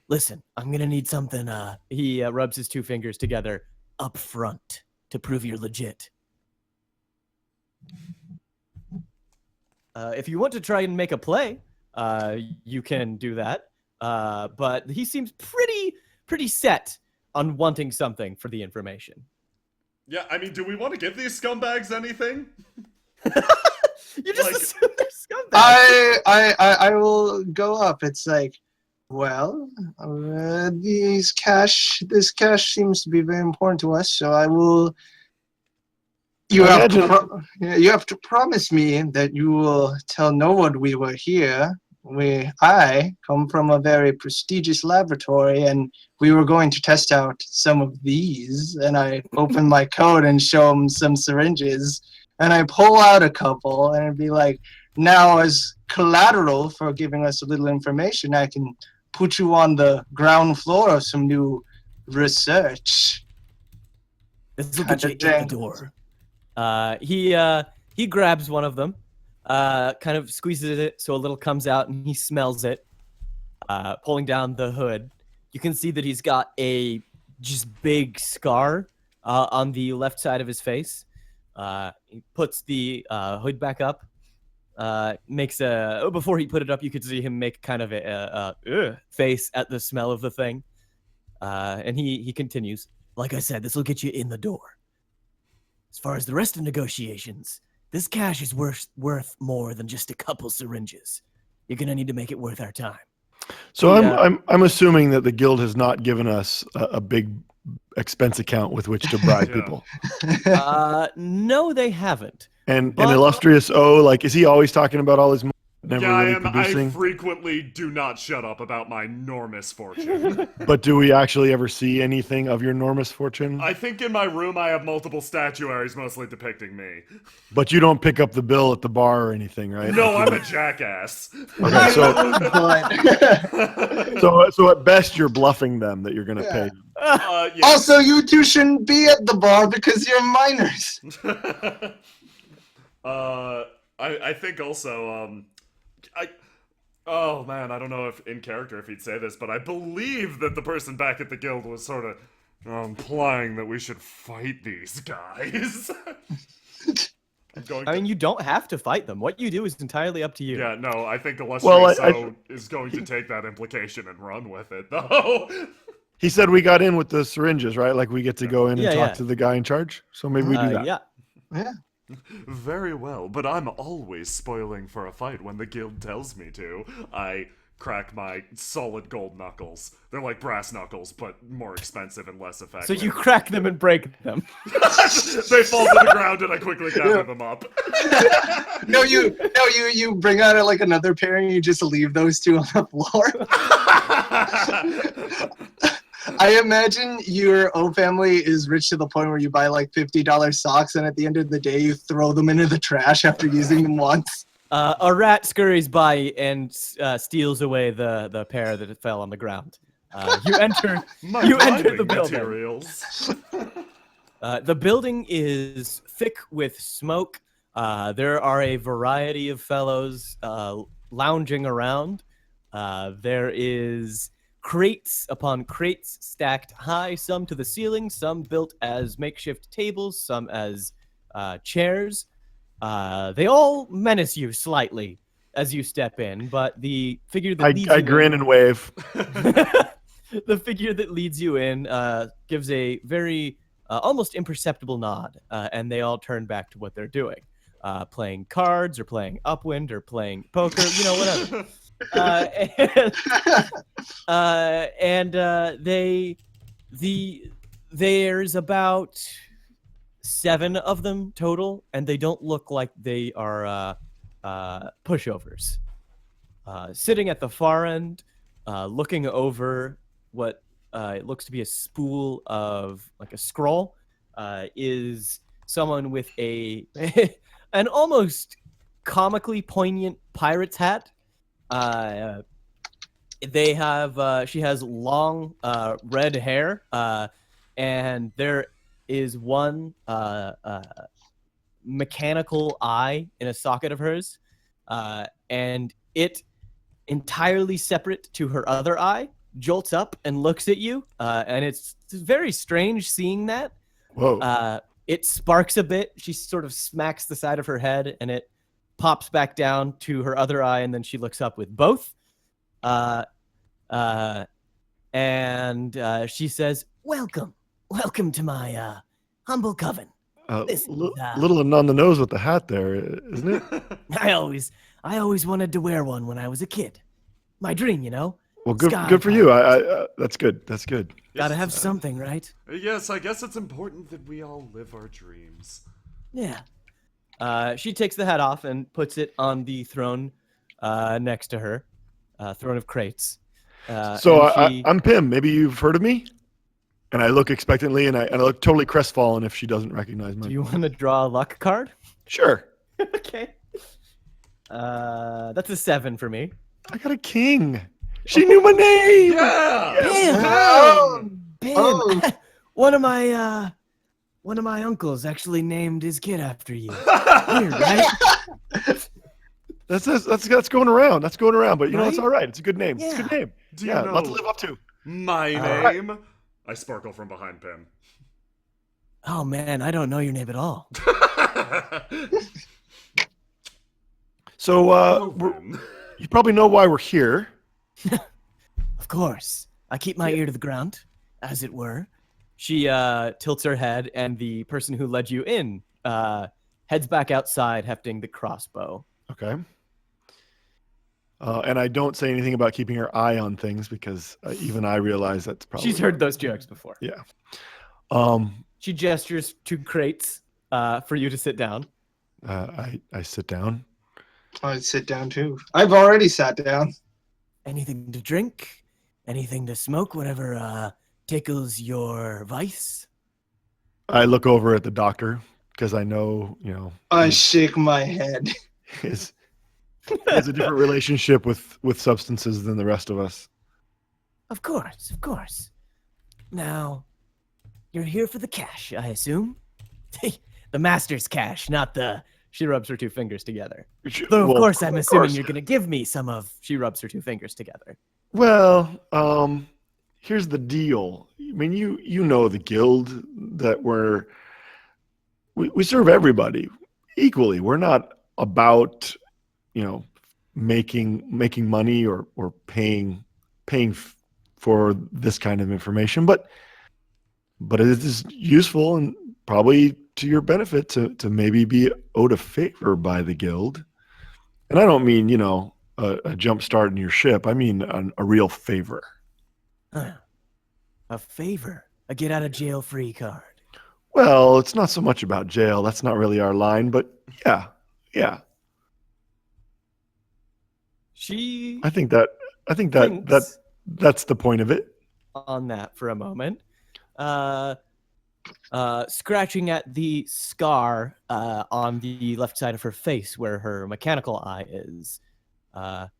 Listen, I'm gonna need something he rubs his two fingers together. up front to prove you're legit. If you want to try and make a play, you can do that. But he seems pretty set on wanting something for the information. Yeah, I mean, do we want to give these scumbags anything? You just assume they're scumbags. I will go up. It's like, well, this cash seems to be very important to us, so I will. You have to promise me that you will tell no one we were here. I come from a very prestigious laboratory, and we were going to test out some of these. And I open my coat and show them some syringes, and I pull out a couple, and it'd be like, now as collateral for giving us a little information, I can put you on the ground floor of some new research. This will get you in the door. He grabs one of them, kind of squeezes it so a little comes out, and he smells it, pulling down the hood. You can see that he's got a just big scar on the left side of his face. He puts the hood back up, before he put it up, you could see him make kind of a face at the smell of the thing. And he continues, like I said, this will get you in the door. As far as the rest of negotiations, this cash is worth more than just a couple syringes. You're gonna need to make it worth our time. So I'm assuming that the guild has not given us a big expense account with which to bribe people. No, they haven't. And illustrious O, like, is he always talking about all his money never Yeah, really I producing. frequently do not shut up about my enormous fortune. But do we actually ever see anything of your enormous fortune? I think in my room I have multiple statuaries mostly depicting me. But you don't pick up the bill at the bar or anything, right? No, I'm a jackass. Okay, But so at best you're bluffing them that you're going to pay. Yes. also, you two shouldn't be at the bar because you're minors. I think also, oh man, I don't know if in character if he'd say this, but I believe that the person back at the guild was sort of implying that we should fight these guys. I mean, you don't have to fight them. What you do is entirely up to you. Yeah, no, I think Well, Illustrioso is going to take that implication and run with it, though. He said we got in with the syringes, right? Like we get to go in and Yeah, talk yeah. to the guy in charge. So maybe we do that. Yeah. Yeah. Very well, but I'm always spoiling for a fight when the guild tells me to. I crack my solid gold knuckles. They're like brass knuckles, but more expensive and less So effective. you crack them and break them. They fall to the ground and I quickly gather them up. No, you bring out like another pair and you just leave those two on the floor. I imagine your O family is rich to the point where you buy like $50 socks and at the end of the day you throw them into the trash after using them once. A rat scurries by and steals away the pair that fell on the ground. You enter the building. Materials. The building is thick with smoke. There are a variety of fellows lounging around. There is crates upon crates stacked high, some to the ceiling, some built as makeshift tables, some as chairs. They all menace you slightly as you step in, but the figure that leads I you grin and wave. the figure that leads you in gives a very almost imperceptible nod, and they all turn back to what they're doing, playing cards or playing Upwind or playing poker, whatever. There's about 7 of them total, and they don't look like they are pushovers. Sitting at the far end, looking over what it looks to be a spool of like a scroll, is someone with an almost comically poignant pirate's hat. She has long red hair, and there is one mechanical eye in a socket of hers, and it entirely separate to her other eye jolts up and looks at you, and it's very strange seeing that. Whoa. It sparks a bit. She sort of smacks the side of her head, and it pops back down to her other eye, and then she looks up with both. And she says, "Welcome to my humble coven. This is, Little and on the nose with the hat there, isn't it? I always wanted to wear one when I was a kid. My dream, Well, good Sky for you. I that's good. That's good. Gotta have something, right? Yes, I guess it's important that we all live our dreams. Yeah." She takes the hat off and puts it on the throne next to her, throne of crates. I'm Pim. Maybe you've heard of me? And I look expectantly, and I look totally crestfallen if she doesn't recognize me. Do you want to draw a luck card? Sure. Okay. That's a 7 for me. I got a king. She knew my name. Yeah! Bim! Oh. One of my uncles actually named his kid after you. Weird, right? That's going around. That's going around. But it's Right? all right. It's a good name. It's a Yeah. good name. Do you Yeah, know lot to live up to. my name? I sparkle from behind Pim. Oh man, I don't know your name at all. So Pim. you probably know why we're here. Of course. I keep my ear to the ground, as it were. She tilts her head, and the person who led you in heads back outside, hefting the crossbow. Okay. And I don't say anything about keeping her eye on things because even I realize that's probably. She's heard those jokes before. Yeah. She gestures to crates for you to sit down. I sit down. I'd sit down too. I've already sat down. Anything to drink? Anything to smoke? Whatever tickles your vice? I look over at the doctor because I know, I shake my head. his he has a different relationship with substances than the rest of us. Of course, of course. Now, you're here for the cash, I assume? The master's cash, not the... She rubs her two fingers together. Though, of Well, course, I'm assuming course. you're going to give me some of... She rubs her two fingers together. Well, here's the deal. I mean, you know the guild that we serve everybody equally. We're not about, making money or paying for this kind of information, but it is useful and probably to your benefit to maybe be owed a favor by the guild. And I don't mean, a jump start in your ship. I mean a real favor. A favor? A get out of jail free card? Well, it's not so much about jail. That's not really our line, but yeah. She I think that's the point of it. on that for a moment. Scratching at the scar on the left side of her face where her mechanical eye is. A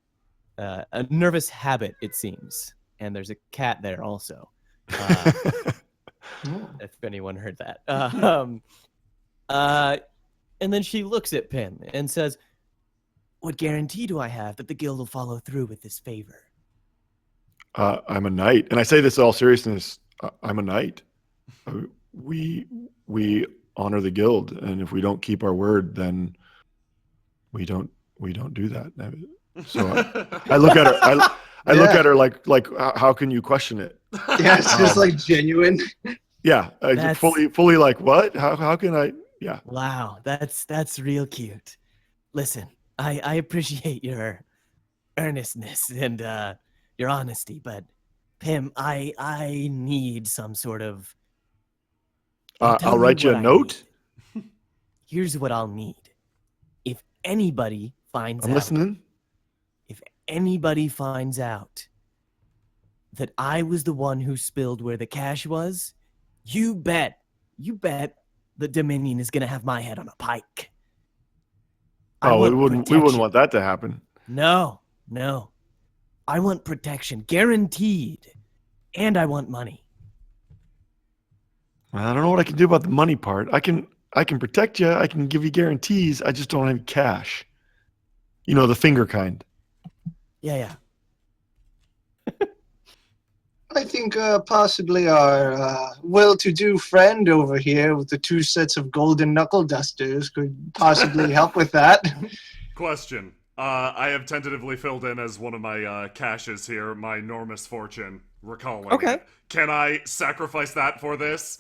nervous habit, it seems. And there's a cat there also. If anyone heard that. And then she looks at Pim and says, What guarantee do I have that the guild will follow through with this favor? I'm a knight, and I say this in all seriousness. I'm a knight. We honor the guild, and if we don't keep our word, then we don't do that. So I look at her. I look at her like how can you question it? Yeah, it's just like genuine. Yeah, That's- fully like what? How can I? Yeah. Wow, that's real cute. Listen, I appreciate your earnestness and your honesty, but Pim, I need some sort of... tell I'll me write you what a I note. need. Here's what I'll need. If anybody finds I'm out, listening. if anybody finds out that I was the one who spilled where the cash was, you bet the Dominion is gonna have my head on a pike. I We want wouldn't protection. want that to happen. No. I want protection, guaranteed. And I want money. Well, I don't know what I can do about the money part. I can protect you. I can give you guarantees. I just don't have cash. The finger kind. Yeah. I think possibly our well-to-do friend over here with the 2 sets of golden knuckle dusters could possibly help with that. Question. I have tentatively filled in as one of my caches here, my enormous fortune, recalling Okay. it. Can I sacrifice that for this?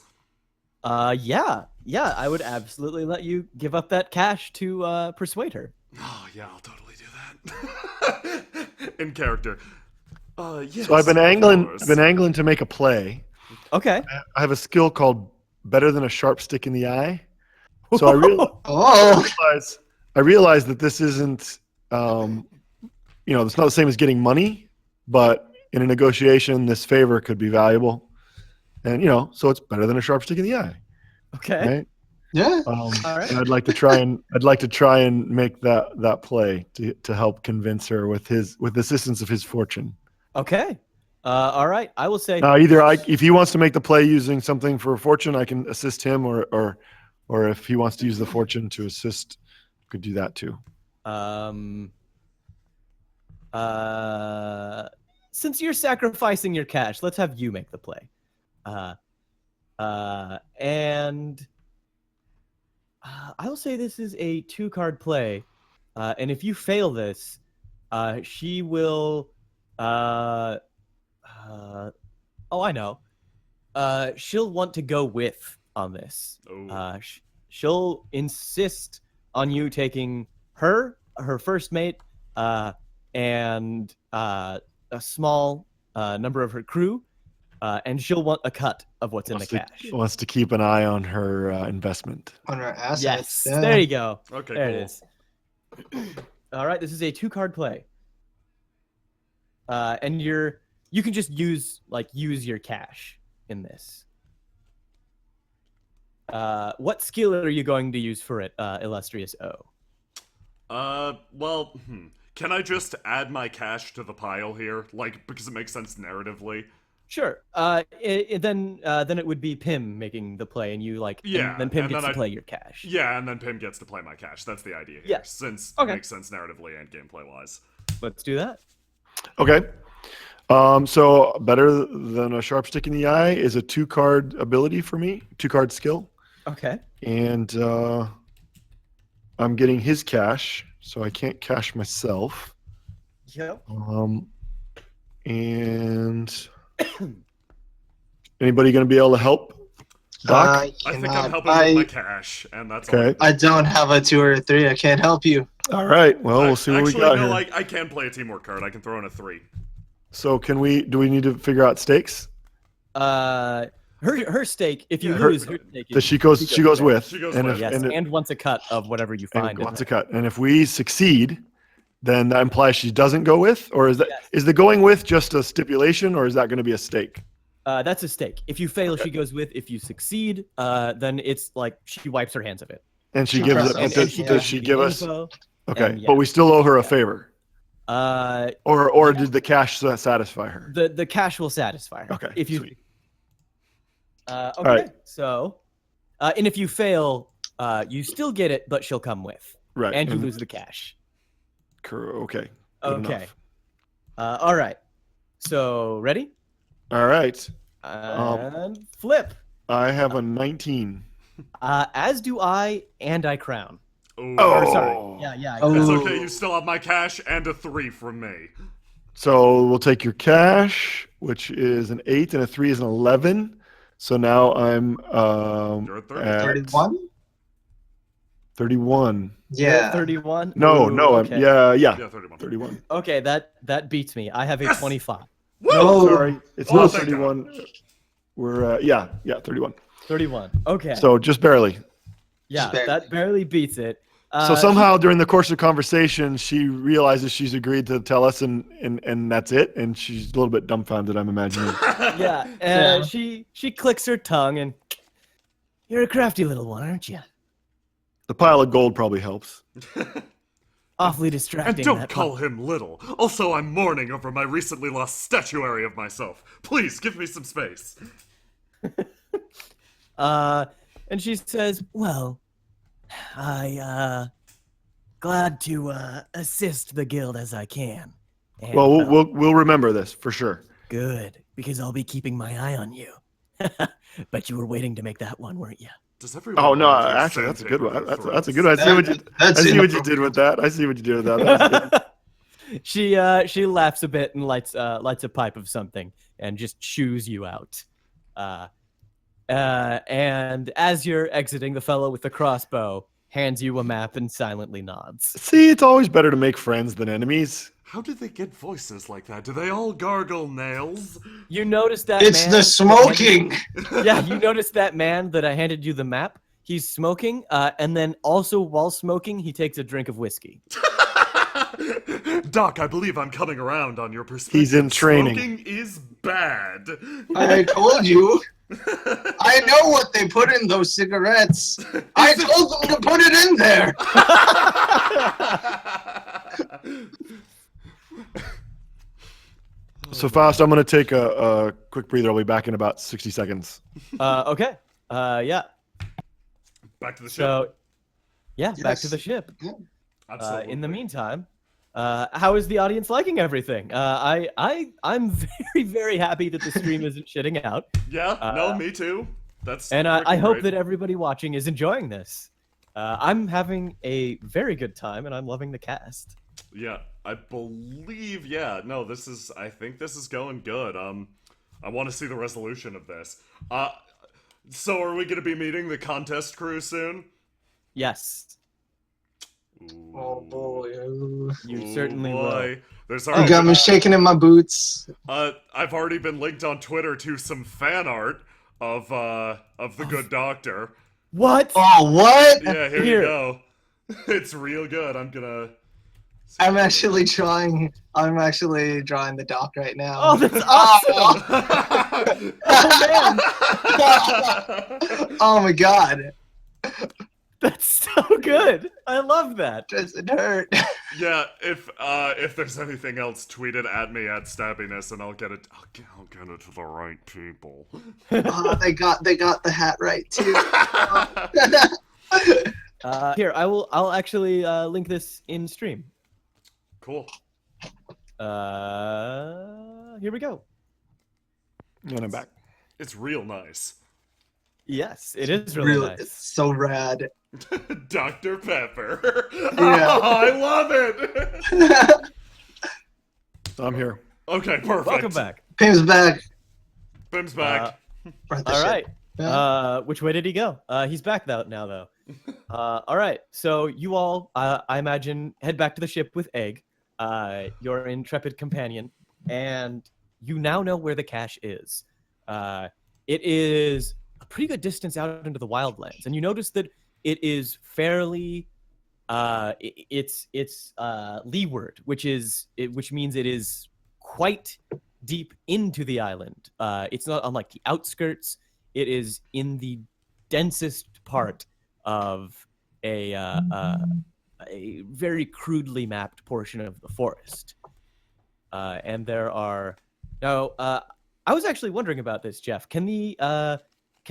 Yeah, I would absolutely let you give up that cash to persuade her. Oh, yeah, I'll totally do that. In character. Yes, So I've been of angling. course. I've been angling to make a play. Okay. I have a skill called better than a sharp stick in the eye. So I realize that this isn't, it's not the same as getting money, but in a negotiation, this favor could be valuable. And, so it's better than a sharp stick in the eye. Okay. Right. Yeah. All right. And I'd like to try and make that play to help convince her with the assistance of his fortune. Okay. All right. I will say. Now, if he wants to make the play using something for fortune, I can assist him, or if he wants to use the fortune to assist, could do that too. Since you're sacrificing your cash, let's have you make the play. And I will say this is a 2-card play, and if you fail this, she will. Oh, I know. She'll want to go with on this. Oh. She'll insist on you taking her first mate, and a small number of her crew, and she'll want a cut of what's in the cash. Wants to keep an eye on her investment. On our assets. Yes, Yeah. there you go. Okay, There cool. it is. All right, this is a 2-card play. And you can just use your cash in this. What skill are you going to use for it, illustrious O? Well, can I just add my cash to the pile here? Like, because it makes sense narratively. Sure. Then it would be Pim making the play, and and then Pim gets to play your cash. Yeah, and then Pim gets to play my cash. That's the idea here. Yeah. Since it makes sense narratively and gameplay-wise. Let's do that. Okay. So better than a sharp stick in the eye is a 2-card ability for me, 2-card skill. Okay. And I'm getting his cash, so I can't cash myself. Yep. And anybody going to be able to help? Doc? I think I'm helping with my cash, and that's all. Okay. I don't have a 2 or a 3. I can't help you. All right. Well, we'll see what we got here. I can play a teamwork card. I can throw in a 3. So do we need to figure out stakes? Her stake. If you lose, her stake. She goes with. She goes and with. if, And wants a cut of whatever you find. wants a cut. And if we succeed, then that implies she doesn't go with, or is the going with just a stipulation, or is that going to be a stake? That's a stake. If you fail, she goes with. If you succeed, then it's like she wipes her hands of it. And she She gives trusts it. us. Does she give us? Info, Okay, and but we still owe her a favor. Or Yeah. did the cash satisfy her? The cash will satisfy her. Okay, If you. sweet. Okay. right. So, and if you fail, you still get it, but she'll come with, Right. and you lose the cash. Okay. Good Okay. enough. All right. So ready? All right. And flip. I have a 19. As do I, and I crown. Ooh. Or, sorry. Yeah. Oh. It's okay. You still have my cash and a 3 from me. So we'll take your cash, which is an 8, and a 3 is an 11. So now I'm You're at 30. at 31? 31. Yeah. 31. No, Ooh, no, okay. Yeah, 31. 31. Okay, that beats me. I have a 25. No, sorry, it's Oh, not thank 31. We're 31. 31. Okay. So just barely. yeah, barely. that barely beats it. So somehow during the course of conversation, she realizes she's agreed to tell us, and that's it. And she's a little bit dumbfounded, I'm imagining. Yeah, and she clicks her tongue, and you're a crafty little one, aren't you? The pile of gold probably helps. Awfully And distracting. don't that call him little. Also, I'm mourning over my recently lost statuary of myself. Please give me some space. And she says, "Well, Glad to assist the guild as I can. And, Well, we'll remember this for sure. good, because I'll be keeping my eye on you. Bet you were waiting to make that one, weren't you? Does everyone Oh no, want their actually, that's a good one. sandpaper for That's a throats? good one. I see what you That's did with that. I see what you did with that. That was good. she laughs a bit and lights a pipe of something and just chews you out. And as you're exiting, the fellow with the crossbow hands you a map and silently nods. See, it's always better to make friends than enemies. How did they get voices like that? Do they all gargle nails? You notice that It's man the smoking. Yeah, you notice that man that I handed you the map. He's smoking, and then also while smoking, he takes a drink of whiskey. Doc, I believe I'm coming around on your perspective. He's in training. Smoking is bad. I told you. I know what they put in those cigarettes. I told them to put it in there. So Faust, I'm going to take a quick breather. I'll be back in about 60 seconds. Okay. Yeah. Back to the ship. So, yeah, back to Yes. the ship. Absolutely. In the meantime, how is the audience liking everything? I'm very, very happy that the stream isn't shitting out. Yeah, no, me too. That's And I freaking hope great. that everybody watching is enjoying this. I'm having a very good time, and I'm loving the cast. Yeah, I believe. Yeah, no, I think this is going good. I want to see the resolution of this. So are we gonna be meeting the contest crew soon? Yes, Oh boy. you certainly boy. will. There's You already got me shaking in my boots. I've already been linked on Twitter to some fan art of the good doctor. What? Oh, what? Yeah, here Here. you go. It's real good. I'm gonna I'm actually drawing the dock right now. Oh, that's awesome! Oh man, Oh my god. that's so good. I love that. Doesn't hurt. Yeah, if there's anything else, tweet it at me at Stabbiness, and I'll get it to the right people. Oh, they got the hat right too. Here, I'll actually link this in stream. Cool. Here we go. And I'm back. It's real nice. Yes, it is really It's nice. so rad. Dr. Pepper. Yeah. Oh, I love it. I'm here. Okay, perfect. Welcome back. Pim's back. Bim's back. Brought the All shit right. back. Which way did he go? He's back now though. All right. So you all, I imagine, head back to the ship with Egg, your intrepid companion, and you now know where the cache is. It is a pretty good distance out into the wildlands, and you notice that it is fairly, it's leeward, which means it is quite deep into the island. It's not on like the outskirts. It is in the densest part of a very crudely mapped portion of the forest. And there are now. I was actually wondering about this, Jeff. Can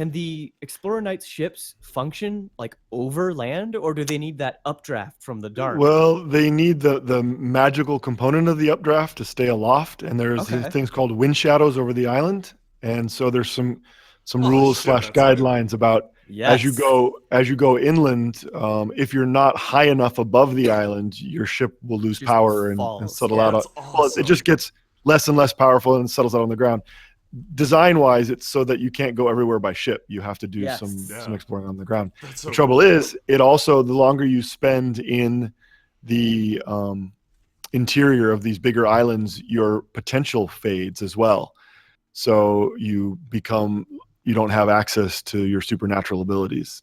the Explorer Knights ships function like over land, or do they need that updraft from the dark? Well, they need the magical component of the updraft to stay aloft, and there's Okay. things called wind shadows over the island, and so there's some Oh, rules shit, slash that's good. guidelines about Yes. as you go inland. If you're not high enough above the island, your ship will lose Just power and falls. settle Yeah, out. that's Well, awesome. it just gets less and less powerful and settles out on the ground. Design-wise, it's so that you can't go everywhere by ship. You have to do Yes. some Yeah. exploring on the ground. That's so The trouble is, it also, the longer you spend in the interior of these bigger islands, your potential fades as well. So you don't have access to your supernatural abilities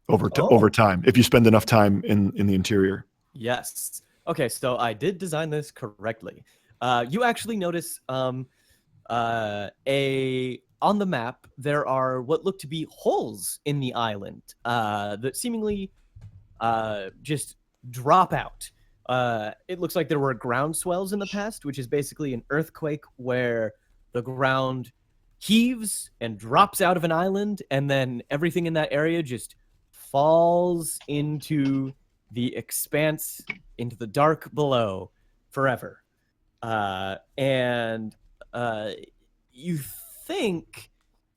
over Oh. time if you spend enough time in the interior. Yes. Okay, so I did design this correctly. You actually notice on the map there are what look to be holes in the island that seemingly just drop out. It looks like there were ground swells in the past, which is basically an earthquake where the ground heaves and drops out of an island, and then everything in that area just falls into the expanse, into the dark below forever. And you think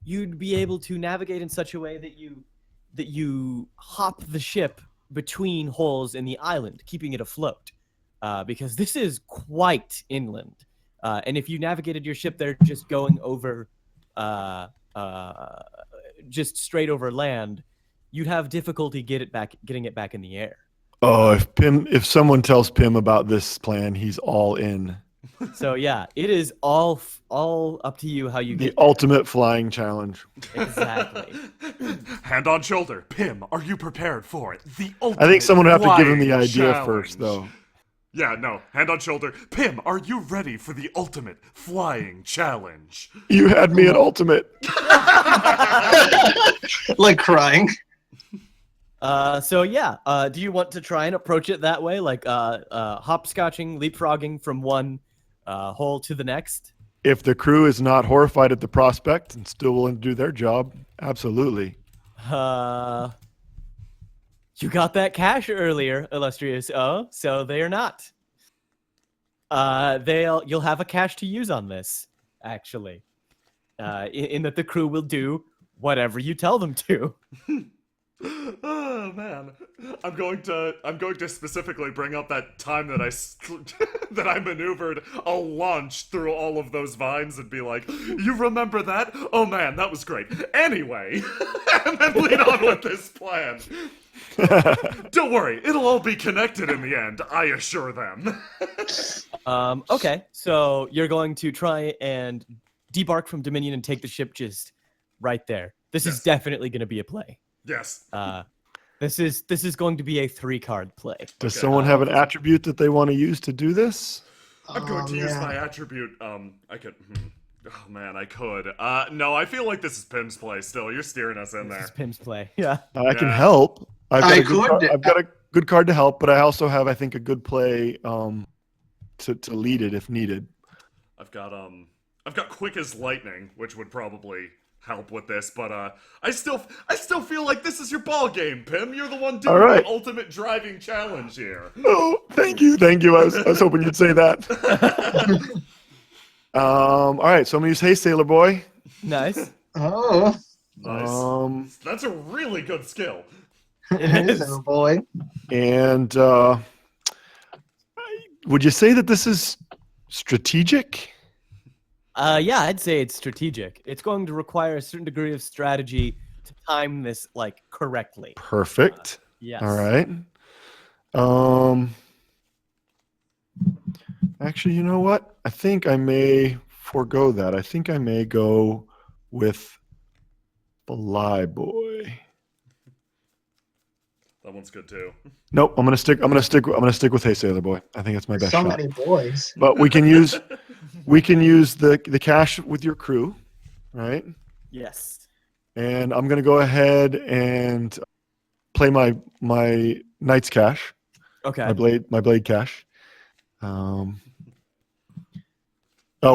you'd be able to navigate in such a way that you hop the ship between holes in the island, keeping it afloat, because this is quite inland. And if you navigated your ship there just going over, just straight over land, you'd have difficulty getting it back in the air. Oh, if someone tells Pim about this plan, he's all in. So yeah, it is all up to you how you The get ultimate flying challenge. exactly. Hand on shoulder. Pim, are you prepared for it? The ultimate I think someone would have to give him the flying idea challenge. first, though. Yeah, no. Hand on shoulder. Pim, are you ready for the ultimate flying challenge? You had me at ultimate. Like crying. So yeah, do you want to try and approach it that way, like hopscotching, leapfrogging from one hole to the next? If the crew is not horrified at the prospect and still willing to do their job, absolutely. You got that cash earlier, illustrious O, so they are not. You'll have a cash to use on this, actually. In that the crew will do whatever you tell them to. Oh man, I'm going to specifically bring up that time that that I maneuvered a launch through all of those vines and be like, "You remember that? Oh man, that was great." Anyway, and then lead on with this plan. Don't worry, it'll all be connected in the end. I assure them. Okay, so you're going to try and debark from Dominion and take the ship just right there. This is Yes. definitely going to be a play. Yes. This is going to be a 3-card play. Does Okay. someone have an attribute that they want to use to do this? I'm going to use man. my attribute. I could. Oh man, I could. No, I feel like this is Pim's play. Still, you're steering us in This there. is Pim's play. Yeah. I can Yeah. help. I've I got a good card to help, but I also have, I think, a good play to lead it if needed. I've got quick as lightning, which would probably help with this, but I still feel like this is your ball game, Pim. You're the one doing All right. the ultimate driving challenge here. Oh, thank you. I was hoping you'd say that. All right, so I'm gonna use Hey Sailor Boy. Nice. Oh, Nice. That's a really good skill. It is. so boy. And would you say that this is strategic? Yeah, I'd say it's strategic. It's going to require a certain degree of strategy to time this like correctly. Perfect. Yes. All right. Actually, you know what? I think I may forego that. I think I may go with Fly Boy. That one's good too. Nope, I'm gonna stick with Hey Sailor Boy. I think it's my best So shot. many boys. But we can use the cash with your crew, right? Yes. And I'm gonna go ahead and play my Knight's Cash, Okay. my blade cash. Oh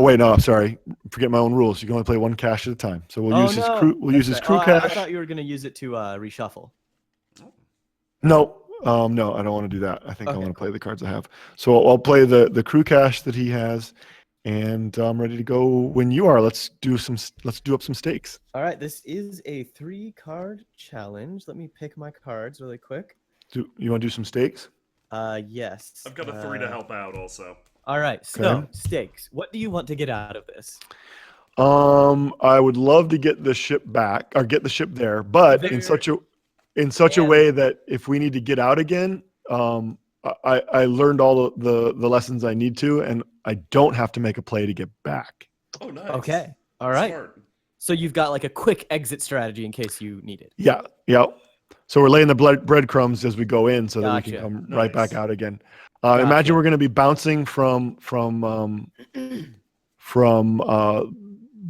wait, no, I'm sorry. Forget my own rules. You can only play one cash at a time. So we'll use his crew. We'll use his crew I cash. thought you were going to use it to reshuffle. No, no, I don't want to do that. I think I Okay, want to play the cards I have. So I'll play the crew cash that he has, and I'm ready to go when you are. Let's do up some stakes. All right. This is a 3-card challenge. Let me pick my cards really quick. You want to do some stakes? Yes. I've got a 3 to help out also. All right. So Okay. stakes. What do you want to get out of this? I would love to get the ship back or get the ship there, but in such a way that if we need to get out again, I learned all the lessons I need to, and I don't have to make a play to get back. Oh, nice. Okay. All right. Smart. So you've got like a quick exit strategy in case you need it. Yeah. So we're laying the breadcrumbs as we go in, so that we Gotcha. can come right back Nice. out again. Gotcha. Imagine we're going to be bouncing from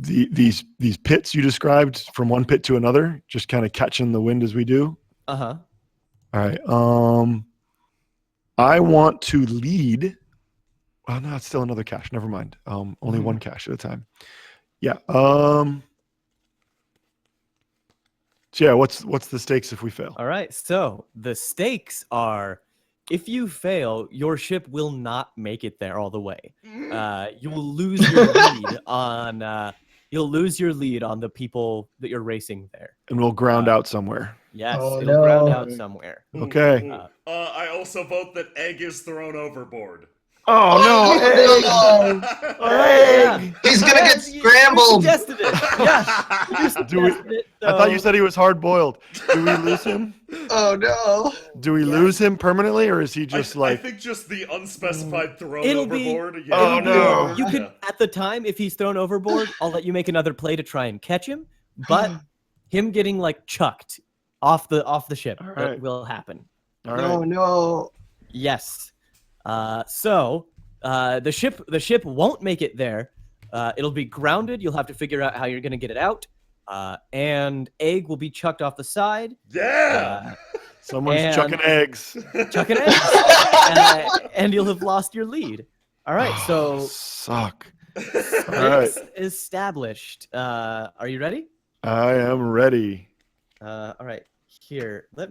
these pits you described, from one pit to another, just kind of catching the wind as we do. Uh-huh. All right. I want to lead. Well, no, it's still another cash. Never mind. Only one cash at a time. Yeah. So yeah. What's the stakes if we fail? All right. So the stakes are, if you fail, your ship will not make it there all the way. You will lose your lead on. You'll lose your lead on the people that you're racing there. And we'll ground out somewhere. Yes, Oh, it'll ground no. out somewhere. Okay. Ooh. I also vote that egg is thrown overboard. Oh no! All right. Yeah. He's gonna get You scrambled. suggested it. Yeah. You suggested it, I thought you so- said he was hard boiled. Do we lose him? Oh no! Do we lose him permanently, or is he just I like? think just the unspecified thrown It'll be- overboard. Yeah. Oh, no. You could, at the time, if he's thrown overboard, I'll let you make another play to try and catch him. But him getting like chucked off the ship, All that right. will happen. All right. Oh no! Yes. So the ship won't make it there. It'll be grounded. You'll have to figure out how you're gonna get it out. And egg will be chucked off the side. Yeah. Someone's and- chucking eggs. Chuck an egg. And you'll have lost your lead. All right. So Suck. All right. stakes established. Are you ready? I am ready. All right. Here, I'm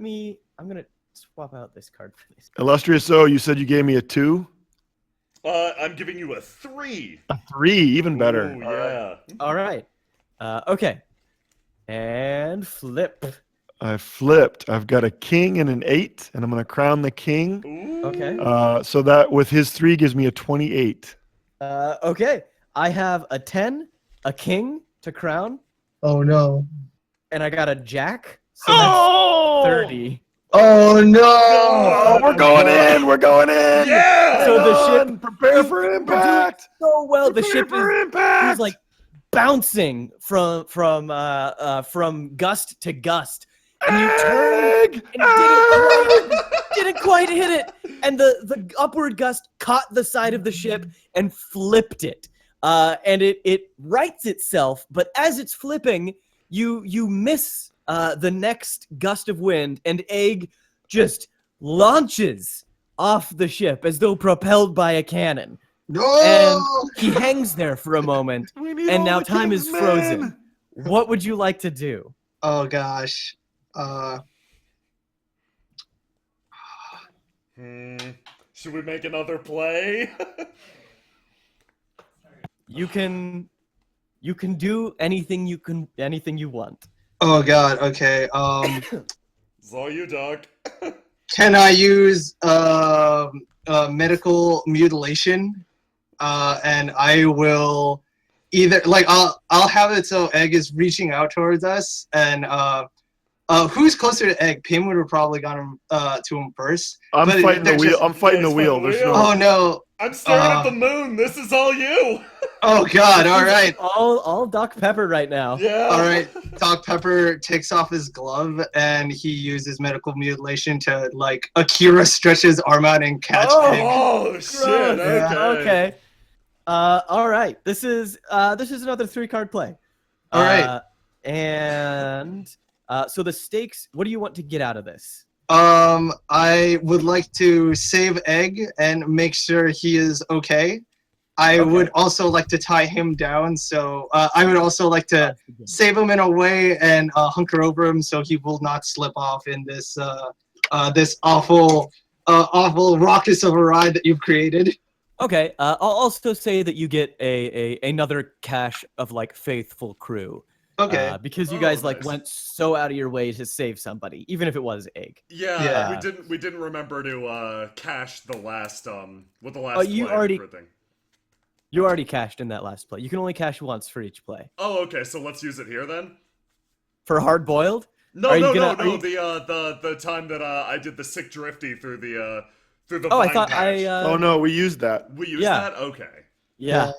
gonna swap out this card for this. Illustrious O, you said you gave me a 2? I'm giving you a 3. A 3, even better. Ooh, All right. yeah. All right. Okay. And flip. I flipped. I've got a king and an 8, and I'm going to crown the king. Ooh. Okay. So that with his 3 gives me a 28. Okay. I have a 10, a king to crown, Oh no! and I got a jack. So that's 30. Oh no! Oh, we're going in. We're going in. Yeah! So the Come ship- on, prepare for impact. So well, the ship Prepare for is impact. like bouncing from gust to gust, and you turn and didn't quite hit it, and the upward gust caught the side of the ship and flipped it, and it rights itself, but as it's flipping, you miss the next gust of wind, and Egg just launches off the ship as though propelled by a cannon. No. And he hangs there for a moment, and now time is frozen. What would you like to do? Oh gosh. Should we make another play? You can do anything you want. Oh god. Okay. It's all you, Doc. Can I use medical mutilation? And I will either I'll have it so Egg is reaching out towards us, and who's closer to Egg? Pim would have probably got him to him first. I'm but fighting the they're wheel. just- I'm fighting the wheel. There's no. Oh no! I'm staring at the moon. This is all you. Oh god! All right. All Doc Pepper right now. Yeah. All right, Doc Pepper takes off his glove and he uses medical mutilation to Akira stretch his arm out and catch Egg. Oh shit. Gross. Okay. Okay. All right. This is another 3-card play. All right. And so the stakes. What do you want to get out of this? I would like to save Egg and make sure he is okay. I would also like to tie him down, so I would also like to save him in a way and hunker over him so he will not slip off in this this awful raucous of a ride that you've created. Okay. I'll also say that you get another cache of faithful crew. Okay. Because you guys nice. went so out of your way to save somebody, even if it was Egg. Yeah. We didn't remember to cash the last with the last. You play already- thing. You already cashed in that last play. You can only cash once for each play. Oh, okay. So let's use it here then. For hard boiled? No, Are you no, gonna- no, are no. The time that I did the sick drifty through the Oh, I vine thought patch. Oh no, we used that. We used yeah. that. Okay. Yeah.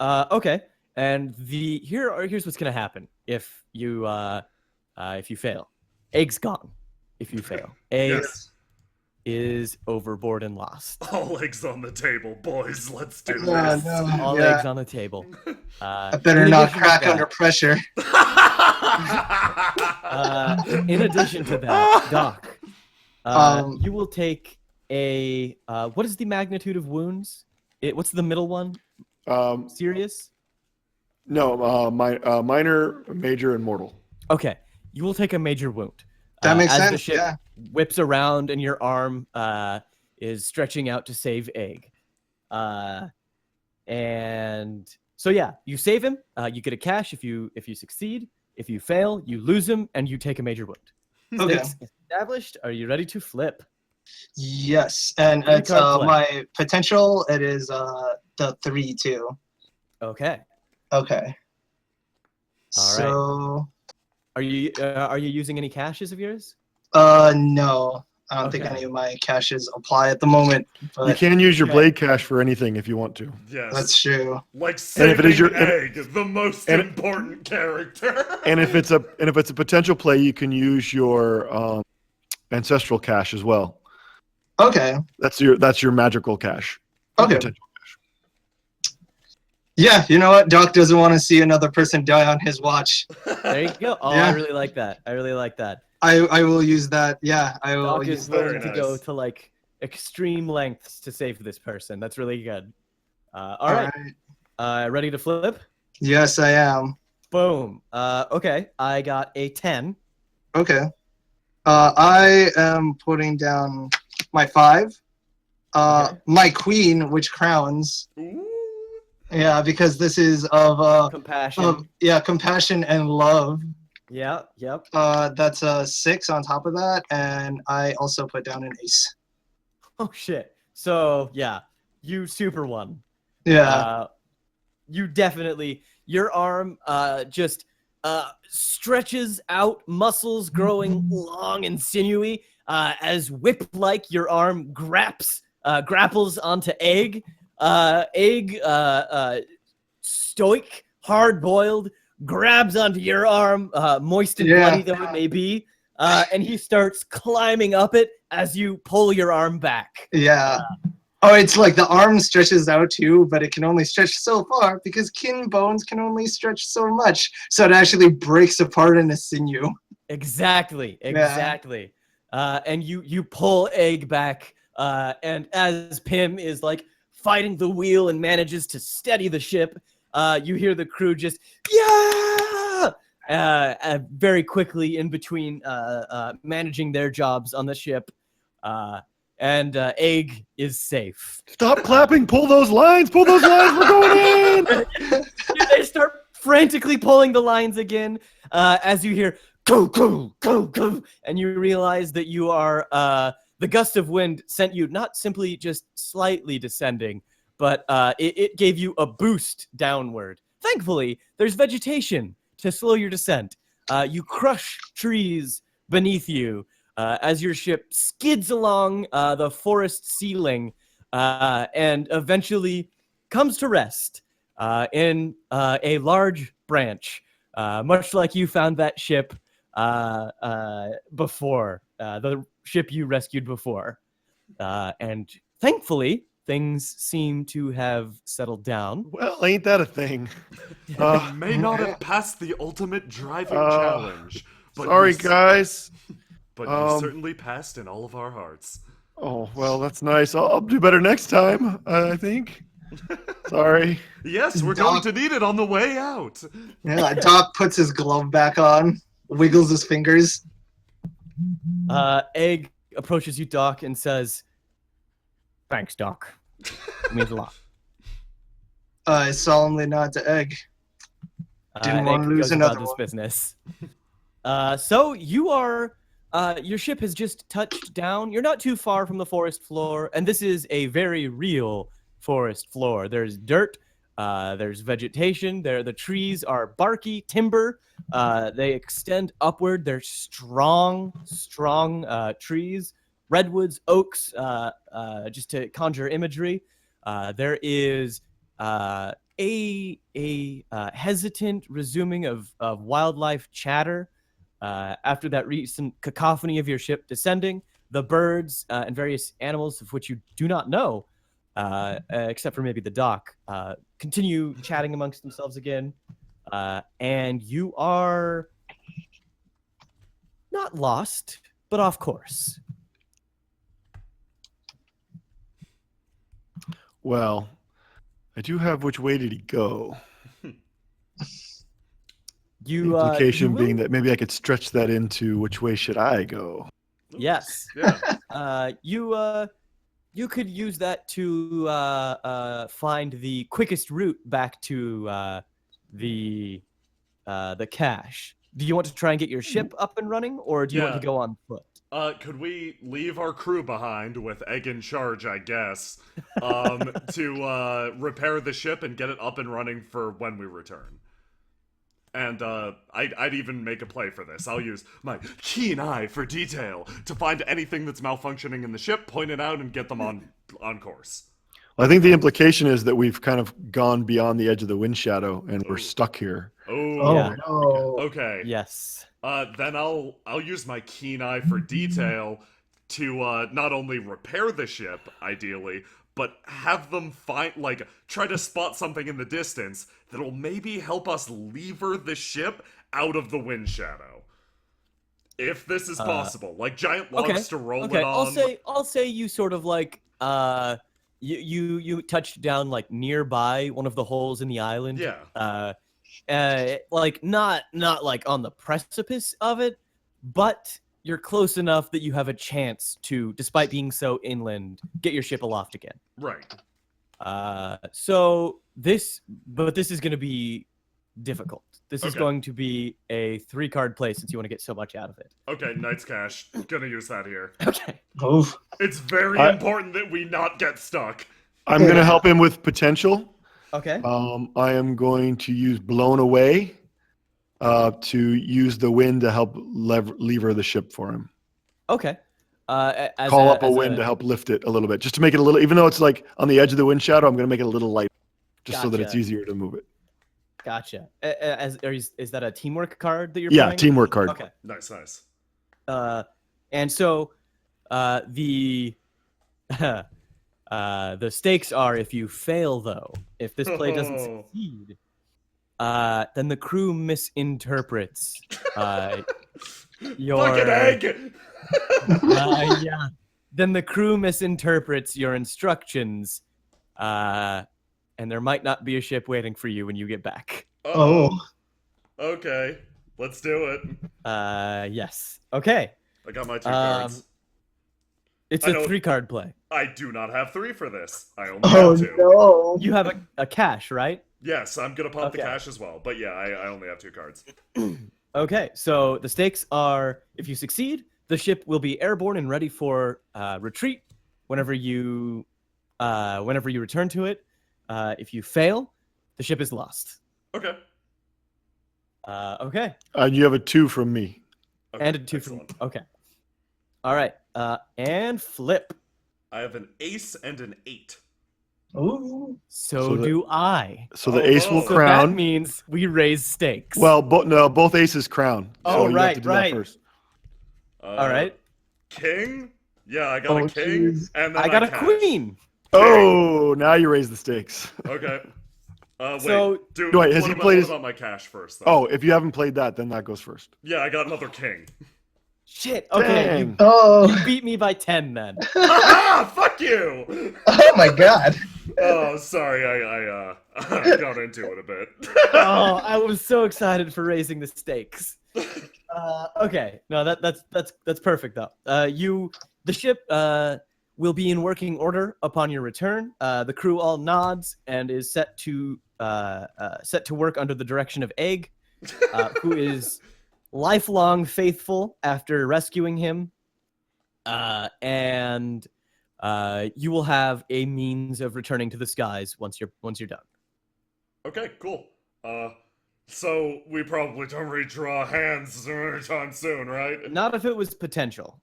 Okay. And here's what's gonna happen if you fail. Egg's gone. If you fail, Egg Yes. is overboard and lost. All eggs on the table, boys. Let's do Yeah, this. no. All Yeah. eggs on the table. I better in not addition to crack that- under pressure. In addition to that, Doc, you will take a. What is the magnitude of wounds? What's the middle one? Serious? No, minor, major, and mortal. Okay, you will take a major wound. That makes as sense. The ship Yeah. whips around and your arm is stretching out to save Egg. And so yeah, you save him. You get a cash if you succeed. If you fail, you lose him and you take a major wound. Okay. Stakes established. Are you ready to flip? Yes, and Three it's card play. my potential. It is the 3-2. Okay. Okay. All So, Are you using any caches of yours? no, I don't think Okay. any of my caches apply at the moment. You But can use your Okay. blade cache for anything if you want to. Yes. that's true. Like And saving if it is your- Egg, the most and- important character. And if it's a potential play, you can use your ancestral cache as well. Okay. That's your magical cache. Okay. Potential. Yeah, you know what? Doc doesn't want to see another person die on his watch. There you go. Oh, Yeah. I really like that. I will use that. Yeah, I will Doc use is that. willing to go nice. to extreme lengths to save this person. That's really good. All right. Ready to flip? Yes, I am. Boom. Okay. I got a 10. Okay. I am putting down my 5. Okay. My queen, which crowns. Ooh. Yeah, because this is of Compassion. compassion and love. Yeah. Yep. That's a 6 on top of that, and I also put down an ace. Oh shit. So yeah, you super won. Yeah. You definitely. Your arm just stretches out, muscles growing long and sinewy as whip-like your arm grapples onto Egg. Egg, stoic, hard-boiled, grabs onto your arm, moist and Yeah. bloody though it may be, and he starts climbing up it as you pull your arm back. Yeah. Oh, it's like the arm stretches out too, but it can only stretch so far because kin bones can only stretch so much. So it actually breaks apart in a sinew. Exactly. And you pull Egg back, and as Pim is like fighting the wheel and manages to steady the ship, you hear the crew just very quickly in between managing their jobs on the ship, and Egg is safe. Stop clapping! Pull those lines! Pull those lines! We're going in! They start frantically pulling the lines again, as you hear go go go go, and you realize that you are the gust of wind sent you not simply just slightly descending, but it gave you a boost downward. Thankfully, there's vegetation to slow your descent. You crush trees beneath you as your ship skids along the forest ceiling and eventually comes to rest in a large branch, much like you found that ship before, the ship you rescued before. And thankfully, things seem to have settled down. Well, ain't that a thing? You may not have passed the ultimate driving challenge. But Sorry, guys. But you certainly passed in all of our hearts. Oh, well, that's nice. I'll do better next time, I think. Sorry. Yes, we're going to need it on the way out. Yeah, Doc puts his glove back on, wiggles his fingers. Egg approaches you, Doc, and says, "Thanks, Doc. It means a lot." I solemnly nod to Egg. Didn't want to Egg lose goes another about this one. business. So you are, your ship has just touched down. You're not too far from the forest floor, and this is a very real forest floor. There's dirt, there's vegetation. The trees are barky timber. They extend upward. They're strong trees. Redwoods, oaks, just to conjure imagery. There is a hesitant resuming of wildlife chatter after that recent cacophony of your ship descending. The birds and various animals of which you do not know, except for maybe the Doc, continue chatting amongst themselves again. And you are not lost, but off course. Well, I do have which way did he go? The implication being that maybe I could stretch that into which way should I go? Yes. Yeah. You could use that to find the quickest route back to the cache. Do you want to try and get your ship up and running, or do you want to go on foot? Could we leave our crew behind with Egg in charge, I guess, to repair the ship and get it up and running for when we return? And I'd even make a play for this. I'll use my keen eye for detail to find anything that's malfunctioning in the ship, point it out, and get them on course. Well, I think the implication is that we've kind of gone beyond the edge of the wind shadow and we're stuck here. Oh, Yeah. No. okay. Yes. Then I'll use my keen eye for detail to not only repair the ship, ideally, but have them try to spot something in the distance that'll maybe help us lever the ship out of the wind shadow. If this is possible, like giant logs to roll it on. I'll say you sort of like you touched down like nearby one of the holes in the island. Yeah. Like not like on the precipice of it, but you're close enough that you have a chance to, despite being so inland, get your ship aloft again. Right. So this is going to be difficult. This is Okay. going to be a 3-card play since you want to get so much out of it. Okay, Knight's Cash. Gonna use that here. Okay. Oh. It's very important that we not get stuck. I'm going to help him with potential. Okay. I am going to use Blown Away to use the wind to help lever the ship for him. Okay. Call up a wind to help lift it a little bit, just to make it a little, even though it's like on the edge of the wind shadow, I'm going to make it a little light, just so that it's Gotcha. easier to move it. Gotcha. Is that a teamwork card that you're Yeah, playing? teamwork card. Okay. Nice, nice. And so the the stakes are if you fail, though. If this play doesn't succeed, then the crew misinterprets your Bucket egg! yeah. Then the crew misinterprets your instructions, and there might not be a ship waiting for you when you get back. Uh-oh. Okay, let's do it. Yes. Okay. I got my 2 cards. It's I a know- 3-card play. I do not have 3 for this. I only Oh have 2. no! You have a cash, right? Yes, I'm gonna pop the Okay. cash as well. But yeah, I only have 2 cards. Okay, so the stakes are: if you succeed, the ship will be airborne and ready for retreat whenever you return to it. If you fail, the ship is lost. Okay. Okay, You have a 2 from me. Okay, and a 2 excellent. from. Okay. All right, and flip. I have an ace and an 8. Ooh. So do I. So the Oh, ace will no. So crown. that means we raise stakes. Well, both aces crown. Oh, so you have right, to do right. that first. all right. King? Yeah, I got Oh, a king, jeez. and then I got a cash. queen. Oh, now you raise the stakes. Okay. Wait. So- Dude, Wait, has what he about, played what his- about my cash first, though? Oh, if you haven't played that, then that goes first. Yeah, I got another king. Shit. Okay, you Dang. Oh. beat me by 10 then. Ha! Fuck you! Oh my god. Oh, sorry, I got into it a bit. Oh, I was so excited for raising the stakes. Okay, no, that's perfect though. The ship will be in working order upon your return. The crew all nods and is set to work under the direction of Egg, who is lifelong faithful after rescuing him, and you will have a means of returning to the skies once you're done. Okay, cool. So we probably don't redraw hands anytime soon, right? Not if it was potential.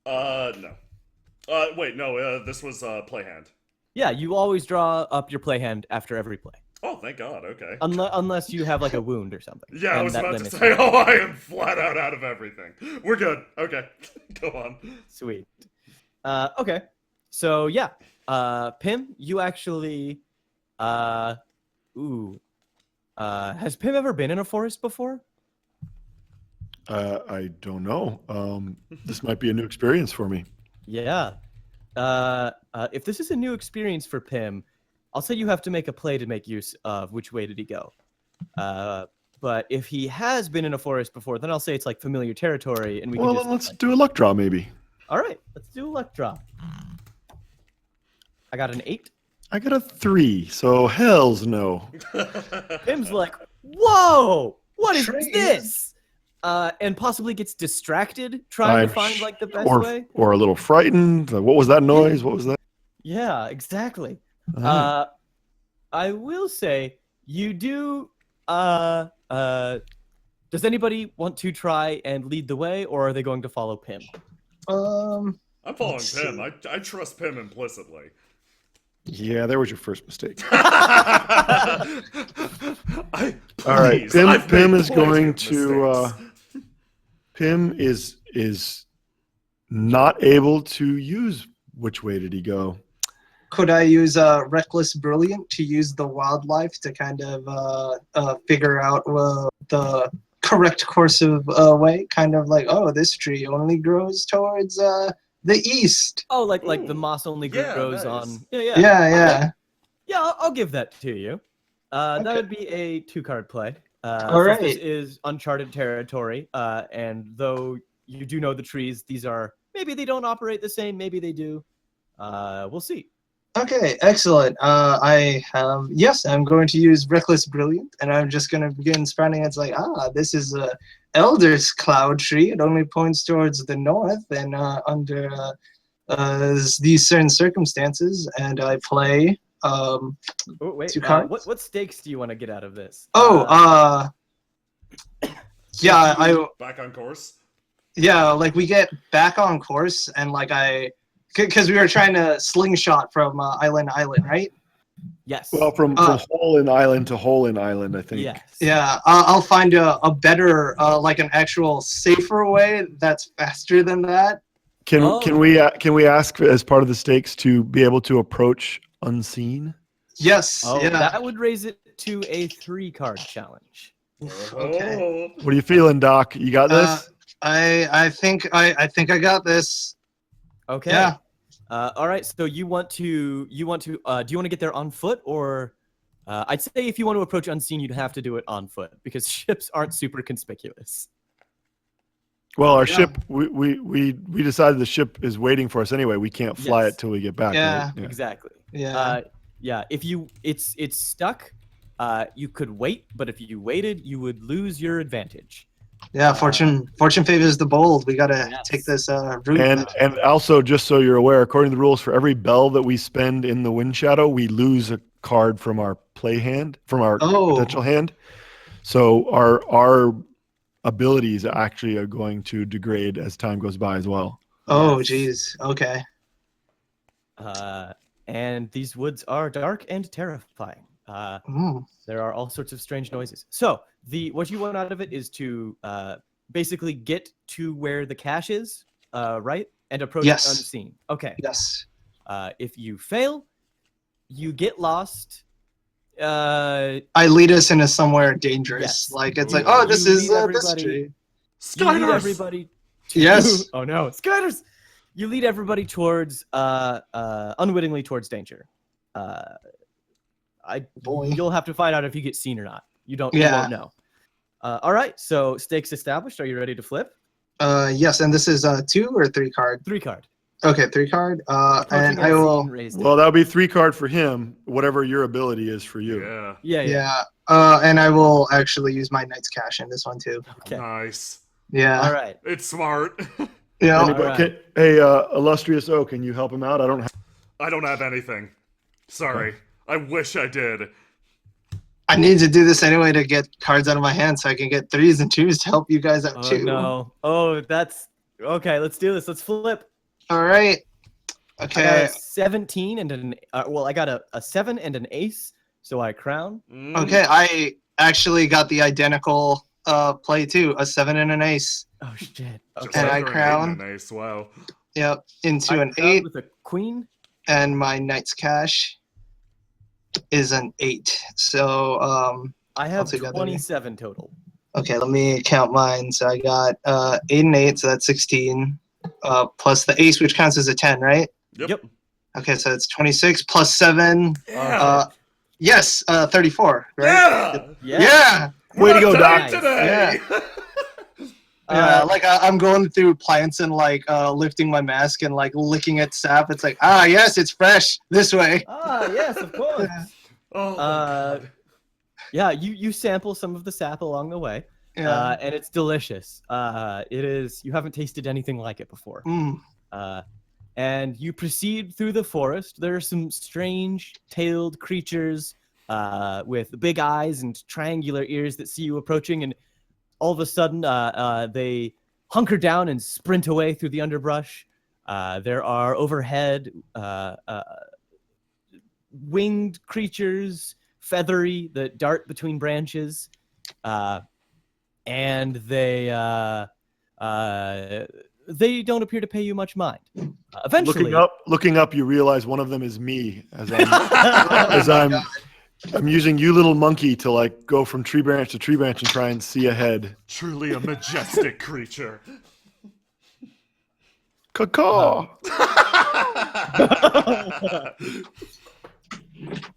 No. Wait, no, this was, play hand. Yeah, you always draw up your play hand after every play, Oh, thank God, okay. unless you have like a wound or something. Yeah, I And was that about to limits say, it. oh, I am flat out of everything. We're good. Okay, go on. Sweet. Okay, so yeah, Pim, you actually, has Pim ever been in a forest before? I don't know. This might be a new experience for me. Yeah. If this is a new experience for Pim, I'll say you have to make a play to make use of which way did he go. But if he has been in a forest before, then I'll say it's like familiar territory, and we Well, can just. let's do a luck draw, maybe. All right, let's do a luck draw. I got an 8. I got a 3, so hells no. Pim's like, "Whoa, what is Trees. this?" And possibly gets distracted trying to find like the best way. Or a little frightened. What was that noise? What was that? Yeah, exactly. Ah. I will say you do. Does anybody want to try and lead the way, or are they going to follow Pim? I'm following Let's Pim. see. I trust Pim implicitly. Yeah, there was your first mistake. All All right, Pim is going to. Pim is not able to use. Which way did he go? Could I use Reckless Brilliant to use the wildlife to kind of figure out the correct course of way? Kind of like, oh, this tree only grows towards the east. Oh, like the moss only Yeah, grows nice. on. Yeah. Yeah, I'll give that to you. That Okay. would be a 2-card play. All Since this right. is uncharted territory, and though you do know the trees, these are maybe they don't operate the same, maybe they do. We'll see. Okay, excellent. Yes, I'm going to use Reckless Brilliant, and I'm just going to begin sprouting. It's like, this is a Elder's Cloud tree. It only points towards the north, and under these certain circumstances, and I play. Oh, wait, 2 cards? what stakes do you want to get out of this? Yeah, Back on course. like we get back on course, and like because we were trying to slingshot from island to island, right? Yes. Well, from hole in island to hole in island, I think. Yes. Yeah, I'll find a better, like an actual safer way that's faster than that. Can we ask as part of the stakes to be able to approach unseen? Yes. Oh, yeah. that would raise it to a 3-card challenge. Okay. What are you feeling, Doc? You got this? I think I got this. Okay. Yeah. All right. So do you want to get there on foot, or I'd say if you want to approach unseen, you'd have to do it on foot because ships aren't super conspicuous. Well, our ship, we decided the ship is waiting for us anyway. We can't fly Yes. it till we get back. Yeah. Right? Yeah. Exactly. Yeah. Yeah. If it's stuck, you could wait, but if you waited, you would lose your advantage. Yeah, fortune favors the bold. We gotta take this route. And also, just so you're aware, according to the rules, for every bell that we spend in the wind shadow, we lose a card from our play hand, from our potential hand. So our abilities actually are going to degrade as time goes by as well. Oh, geez. Okay. And these woods are dark and terrifying. There are all sorts of strange noises. So what you want out of it is to basically get to where the cache is, right, and approach it unseen. Okay. Yes. If you fail, you get lost. I lead us into somewhere dangerous. Yes. Like it's like, oh, this is this tree. You lead everybody. Yes. Oh no, spiders! You lead everybody towards, unwittingly towards danger. You'll have to find out if you get seen or not. You won't know. All right, so stakes established. Are you ready to flip? Yes, and this is 2 or 3 card? 3 card. Okay, 3 card. And I will. Well, that'll be 3 card for him. Whatever your ability is for you. Yeah. And I will actually use my Knight's Cash in this one too. Okay. Nice. Yeah. All right. It's smart. Yeah. Right. Hey, illustrious O, can you help him out? I don't have anything. Sorry. I wish I did. I need to do this anyway to get cards out of my hand so I can get 3s and 2s to help you guys out too. No. Oh, that's okay. Let's do this. Let's flip. All right. Okay. I got a 17 and an I got a 7 and an ace, so I crown. Okay, I actually got the identical play too, a 7 and an ace. Oh shit. And I crown. Nice. Wow. Yep, into an crown 8 with a queen. And my Knight's Cash is an 8. So I have altogether, 27 total. Okay, let me count mine. So I got 8 and 8, so that's 16. Plus the ace, which counts as a 10, right? Yep. Okay, so it's 26 plus 7. Yeah. Yes, 34, right? Yeah. Way to go, Doc. Today. Yeah. Like I'm going through plants and like lifting my mask and like licking at sap. It's like, yes, it's fresh this way. Yes, of course. Oh, God. Yeah, you sample some of the sap along the way, and it's delicious. It is. You haven't tasted anything like it before. And you proceed through the forest. There are some strange tailed creatures with big eyes and triangular ears that see you approaching, and all of a sudden they hunker down and sprint away through the underbrush. There are overhead winged creatures, feathery, that dart between branches, and they don't appear to pay you much mind. Eventually, looking up, you realize one of them is me as I'm using you little monkey to like go from tree branch to tree branch and try and see ahead. Truly a majestic creature. Caw.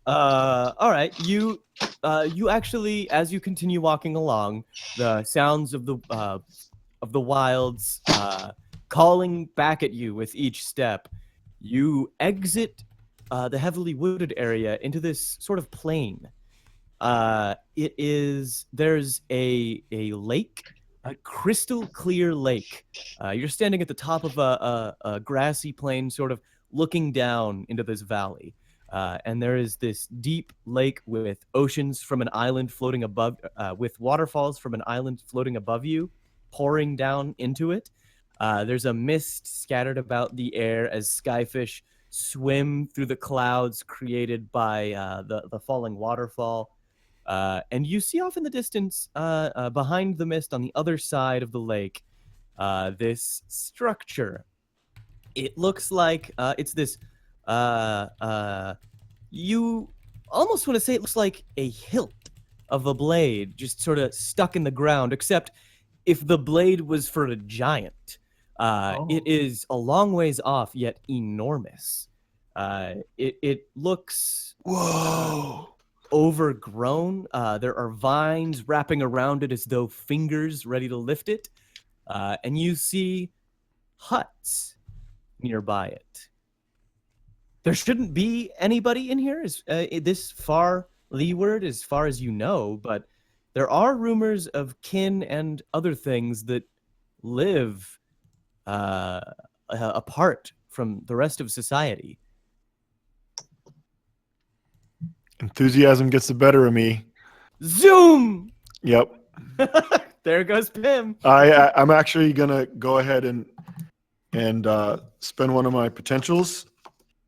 All right. You actually, as you continue walking along, the sounds of the wilds calling back at you with each step, you exit the heavily wooded area into this sort of plain. There's a lake, a crystal clear lake. You're standing at the top of a grassy plain, sort of looking down into this valley. And there is this deep lake with oceans from an island floating above, with waterfalls from an island floating above you, pouring down into it. There's a mist scattered about the air as skyfish swim through the clouds created by the falling waterfall. And you see off in the distance, behind the mist on the other side of the lake, this structure. It looks like it's this. You almost want to say it looks like a hilt of a blade, just sort of stuck in the ground. Except if the blade was for a giant, it is a long ways off, yet enormous. It looks overgrown. There are vines wrapping around it as though fingers ready to lift it. And you see huts nearby it. There shouldn't be anybody in here this far leeward, as far as you know, but there are rumors of kin and other things that live apart from the rest of society. Enthusiasm gets the better of me. Zoom! Yep. There goes Pim. I'm actually gonna go ahead and spend one of my potentials,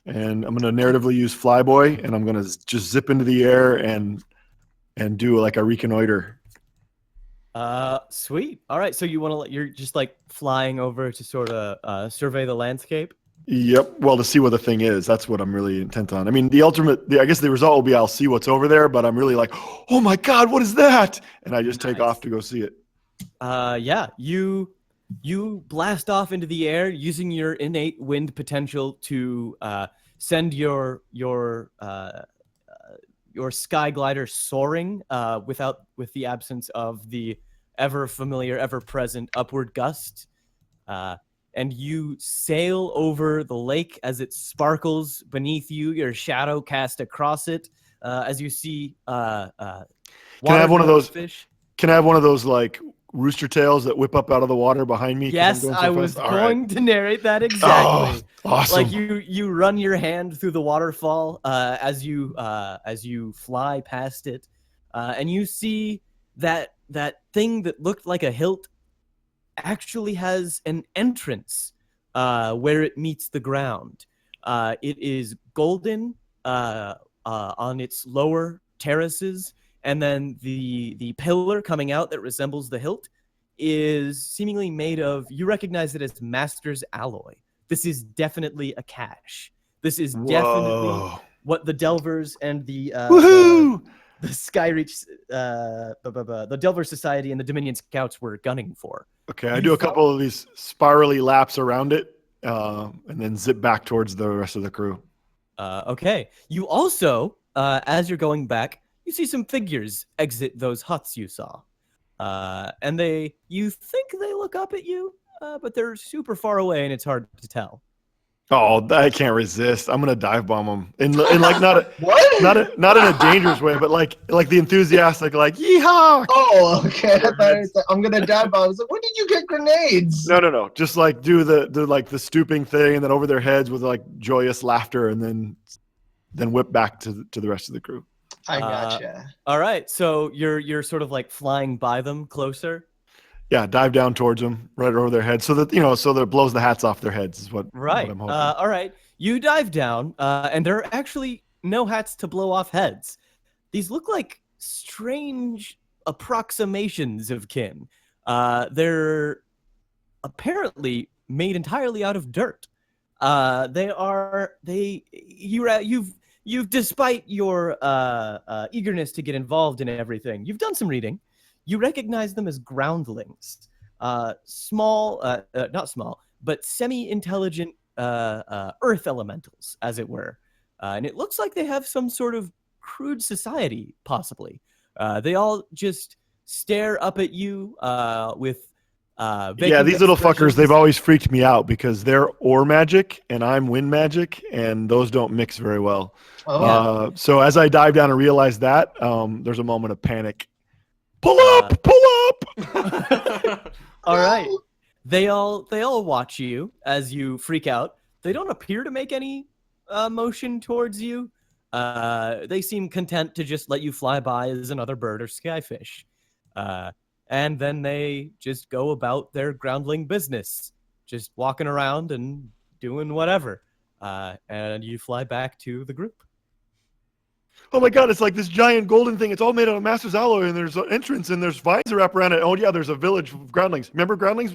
and I'm gonna narratively use Flyboy, and I'm gonna just zip into the air and do like a reconnoiter. Sweet. All right, so you're just like flying over to sort of survey the landscape. Yep. Well, to see what the thing is, that's what I'm really intent on. I mean, I guess the result will be I'll see what's over there, but I'm really like, oh my God, what is that? And I just take off to go see it. Yeah, you blast off into the air using your innate wind potential to send your sky glider soaring with the absence of the ever familiar, ever present upward gust. And you sail over the lake as it sparkles beneath you, your shadow cast across it, as you see Can I have one of those fish. Can I have one of those like rooster tails that whip up out of the water behind me? Yes, I was going to narrate that exactly. Oh, awesome. Like you run your hand through the waterfall as you fly past it, and you see that thing that looked like a hilt actually has an entrance where it meets the ground. It is golden on its lower terraces, and then the pillar coming out that resembles the hilt is seemingly made of, you recognize it as master's alloy. This is definitely a cache. This is definitely what the Delvers and the Skyreach, the Delver Society and the Dominion Scouts were gunning for. Okay, I do a couple of these spirally laps around it, and then zip back towards the rest of the crew. Okay. You also, as you're going back, you see some figures exit those huts you saw. And you think they look up at you, but they're super far away and it's hard to tell. Oh, I can't resist. I'm gonna dive bomb them, and like not in a dangerous way, but like the enthusiastic, like yeehaw. Oh, okay. I thought it was I'm gonna dive bomb. I was like, when did you get grenades? No. Just like do the stooping thing, and then over their heads with like joyous laughter, and then whip back to the rest of the crew. I gotcha. All right, so you're sort of like flying by them closer. Yeah, dive down towards them, right over their heads, so that it blows the hats off their heads. Is what right. What I'm hoping. All right, you dive down, and there are actually no hats to blow off heads. These look like strange approximations of kin. They're apparently made entirely out of dirt. You've despite your eagerness to get involved in everything, you've done some reading. You recognize them as groundlings, small, not small, but semi-intelligent earth elementals, as it were. And it looks like they have some sort of crude society, possibly. They all just stare up at you with these little fuckers, they've always freaked me out because they're ore magic and I'm wind magic, and those don't mix very well. So as I dive down and realize that, there's a moment of panic. Pull up! All right. They all watch you as you freak out. They don't appear to make any motion towards you. They seem content to just let you fly by as another bird or skyfish. And then they just go about their groundling business, just walking around and doing whatever. and you fly back to the group. Oh my God! It's like this giant golden thing. It's all made out of Master's alloy, and there's an entrance, and there's vines that wrap around it. Oh yeah, there's a village of Groundlings. Remember Groundlings?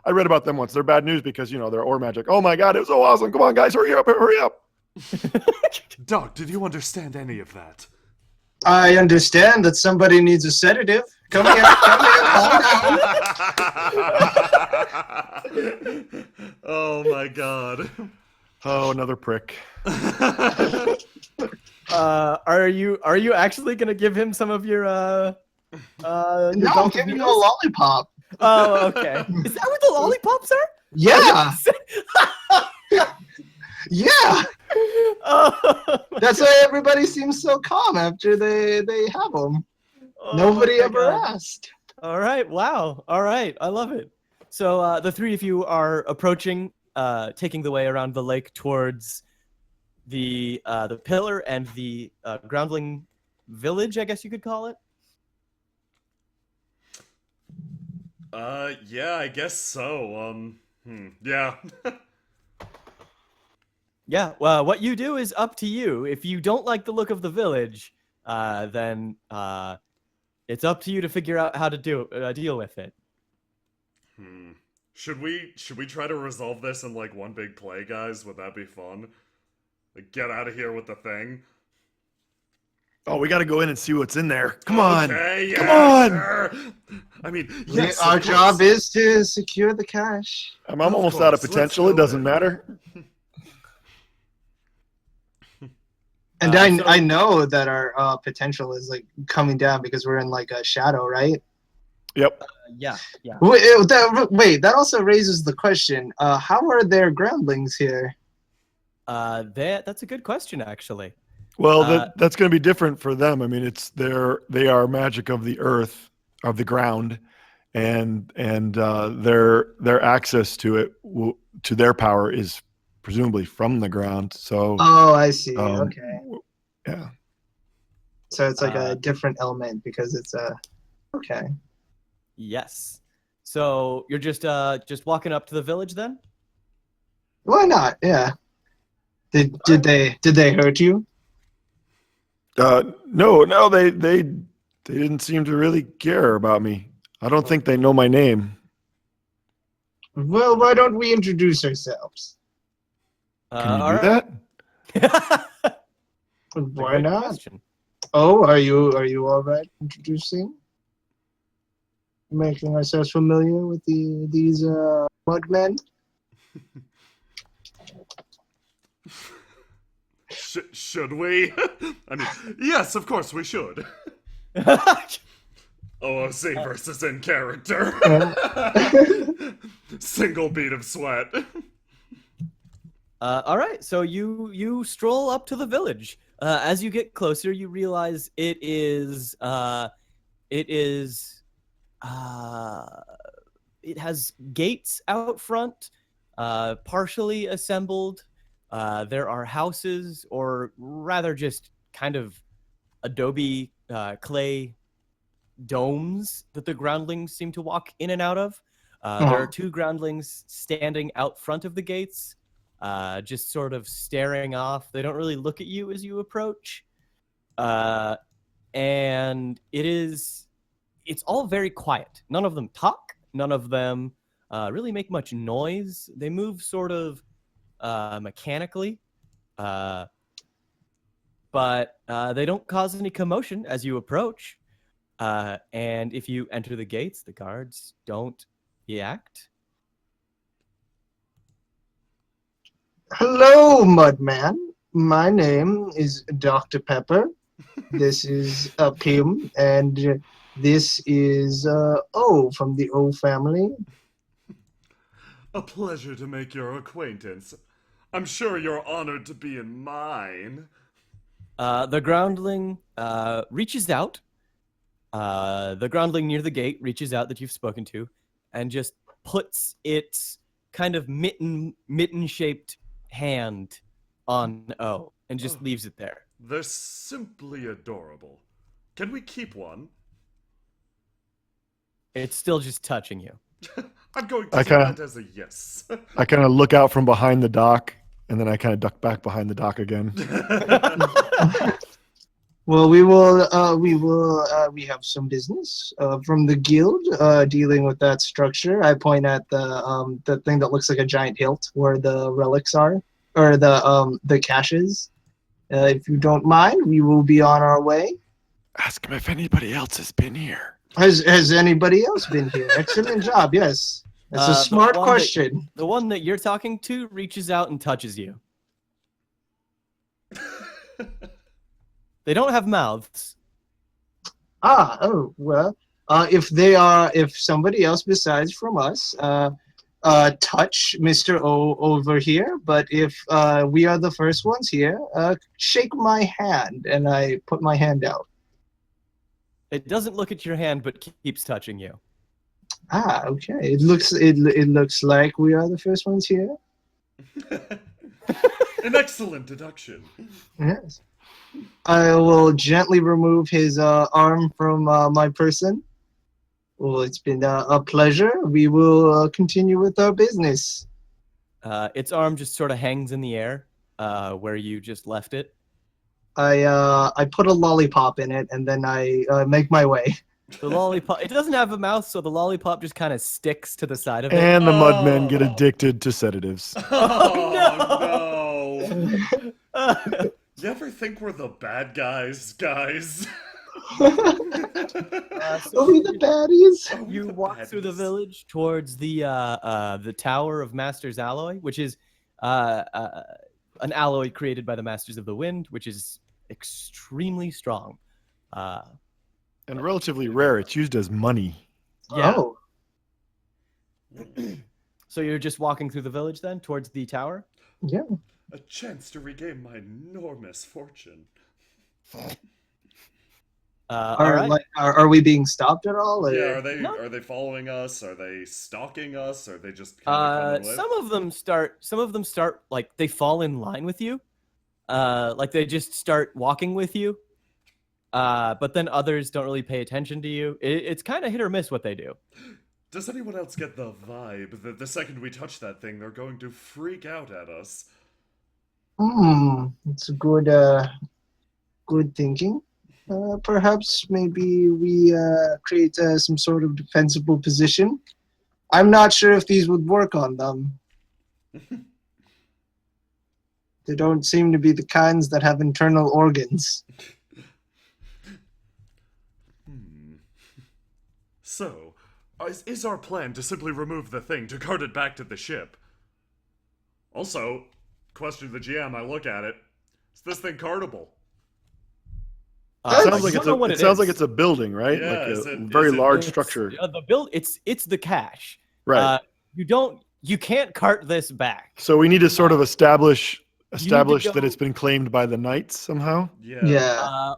I read about them once. They're bad news because they're ore magic. Oh my God! It was so awesome. Come on, guys, hurry up! Hurry up! Doc, did you understand any of that? I understand that somebody needs a sedative. Come here, calm down. Oh my God. Oh, another prick. Are you actually gonna give him some of your No, I'm giving you a lollipop. Oh, okay. Is that what the lollipops are? Yeah. Yeah. Oh, That's why everybody seems so calm after they have them. Nobody my ever God. asked. All right. Wow. All right. I love it. So the three of you are approaching, taking the way around the lake towards the pillar and the Groundling village, I guess you could call it. Yeah, I guess so. Yeah. Yeah. Well, what you do is up to you. If you don't like the look of the village, then it's up to you to figure out how to deal with it. Should we try to resolve this in like one big play, guys? Would that be fun? Like, get out of here with the thing. Oh, we got to go in and see what's in there. Come on. Okay, yeah, Come on. Sure. I mean, yes, Our of job course. is to secure the cash. I'm almost out of course, let's potential. go It doesn't in. matter. And So- I know that our potential is like coming down because we're in like a shadow, right? Yep. Yeah. Yeah. Wait, that also raises the question: how are there groundlings here? That's a good question, actually. Well, that's going to be different for them. I mean, they are magic of the earth, of the ground, and their access to it, to their power, is presumably from the ground. So, Oh, I see. um, Okay, yeah. so it's like a different element because it's a. Okay. Yes. So you're just walking up to the village then? Why not? Yeah. Did they hurt you? No, they didn't seem to really care about me. I don't think they know my name. Well, why don't we introduce ourselves? Can you all do right. that? Why Good not? question. Oh, are you all right introducing? Making ourselves familiar with these mudmen? Should we? I mean, yes, of course we should. OOC versus in character. Single bead of sweat. All right, so you stroll up to the village. As you get closer, you realize it has gates out front, partially assembled. There are houses, or rather just kind of adobe clay domes that the groundlings seem to walk in and out of. There are two groundlings standing out front of the gates, just sort of staring off. They don't really look at you as you approach. And it's all very quiet. None of them talk. None of them really make much noise. They move sort of mechanically, but they don't cause any commotion as you approach. And if you enter the gates, the guards don't react. Hello, Mudman. My name is Dr. Pepper. This is Kim, and this is O from the O family. A pleasure to make your acquaintance. I'm sure you're honored to be in mine. The groundling reaches out. The groundling near the gate reaches out that you've spoken to, and just puts its kind of mitten-shaped hand on O, and just leaves it there. They're simply adorable. Can we keep one? It's still just touching you. I'm going to I take kinda- that as a yes. I kind of look out from behind the dock And then I kind of duck back behind the dock again. Well, we have some business from the guild dealing with that structure. I point at the thing that looks like a giant hilt where the relics are, or the caches. If you don't mind, we will be on our way. Ask him if anybody else has been here. Has anybody else been here? Excellent job. Yes, that's a The smart one question. The one that you're talking to reaches out and touches you. They don't have mouths. Oh well. If somebody else besides from us touch Mr. O over here, but if we are the first ones here, shake my hand, and I put my hand out. It doesn't look at your hand, but keeps touching you. Okay. It looks like we are the first ones here. An excellent deduction. Yes. I will gently remove his arm from my person. Well, it's been a pleasure. We will continue with our business. Its arm just sort of hangs in the air, where you just left it. I put a lollipop in it, and then I make my way. The lollipop. It doesn't have a mouth, so the lollipop just kind of sticks to the side of it. And the mudmen get addicted to sedatives. Oh, no. You ever think we're the bad guys, guys? Are we the baddies? You walk through the village towards the Tower of Masters Alloy, which is an alloy created by the Masters of the Wind, which is extremely strong. And relatively rare. It's used as money. Yeah. Oh. So you're just walking through the village then, towards the tower? Yeah. A chance to regain my enormous fortune. All Are, right. are we being stopped at all? Or? Yeah, No. are they following us? Are they stalking us? Are they just kind of coming with? Some of them start like they fall in line with you. Like they just start walking with you. But then others don't really pay attention to you. It's kind of hit or miss what they do. Does anyone else get the vibe that the second we touch that thing, they're going to freak out at us? It's a good thinking. Perhaps maybe we create some sort of defensible position. I'm not sure if these would work on them. They don't seem to be the kinds that have internal organs. So, is our plan to simply remove the thing to cart it back to the ship? Also, question to the GM, I look at it. Is this thing cartable? It sounds I like don't know what it sounds like is. it's a building, right? Yeah, like is a it- very is it- large It's- structure. It's the cache. Right. You can't cart this back. So we need to sort of establish to that go- it's been claimed by the knights somehow. Yeah.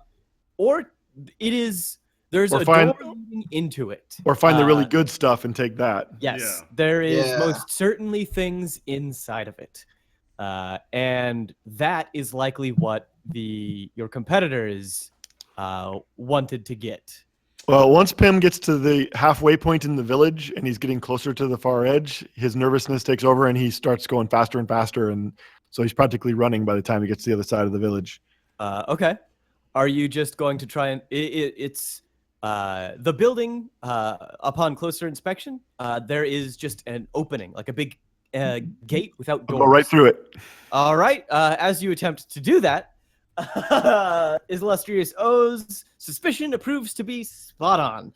Or there's Or a find- door leading into it. Or find the really Uh, good stuff and take that. Yes, Yeah. there is Yeah. most certainly things inside of it, and that is likely what your competitors wanted to get. Well, once Pim gets to the halfway point in the village and he's getting closer to the far edge, his nervousness takes over and he starts going faster and faster, and so he's practically running by the time he gets to the other side of the village. Okay, are you just going to try and it's the building? Upon closer inspection, there is just an opening, like a big gate without I'll doors. go right through it. All right. As you attempt to do that, His Illustrious O's suspicion proves to be spot on.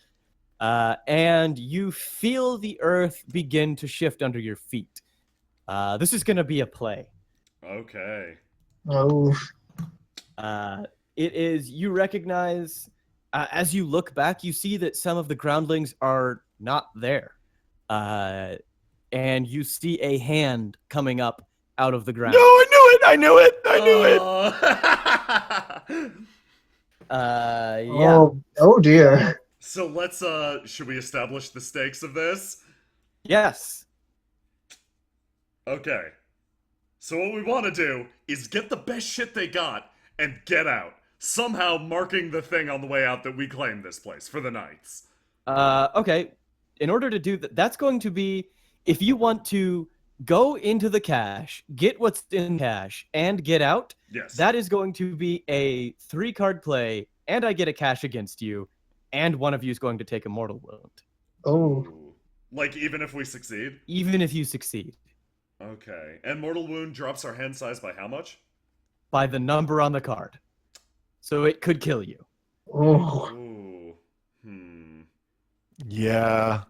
And you feel the earth begin to shift under your feet. This is going to be a play. Okay. Oh. It is, you recognize, as you look back, you see that some of the groundlings are not there. And you see a hand coming up out of the ground. No, I knew it. I knew it. I knew it. Yeah. Oh dear. So let's, should we establish the stakes of this? Yes. Okay. So what we want to do is get the best shit they got and get out. Somehow marking the thing on the way out that we claim this place for the knights. Okay. In order to do that, that's going to be, if you want to go into the cache, get what's in cache, and get out, Yes. that is going to be a 3-card play, and I get a cache against you, and one of you is going to take a mortal wound, Oh. Ooh. Like, even if we succeed? even if you succeed, Okay. And Mortal Wound drops our hand size by how much? by the number on the card. So it could kill you. Oh. Ooh. Hmm. Yeah.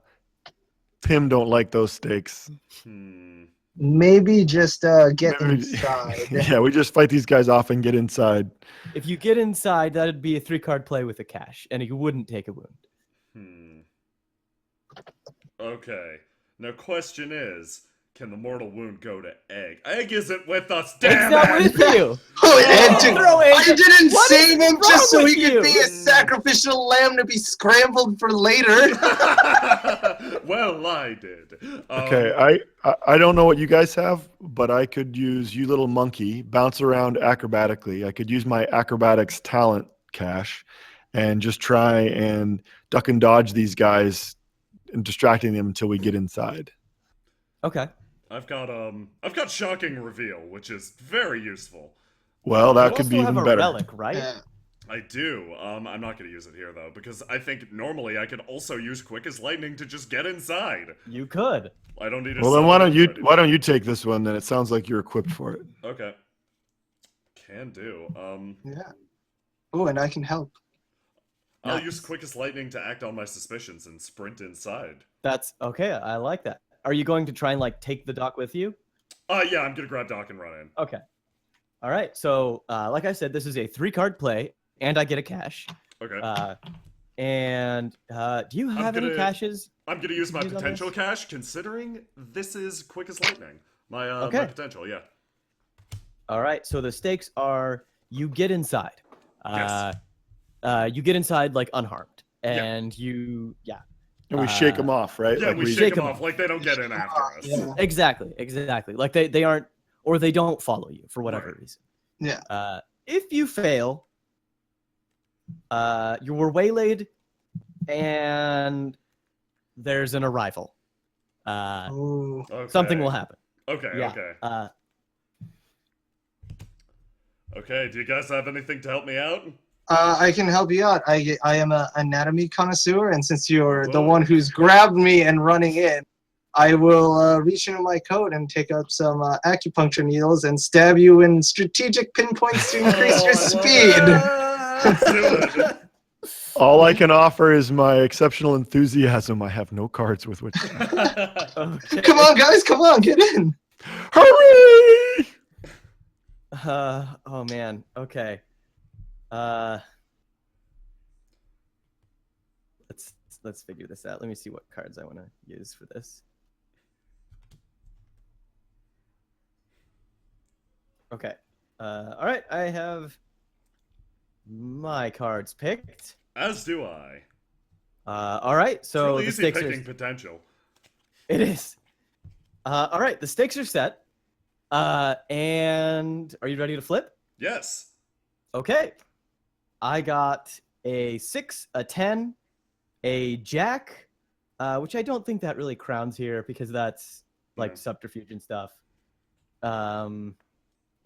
Pim don't like those stakes. Hmm. Maybe just get Maybe- inside. Yeah, we just fight these guys off and get inside. If you get inside, that'd be a 3-card play with a cache, and you wouldn't take a wound. Hmm. Okay. Now, question is, can the Mortal Wound go to Egg? Egg isn't with us, damn It's not it! with you. Oh, Ed, Throw Egg. I didn't What is save him wrong just so with he could you? be a sacrificial lamb to be scrambled for later. Well, I did. Okay, I don't know what you guys have, but I could use you little monkey, bounce around acrobatically. I could use my acrobatics talent cache and just try and duck and dodge these guys and distracting them until we get inside. Okay. I've got Shocking Reveal, which is very useful. Well, that You could also be have even a better. relic, right? Yeah. I do. I'm not going to use it here, though, because I think normally I could also use Quick as Lightning to just get inside. You could. I don't need to Well, then summon everybody. why don't you take this one? Then it sounds like you're equipped for it. Okay. Can do. Yeah. Oh, and I can help. I'll Nice. use Quick as Lightning to act on my suspicions and sprint inside. That's okay. I like that. Are you going to try and like take the dock with you? Yeah, I'm gonna grab Doc and run in. Okay. All right. So, like I said, this is a 3-card play, and I get a cache. Okay. Do you have any gonna- caches? I'm gonna use my use on potential this? cache, considering this is Quick as Lightning. My my Okay. potential, yeah. All right. So the stakes are you get inside. Yes. You get inside like unharmed, Yeah. and And we shake them off, right? Yeah, Like we shake shake them 'em off like they don't get in after us. Yeah. exactly. Like they aren't, or they don't follow you for whatever Right. reason. Yeah. If you fail, you were waylaid, and there's an arrival. Oh. Okay. Something will happen. Okay, Yeah. okay. Okay, do you guys have anything to help me out? I can help you out. I am an anatomy connoisseur, and since you're the Whoa. one who's grabbed me and running in, I will reach into my coat and take up some acupuncture needles and stab you in strategic pinpoints to increase your speed. Let's do it. All I can offer is my exceptional enthusiasm. I have no cards with which. Okay. Come on, guys, come on, get in. Hurry! Oh man. Okay. Let's figure this out. Let me see what cards I want to use for this. Okay. All right. I have my cards picked. As do I. All right. It's So really the easy stakes picking are. potential. It is. All right. The stakes are set. And are you ready to flip? Yes. Okay. I got a 6, a 10, a jack, which I don't think that really crowns here because that's like Yeah. subterfuge and stuff. But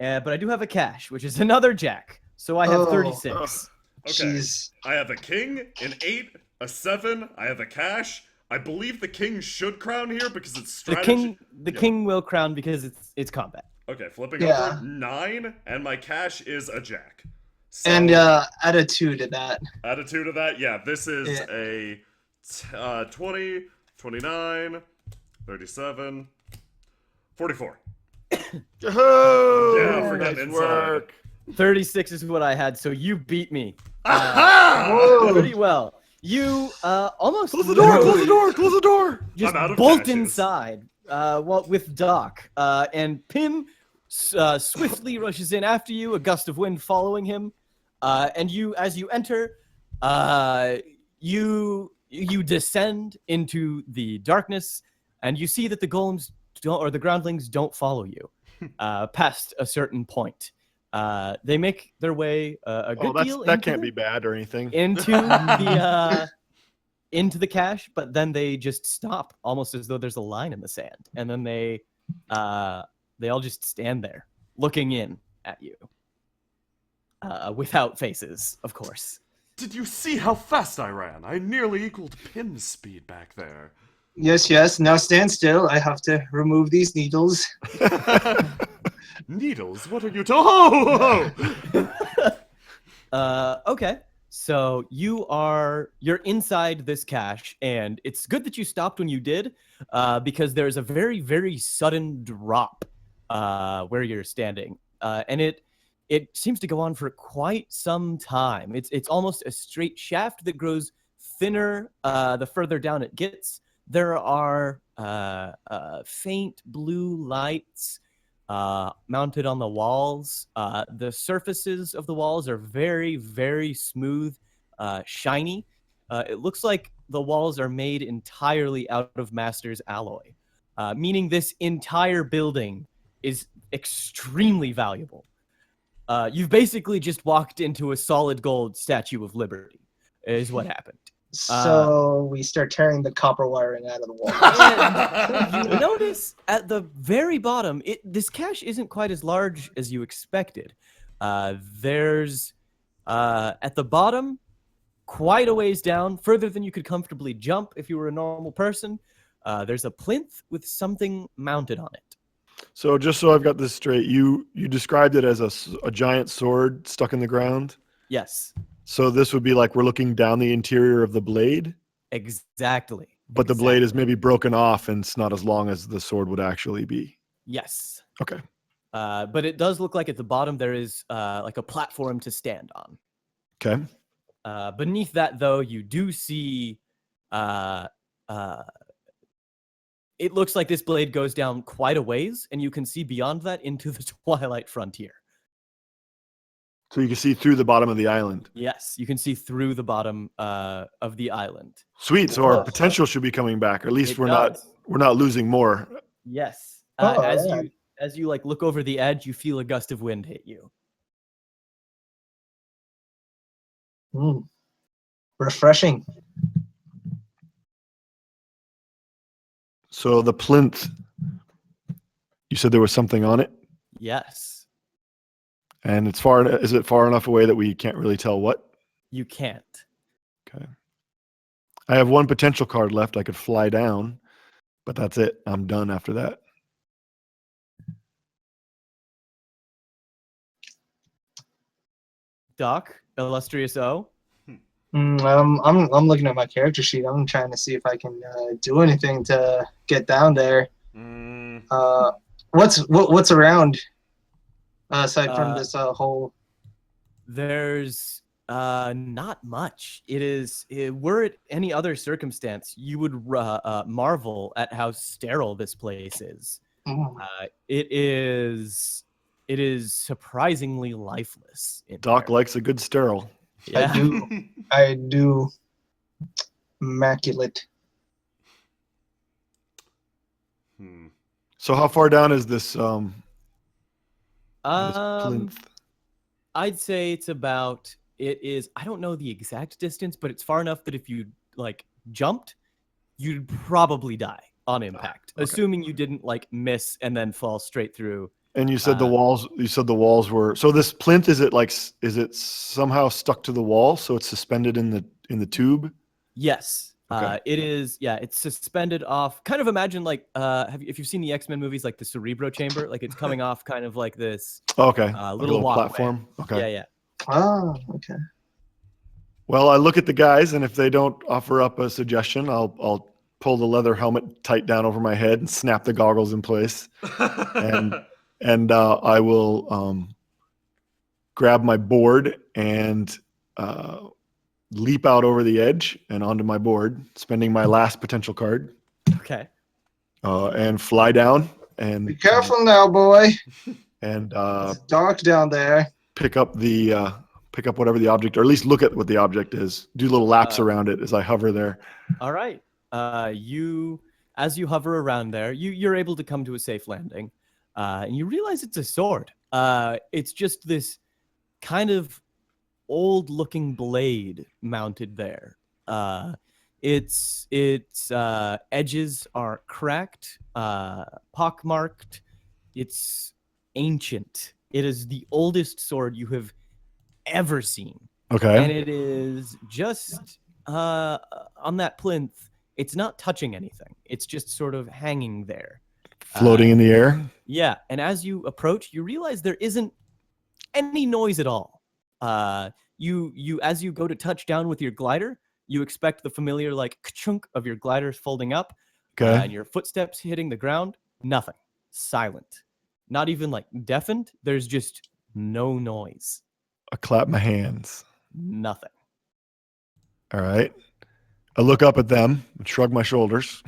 I do have a cash, which is another jack. So I have Oh. 36. Okay. Jeez. I have a king, an 8, a 7. I have a cash. I believe the king should crown here because it's The strategy. king will crown because it's combat. Okay, flipping Yeah. over 9, and my cash is a jack. So, And add a 2 to that. add a 2 to that. Yeah, this is Yeah. a 20, 29, 37, 44. Oh, Yeah, forget nice inside. work. 36 is what I had, so you beat me Aha! Whoa. pretty well. You almost Close the door! Close the literally door! Close the door! just I'm out of bolt matches. inside with Doc. And Pim swiftly rushes in after you, a gust of wind following him. And you, as you enter, you descend into the darkness, and you see that the golems don't, or the groundlings don't follow you past a certain point. They make their way a good deal that into can't the- be bad or anything. into the cache, but then they just stop, almost as though there's a line in the sand, and then they They all just stand there, looking in at you, without faces, of course. Did you see how fast I ran? I nearly equaled Pim's speed back there. Yes, yes. Now stand still. I have to remove these needles. Needles? What are you Oh! Okay. So you're inside this cache, and it's good that you stopped when you did, because there's a very, very sudden drop where you're standing, and it seems to go on for quite some time. It's almost a straight shaft that grows thinner the further down it gets. There are faint blue lights mounted on the walls. The surfaces of the walls are very, very smooth, shiny. It looks like the walls are made entirely out of Master's alloy, meaning this entire building is extremely valuable. You've basically just walked into a solid gold Statue of Liberty, is what happened. So we start tearing the copper wiring out of the wall. And you notice at the very bottom, this cache isn't quite as large as you expected. There's at the bottom, quite a ways down, further than you could comfortably jump if you were a normal person. There's a plinth with something mounted on it. So just so I've got this straight, you described it as a giant sword stuck in the ground. Yes. So this would be like we're looking down the interior of the blade, Exactly. but the blade is maybe broken off and it's not as long as the sword would actually be. Yes. Okay. But it does look like at the bottom there is like a platform to stand on. Okay. Beneath that, though, you do see it looks like this blade goes down quite a ways, and you can see beyond that into the Twilight Frontier. So you can see through the bottom of the island. Yes, you can see through the bottom of the island. Sweet. So our potential should be coming back, or at least we're not losing more. Yes. Oh, As you like look over the edge, you feel a gust of wind hit you. Refreshing. So the plinth, you said there was something on it, Yes. and is it far enough away that we can't really tell what? You can't. Okay. I have one potential card left. I could fly down, but that's it. I'm done after that. Doc, Illustrious O. I'm looking at my character sheet. I'm trying to see if I can do anything to get down there. What's around aside from this whole? There's not much. Were it any other circumstance, you would marvel at how sterile this place is. It is surprisingly lifeless. Doc likes a good sterile. Yeah. I do. Immaculate. So how far down is this? This I'd plinth? say it's about. It is. I don't know the exact distance, but it's far enough that if you like jumped, you'd probably die on impact, assuming you didn't like miss and then fall straight through. And you said the walls. You said the walls were. So this plinth is it somehow stuck to the wall? So it's suspended in the tube. Yes. Okay. It is. Yeah, it's suspended off. Kind of imagine like if you've seen the X-Men movies, like the Cerebro Chamber, like it's coming off kind of like this. Okay. Little walkway. Platform. Okay. Yeah. Oh, okay. Well, I look at the guys, and if they don't offer up a suggestion, I'll pull the leather helmet tight down over my head and snap the goggles in place, and I will grab my board and leap out over the edge and onto my board, spending my last potential card. Okay. And fly down and Be careful now, boy. and It's dark down there. pick up whatever the object, or at least look at what the object is. Do little laps around it as I hover there. All right. As you hover around there, you're able to come to a safe landing, and you realize it's a sword. It's just this kind of old-looking blade mounted there. Its edges are cracked, pockmarked. It's ancient. It is the oldest sword you have ever seen. Okay. And it is just on that plinth. It's not touching anything. It's just sort of hanging there. Floating in the air. Yeah, and as you approach, you realize there isn't any noise at all. You as you go to touch down with your glider, you expect the familiar like chunk of your glider folding up, Okay. and your footsteps hitting the ground. Nothing. Silent. Not even like deafened. There's just no noise. I clap my hands. Nothing. All right. I look up at them and shrug my shoulders.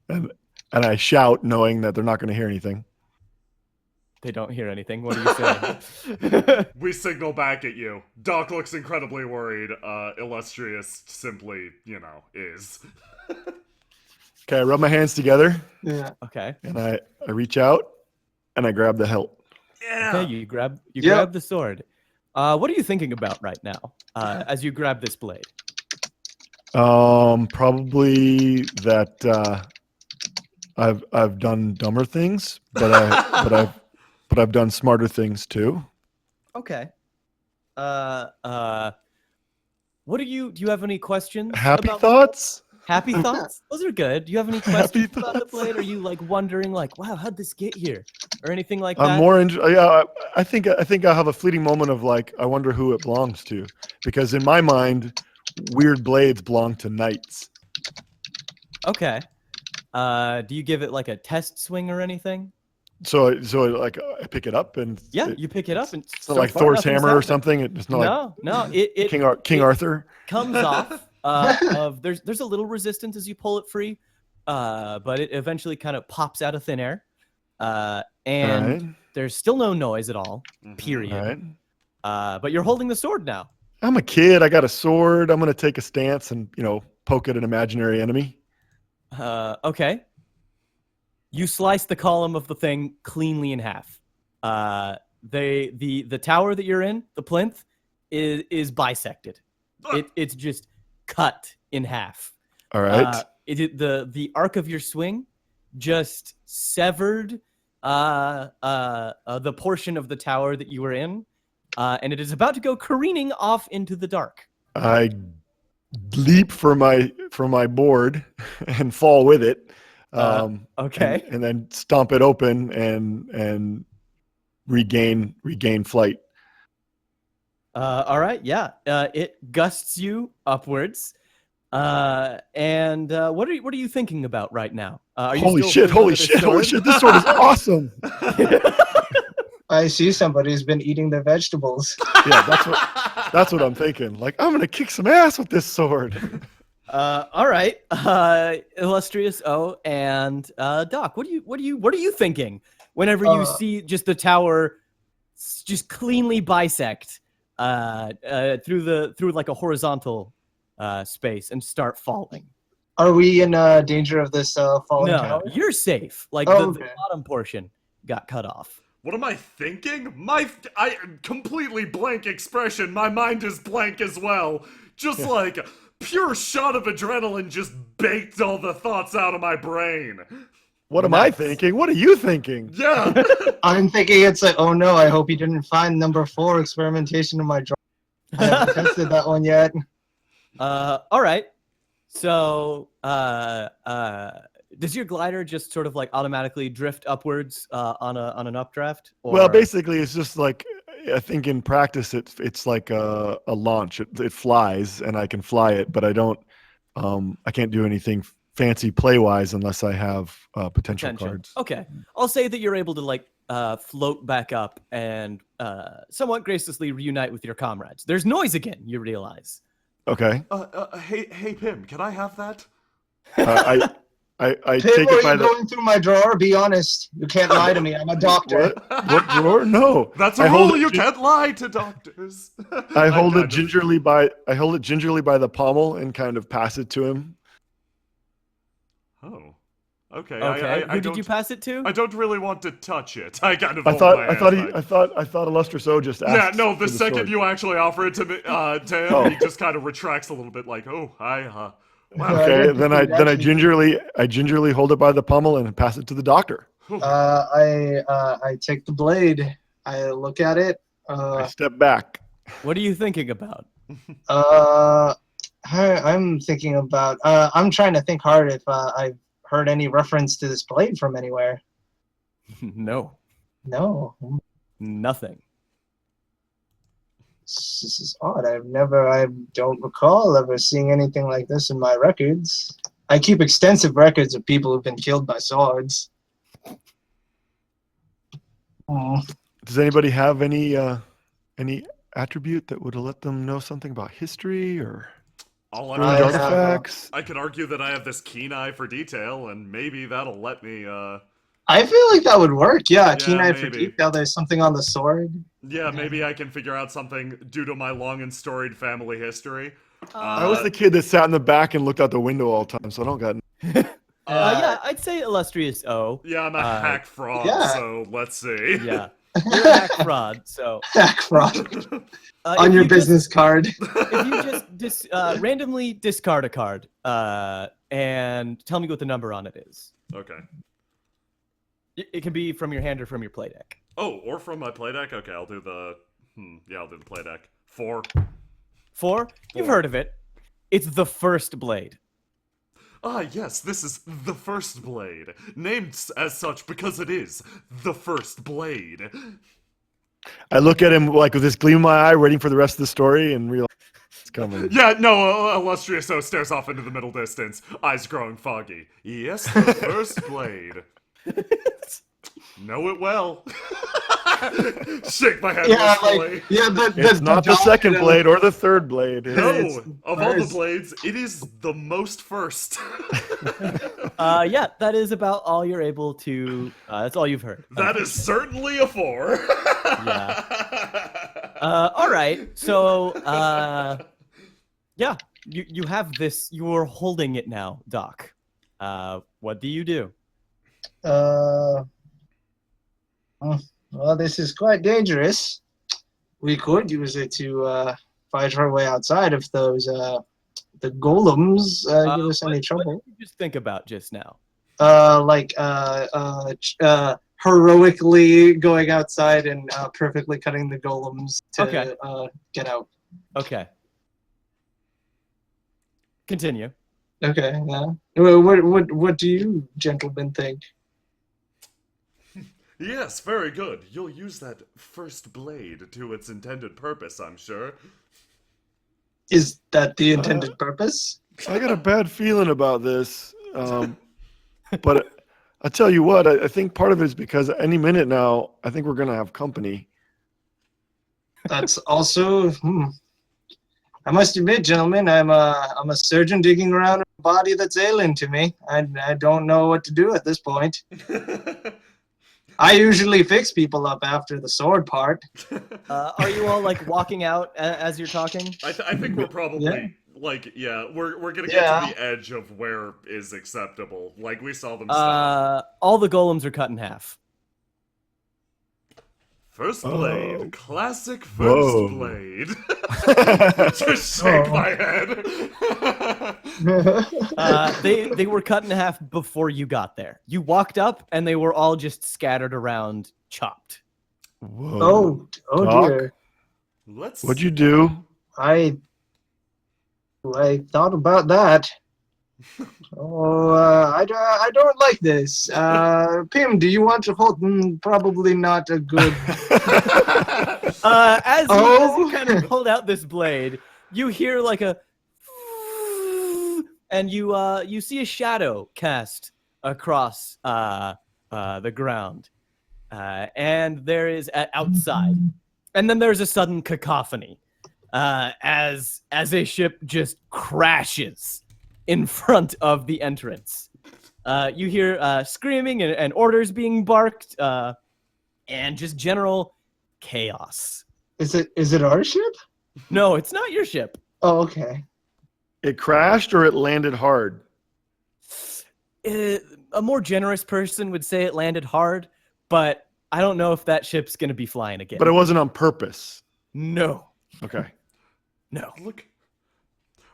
And I shout, knowing that they're not going to hear anything. They don't hear anything. What are you saying? We signal back at you. Doc looks incredibly worried. Illustrious simply, is. Okay, I rub my hands together Yeah. Okay. and I reach out and I grab the hilt. Yeah. Okay, you grab Yep. grab the sword. What are you thinking about right now as you grab this blade? Probably that I've done dumber things, but I've done smarter things too. Okay. What do you have any questions? Happy about thoughts? Happy thoughts? Those are good. Do you have any Happy questions about the thoughts. blade? Are you like wondering like, wow, how'd this get here? Or anything like that? I'm more yeah, I think I have a fleeting moment of like, I wonder who it belongs to, because in my mind, weird blades belong to knights. Okay. Do you give it like a test swing or anything? So like I pick it up and Yeah, you pick it up and it's not like Thor's hammer or something. It's not like No, it King Arthur. comes off of there's a little resistance as you pull it free, but it eventually kind of pops out of thin air, and All right. there's still no noise at all. Mhm. Period. All right. But you're holding the sword now. I'm a kid. I got a sword. I'm gonna take a stance and poke at an imaginary enemy. Okay. You slice the column of the thing cleanly in half. The tower that you're in, the plinth, is bisected. It's just cut in half. All right. The arc of your swing just severed the portion of the tower that you were in, and it is about to go careening off into the dark. I leap for my board and fall with it. Okay. And then stomp it open and regain flight. All right. Yeah. It gusts you upwards. And what are you thinking about right now? Are you Holy still shit! holding Holy onto shit! this Holy sword? shit! This sword is awesome. I see somebody's been eating their vegetables. Yeah, that's what I'm thinking. Like, I'm gonna kick some ass with this sword. All right. Illustrious O and Doc, what are you thinking whenever you see just the tower just cleanly bisect through like a horizontal space and start falling? Are we in danger of this falling No, tower? you're safe. Like Oh, the okay. bottom portion got cut off. What am I thinking? I completely blank expression. My mind is blank as well. Just like pure shot of adrenaline just baked all the thoughts out of my brain. What am I Nice. thinking? What are you thinking? Yeah. I'm thinking it's like, oh no, I hope he didn't find number 4 experimentation in my drawer. I haven't tested that one yet. All right. So, does your glider just sort of like automatically drift upwards on an updraft? Or... Well, basically, it's just like, I think in practice, it's like a launch. It flies, and I can fly it, but I can't do anything fancy play-wise unless I have potential cards. Okay, I'll say that you're able to like float back up and somewhat graciously reunite with your comrades. There's noise again, you realize. Okay. Hey, Pim, can I have that? I Pim, take are it by you the going through my drawer? Be honest. You can't lie to me. I'm a doctor. what drawer? No. That's I a hold rule. it You gin- can't lie to doctors. I hold it kind of- gingerly by the pommel and kind of pass it to him. Oh. Okay. Okay. I Who did don't- you pass it to? I don't really want to touch it. I kind of. I hold thought my I thought hand he back. I thought Illustrious O just asked. Yeah, no. for The second sword. you actually offer it to me, to him, Oh. he just kind of retracts a little bit, like, "Oh, hi, wow." Okay, then I gingerly hold it by the pommel and pass it to the doctor. I take the blade. I look at it. I step back. What are you thinking about? I'm thinking about. I'm trying to think hard if I've heard any reference to this blade from anywhere. No. No, Nothing. this is odd. I don't recall ever seeing anything like this in my records. I keep extensive records of people who've been killed by swords. Does anybody have any attribute that would let them know something about history or All I strange have- artifacts? I could argue that I have this keen eye for detail, and maybe that'll let me. I feel like that would work. Yeah, keen eye for maybe. detail. There's something on the sword. Yeah, maybe I can figure out something due to my long and storied family history. I was the kid that sat in the back and looked out the window all the time, so I don't got. Yeah, I'd say Illustrious O. Yeah, I'm a hack fraud, yeah. so let's see. Yeah. You're a hack fraud, so. Hack fraud on if your you business card. If you just randomly discard a card and tell me what the number on it is. Okay. It can be from your hand or from your play deck. Oh, or from my play deck? Okay, I'll do the... I'll do the play deck. 4. 4? You've heard of it. It's the first blade. Ah, yes, this is the first blade. Named as such because it is the first blade. I look at him like with this gleam in my eye, waiting for the rest of the story, and realize it's coming. Yeah, no, Illustrious O stares off into the middle distance, eyes growing foggy. Yes, the first blade. Know it well. Shake my head Yeah, wistfully. like the It's not the second blade or the third blade. No, it's of all the first. blades, it is the most first. Yeah, that is about all you're able to. That's all you've heard. That is certainly a 4. Yeah. All right. So, yeah, you have this. You're holding it now, Doc. What do you do? Well, this is quite dangerous. We could use it to fight our way outside if those the golems give us any What trouble. did you just think about just now? Heroically going outside and perfectly cutting the golems to get out. Okay. Continue. Okay, yeah. What do you gentlemen think? Yes, very good. You'll use that first blade to its intended purpose, I'm sure. Is that the intended purpose? I got a bad feeling about this, but I tell you what, I think part of it is because any minute now, I think we're gonna have company. That's also. I must admit, gentlemen, I'm a surgeon digging around a body that's alien to me. I don't know what to do at this point. I usually fix people up after the sword part. Are you all like walking out as you're talking? I think we're probably we're gonna get to the edge of where is acceptable. Like we saw them stop. All the golems are cut in half. First blade, Oh. classic first Whoa. blade. Just shake my head. They were cut in half before you got there. You walked up and they were all just scattered around, chopped. Whoa. Oh Doc? dear. Let's. What'd you do? I thought about that. I don't like this. Pim, do you want to hold? Probably not a good. As you kind of hold out this blade, you hear like a, and you see a shadow cast across the ground, and there is outside, and then there's a sudden cacophony, as a ship just crashes in front of the entrance. You hear screaming and orders being barked, and just general chaos. Is it our ship? No, it's not your ship. Oh, okay. It crashed or it landed hard? A more generous person would say it landed hard, but I don't know if that ship's gonna be flying again. But it wasn't on purpose. No, Okay. no. Look.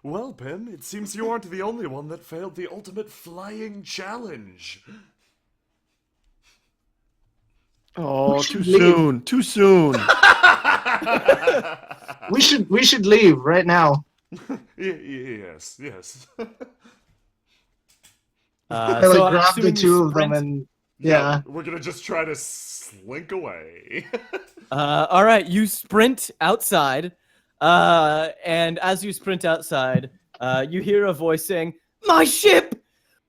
Well, Pim, it seems you aren't the only one that failed the ultimate flying challenge. Oh, should too leave. soon. Too soon. We should leave right now. Yes, yes. I So I'm grab the assuming you two of them sprint? and yeah. We're gonna just try to slink away. All right, you sprint outside, and as you sprint outside, you hear a voice saying, "My ship!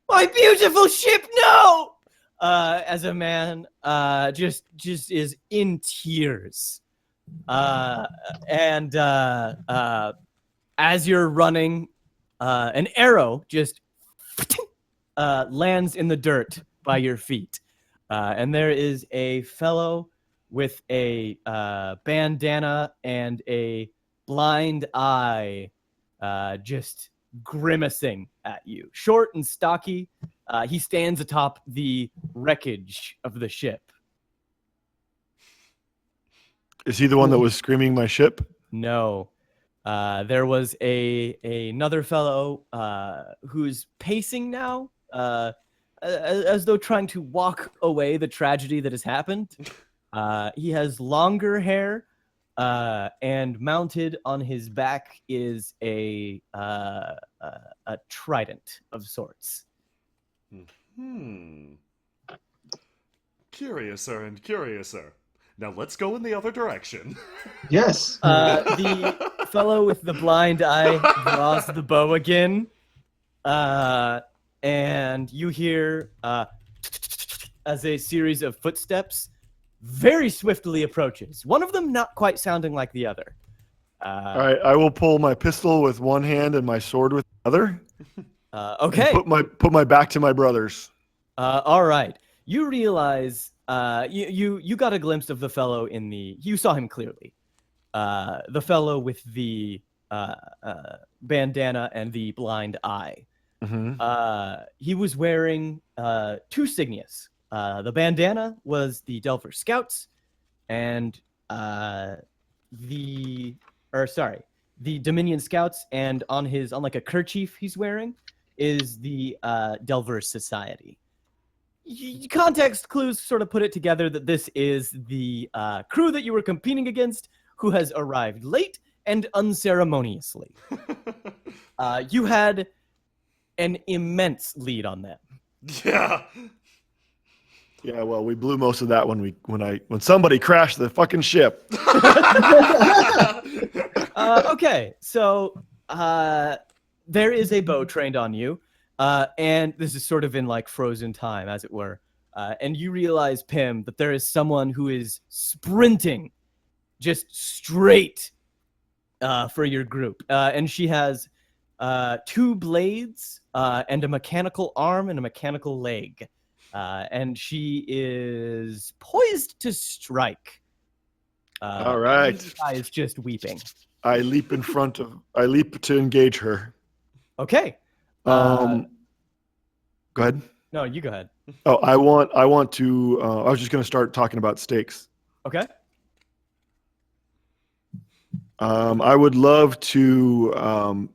My beautiful ship! No!" As a man just is in tears. And as you're running, an arrow just lands in the dirt by your feet. And there is a fellow with a bandana and a blind eye just grimacing at you. Short and stocky, he stands atop the wreckage of the ship. Is he the one that was screaming my ship? No. There was another fellow who's pacing now, as though trying to walk away the tragedy that has happened. He has longer hair, and mounted on his back is a trident of sorts. Curiouser and curiouser. Now let's go in the other direction. Yes. The fellow with the blind eye draws the bow again, and you hear as a series of footsteps very swiftly approaches. One of them not quite sounding like the other. All right, I will pull my pistol with one hand and my sword with the other. Okay. Put my back to my brothers. All right. You realize you got a glimpse of the fellow in the. You saw him clearly. The fellow with the bandana and the blind eye. Mm-hmm. He was wearing two signias. The bandana was the Delver Scouts, and the Dominion Scouts, and on like a kerchief he's wearing is the Delver Society. Context clues sort of put it together that this is the crew that you were competing against, who has arrived late and unceremoniously. You had an immense lead on them. Yeah. Yeah, well, we blew most of that when somebody crashed the fucking ship. Okay, so there is a bow trained on you, and this is sort of in like frozen time, as it were. And you realize, Pim, that there is someone who is sprinting just straight for your group. And she has two blades and a mechanical arm and a mechanical leg. And she is poised to strike. All right. The guy is just weeping. I leap to engage her. Okay. Go ahead. No, you go ahead. Oh, I want to. I was just going to start talking about stakes. Okay. I would love to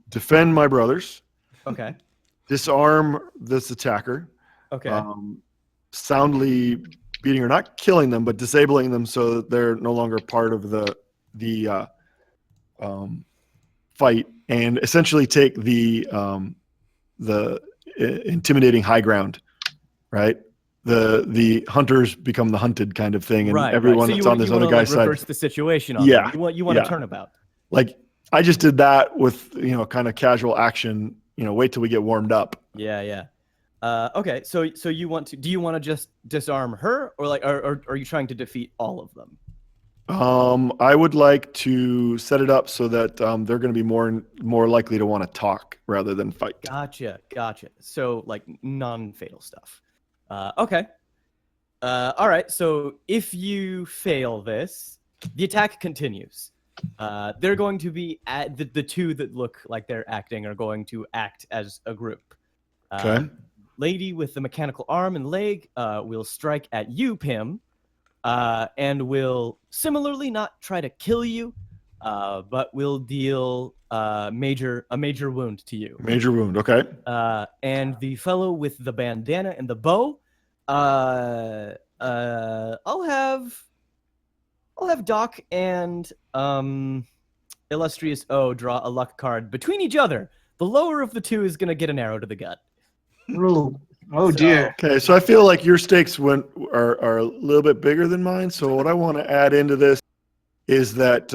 defend my brothers. Okay. Disarm this attacker. Okay. Soundly beating or not killing them, but disabling them so that they're no longer part of the fight, and essentially take the intimidating high ground, right? The hunters become the hunted kind of thing, and everyone So that's on this other guy's side. Reverse the situation on Yeah. them. You want a turnabout. Like I just did that with kind of casual action. Wait till we get warmed up. Yeah. Okay. So you want to? Do you want to just disarm her, or are you trying to defeat all of them? I would like to set it up so that they're going to be more likely to want to talk rather than fight. Gotcha. So like non-fatal stuff. Okay. All right. So if you fail this, the attack continues. They're going to be the two that look like they're acting are going to act as a group. Okay. Lady with the mechanical arm and leg will strike at you, Pim, and will similarly not try to kill you, but will deal a major wound to you. Major wound. Okay. And the fellow with the bandana and the bow, I'll have Doc and Illustrious O draw a luck card between each other. The lower of the two is gonna get an arrow to the gut. Oh dear. Okay, so I feel like your stakes are a little bit bigger than mine. So what I want to add into this is that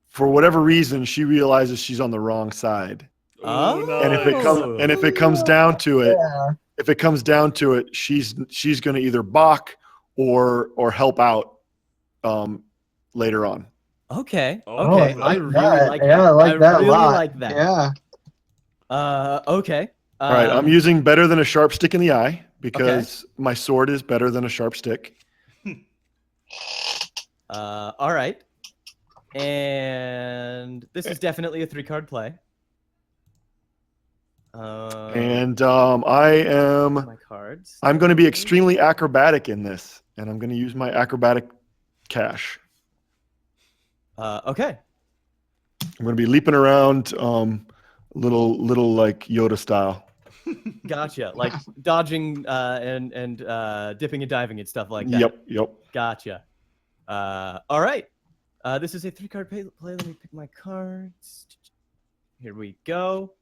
for whatever reason she realizes she's on the wrong side, Oh. and if it comes down to it, she's going to either balk or help out later on. Okay. Oh, Okay. I I like really that. like Yeah, that. I like that a really lot. like that. Yeah. Okay. All right, I'm using better than a sharp stick in the eye because my sword is better than a sharp stick. All right. And this is definitely a 3-card play. And I'm my cards. going to be extremely acrobatic in this, and I'm going to use my acrobatic cash. Okay. I'm going to be leaping around, little like Yoda style. Gotcha. Like dodging and dipping and diving and stuff like that. Yep. Gotcha. All right. This is a 3-card play. Let me pick my cards. Here we go.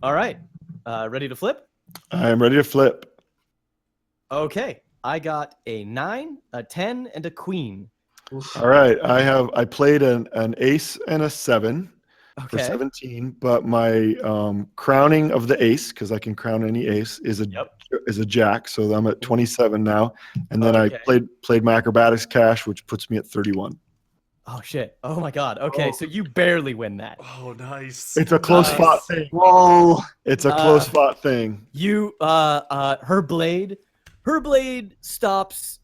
All right. Ready to flip? I am ready to flip. Okay. I got a 9, a 10, and a queen. All right. I played an ace and a 7 for Okay. 17, but my crowning of the ace, because I can crown any ace, is a jack. So I'm at 27 now. And then Okay. I played my acrobatics cash, which puts me at 31. Oh shit. Oh my god. Okay, so you barely win that. Oh, nice. It's a close fought thing. Whoa. It's a close fought thing. You her blade stops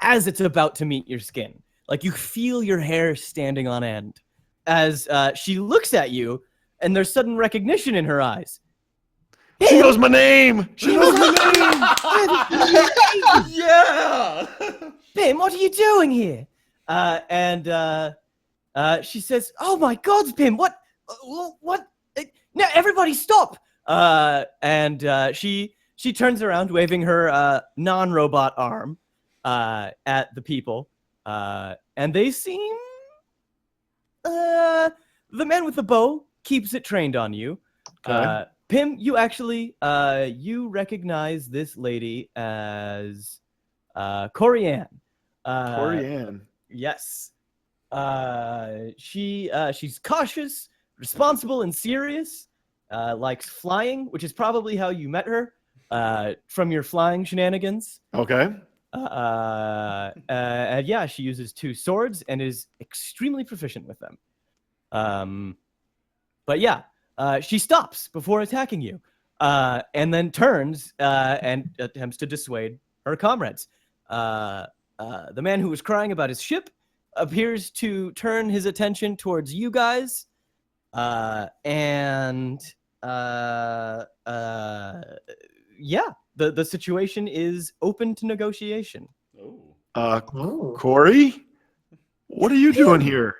as it's about to meet your skin. Like you feel your hair standing on end as she looks at you, and there's sudden recognition in her eyes. She knows my name. She knows my name. Yeah. Pim, what are you doing here? And she says, "Oh my God, Pim, what? No, everybody stop!" And she turns around, waving her non-robot arm at the people, and they seem. The man with the bow keeps it trained on you. Okay. Pim, you actually you recognize this lady as Corianne. Corianne. Yes. She's cautious, responsible, and serious. Likes flying, which is probably how you met her from your flying shenanigans. Okay. And yeah, she uses 2 swords and is extremely proficient with them. But yeah, she stops before attacking you, and then turns and attempts to dissuade her comrades. The man who was crying about his ship appears to turn his attention towards you guys, and yeah, the situation is open to negotiation. Oh. Corey, what are you doing here?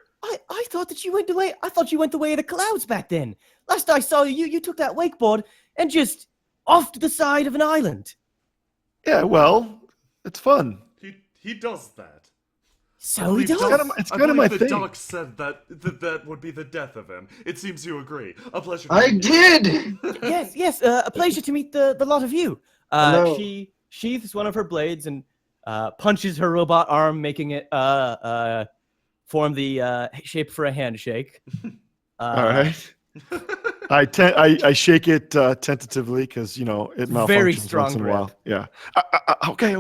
I thought that you went away. I thought you went the way of the clouds back then. Last I saw you, you took that wakeboard and just off to the side of an island. Yeah, well, it's fun. He does that. So he does. It's I kind of my believe the thing. doc said that would be the death of him. It seems you agree. A pleasure. I did. Yes, a pleasure to meet the lot of you. Hello. She sheaths one of her blades and punches her robot arm, making it form the shape for a handshake. All right. I shake it tentatively because it malfunctions Very strong once in a grip. while. Yeah. Okay.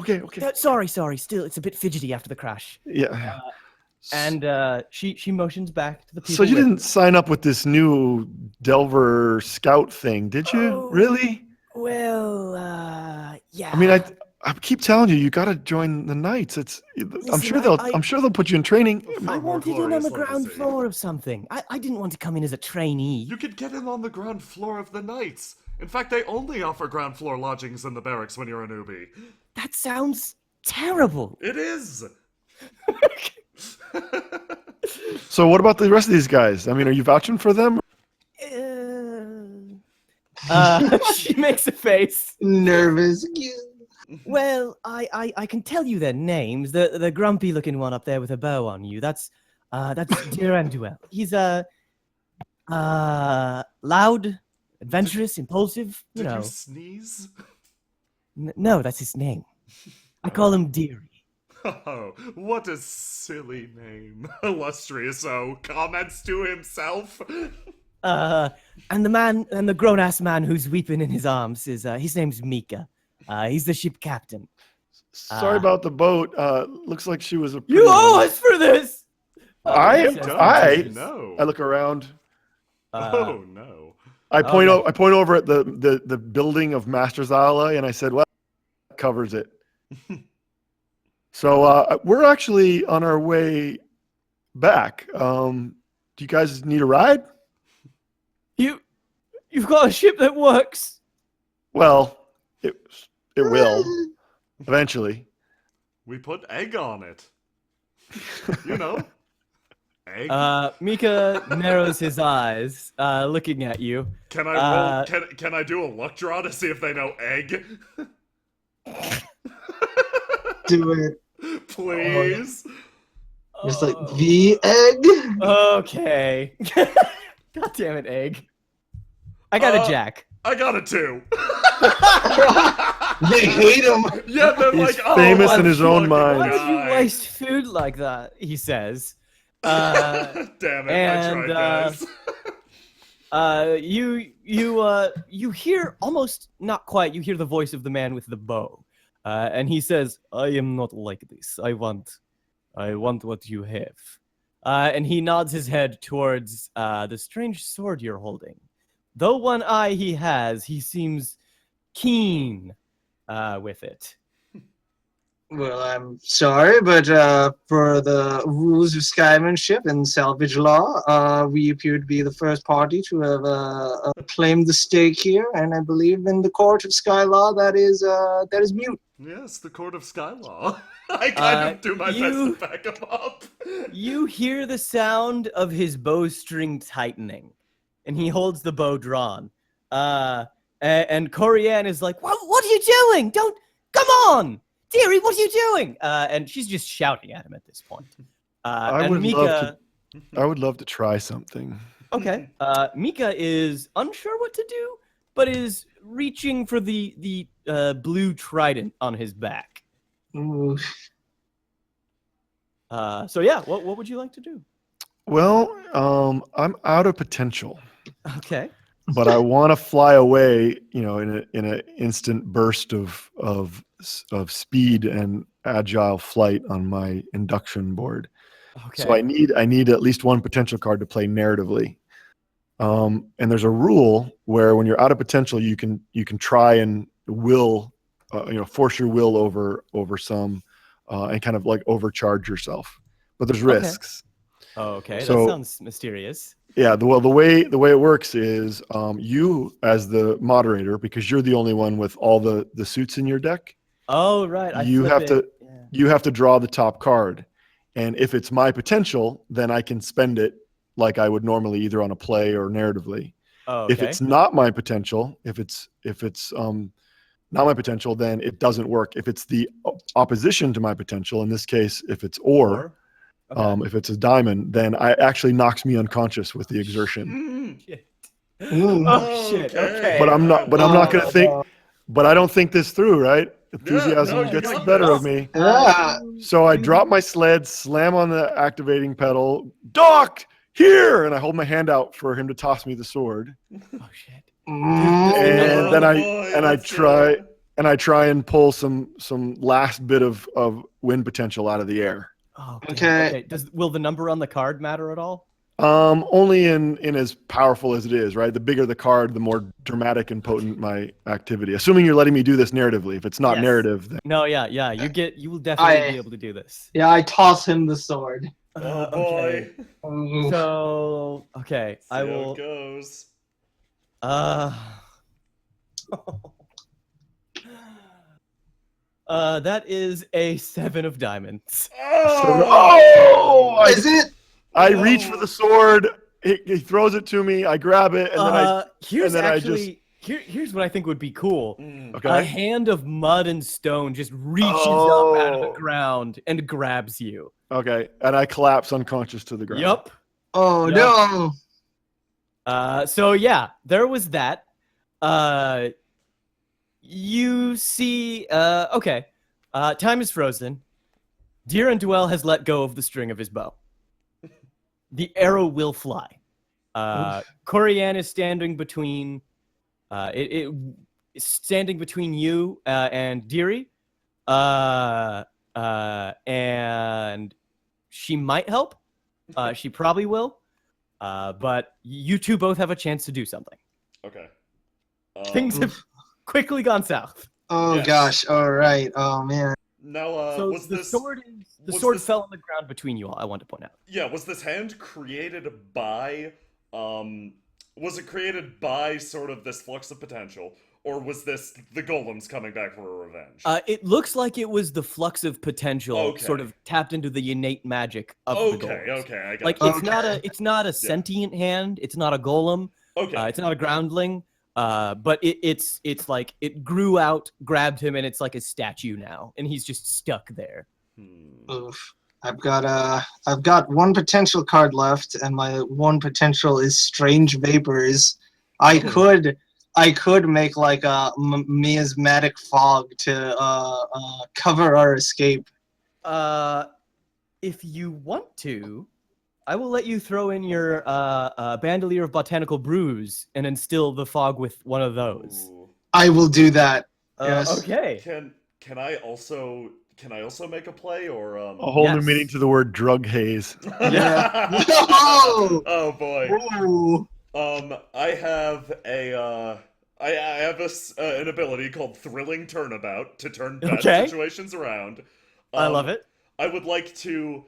Sorry. Still, it's a bit fidgety after the crash. Yeah. And she motions back to the people. So you with- didn't sign up with this new Delver Scout thing, did you? Oh. Really? Well, yeah. I mean, I keep telling you got to join the Knights. I'm sure they'll put you in training. I For more wanted in on the glorious ground legacy. floor of something. I didn't want to come in as a trainee. You could get him on the ground floor of the Knights. In fact, they only offer ground floor lodgings in the barracks when you're a newbie. That sounds terrible. It is! So what about the rest of these guys? I mean, are you vouching for them? She makes a face. Nervous. Well, I can tell you their names. The grumpy looking one up there with a bow on you. That's Diranduel. He's loud, adventurous, impulsive. You Did know. you sneeze? No, that's his name. I call him Deary. Oh, what a silly name. Illustrious O comments to himself. And the grown-ass man who's weeping in his arms is his name's Mika. He's the ship captain. Sorry about the boat. Looks like she was a. You owe us for this. I No. look around. Oh no. I point over at the building of Master's Ally, and I said, "Well, that covers it." So we're actually on our way back. Do you guys need a ride? You've got a ship that works. Well, it will eventually. We put egg on it. You know. Egg. Mika narrows his eyes, looking at you. Can I roll? Can I do a luck draw to see if they know egg? Do it. Please. It's like the egg. Okay. God damn it, egg. I got a jack. I got a 2. They hate him. Yeah, they're He's like, oh, famous in I'm his own fucking mind. Why did you guy. waste food like that? He says. Damn it! and, I tried, guys. You hear almost not quite. You hear the voice of the man with the bow, and he says, "I am not like this. I want what you have." And he nods his head towards the strange sword you're holding. Though one eye he has, he seems keen with it. Well, I'm sorry, but for the rules of skymanship and salvage law, we appear to be the first party to have claimed the stake here, and I believe in the court of sky law that is mute. Yes, the Court of Skylaw. I kind of do my best to back him up. You hear the sound of his bowstring tightening, and he holds the bow drawn. And Corianne is like, what are you doing? Don't, come on! Dearie, what are you doing? And she's just shouting at him at this point. I and would Mika, love to try something. okay. Mika is unsure what to do, but is reaching for the blue trident on his back. Ooh. So yeah, what would you like to do? Well, I'm out of potential, Okay. but I want to fly away. You know, in an instant burst of speed and agile flight on my induction board. Okay. So I need at least one potential card to play narratively. And there's a rule where when you're out of potential, you can try and force your will over some, and kind of like overcharge yourself. But there's risks. Okay, So- that sounds mysterious. Yeah. The way it works is you as the moderator, because you're the only one with all the suits in your deck. Oh right. You have to draw the top card, and if it's my potential, then I can spend it like I would normally, either on a play or narratively. Oh, okay. If it's not my potential, if it's not my potential, then it doesn't work. If it's the opposition to my potential, in this case, if it's Okay. if it's a diamond, then it actually knocks me unconscious with the exertion. Oh shit. Okay. But I'm not going to think. But I don't think this through, right? Enthusiasm you gets the got better this. of me. Yeah. So I drop my sled, slam on the activating pedal, Doc, here, and I hold my hand out for him to toss me the sword. Oh shit. And then I let's go. try and pull some last bit of wind potential out of the air. Oh, Okay. Will the number on the card matter at all? Only in as powerful as it is, right? The bigger the card, the more dramatic and potent my activity. Assuming you're letting me do this narratively. If it's not Yes. narrative, then No, yeah. You will definitely be able to do this. Yeah, I toss him the sword. Oh boy. Ooh. So okay, See I how will. it goes. That is a 7 of diamonds. Oh! Is it? I reach for the sword. He throws it to me. I grab it, and then here's then I actually here's what I think would be cool. Okay. A hand of mud and stone just reaches up out of the Oh. ground and grabs you. Okay, and I collapse unconscious to the ground. Yup. Oh Yup. no! So yeah, there was that. You see, okay. Time is frozen. Deer and Dwell has let go of the string of his bow. The arrow will fly. Corianne is standing between it is standing between you and Deary. And she might help. She probably will. But you two both have a chance to do something. Okay. Things have quickly gone south. Oh Yes. gosh! All right. Oh man. Now, So was the this sword was sword this- fell on the ground between you all. I want to point out. Yeah, was this hand created by was it created by sort of this flux of potential, or was this the golems coming back for a revenge? It looks like it was the flux of potential, Okay. sort of tapped into the innate magic of the okay, golems. okay, I got Like it. it's not a sentient hand. It's not a golem. Okay. It's not a groundling. But it's like it grew out, grabbed him, and it's like a statue now, and he's just stuck there. Oof. I've got one potential card left, and my one potential is Strange Vapors. I could make like a miasmatic fog to cover our escape. If you want to, I will let you throw in your bandolier of botanical brews and instill the fog with one of those. Ooh. I will do that. Yes. Okay. Can I also make a play or A whole new Yes. meaning to the word drug haze. Yeah. Oh boy. Ooh. I have an ability called Thrilling Turnabout to turn bad Okay. situations around. I love it. I would like to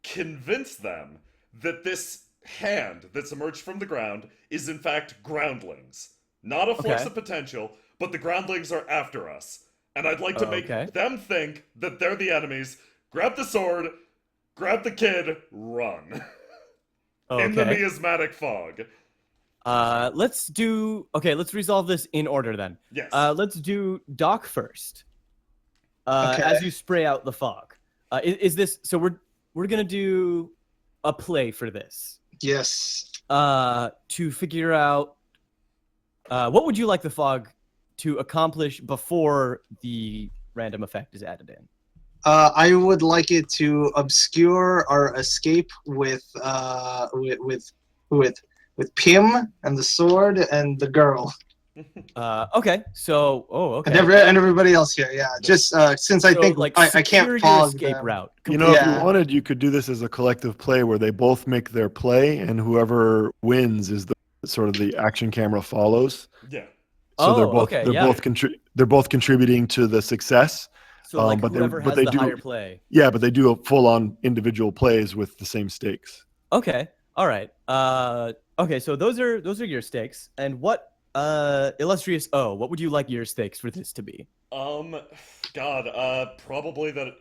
convince them that this hand that's emerged from the ground is in fact groundlings. Not a flux Okay. of potential, but the groundlings are after us. And I'd like to make Okay. them think that they're the enemies, grab the sword, grab the kid, run. In the Okay. miasmatic fog. Let's resolve this in order then. Yes. Let's do Doc first. Okay. As you spray out the fog. Is this so we're gonna do a play for this. Yes. To figure out what would you like the fog to accomplish before the random effect is added in? I would like it to obscure our escape with Pim and the sword and the girl Okay. So okay. and everybody else here. Yeah, just since I So, think like, I secure can't your fog escape them. route. You know, if Yeah. you wanted, you could do this as a collective play where they both make their play, and whoever wins is the sort of the action camera follows. Yeah. So they're Oh, both okay, they're yeah. both they're both contributing to the success. So like but whoever has they the do higher play. Yeah, but they do a full-on individual plays with the same stakes. Okay. All right. Okay. So those are your stakes. And what illustrious O, what would you like your stakes for this to be? Probably that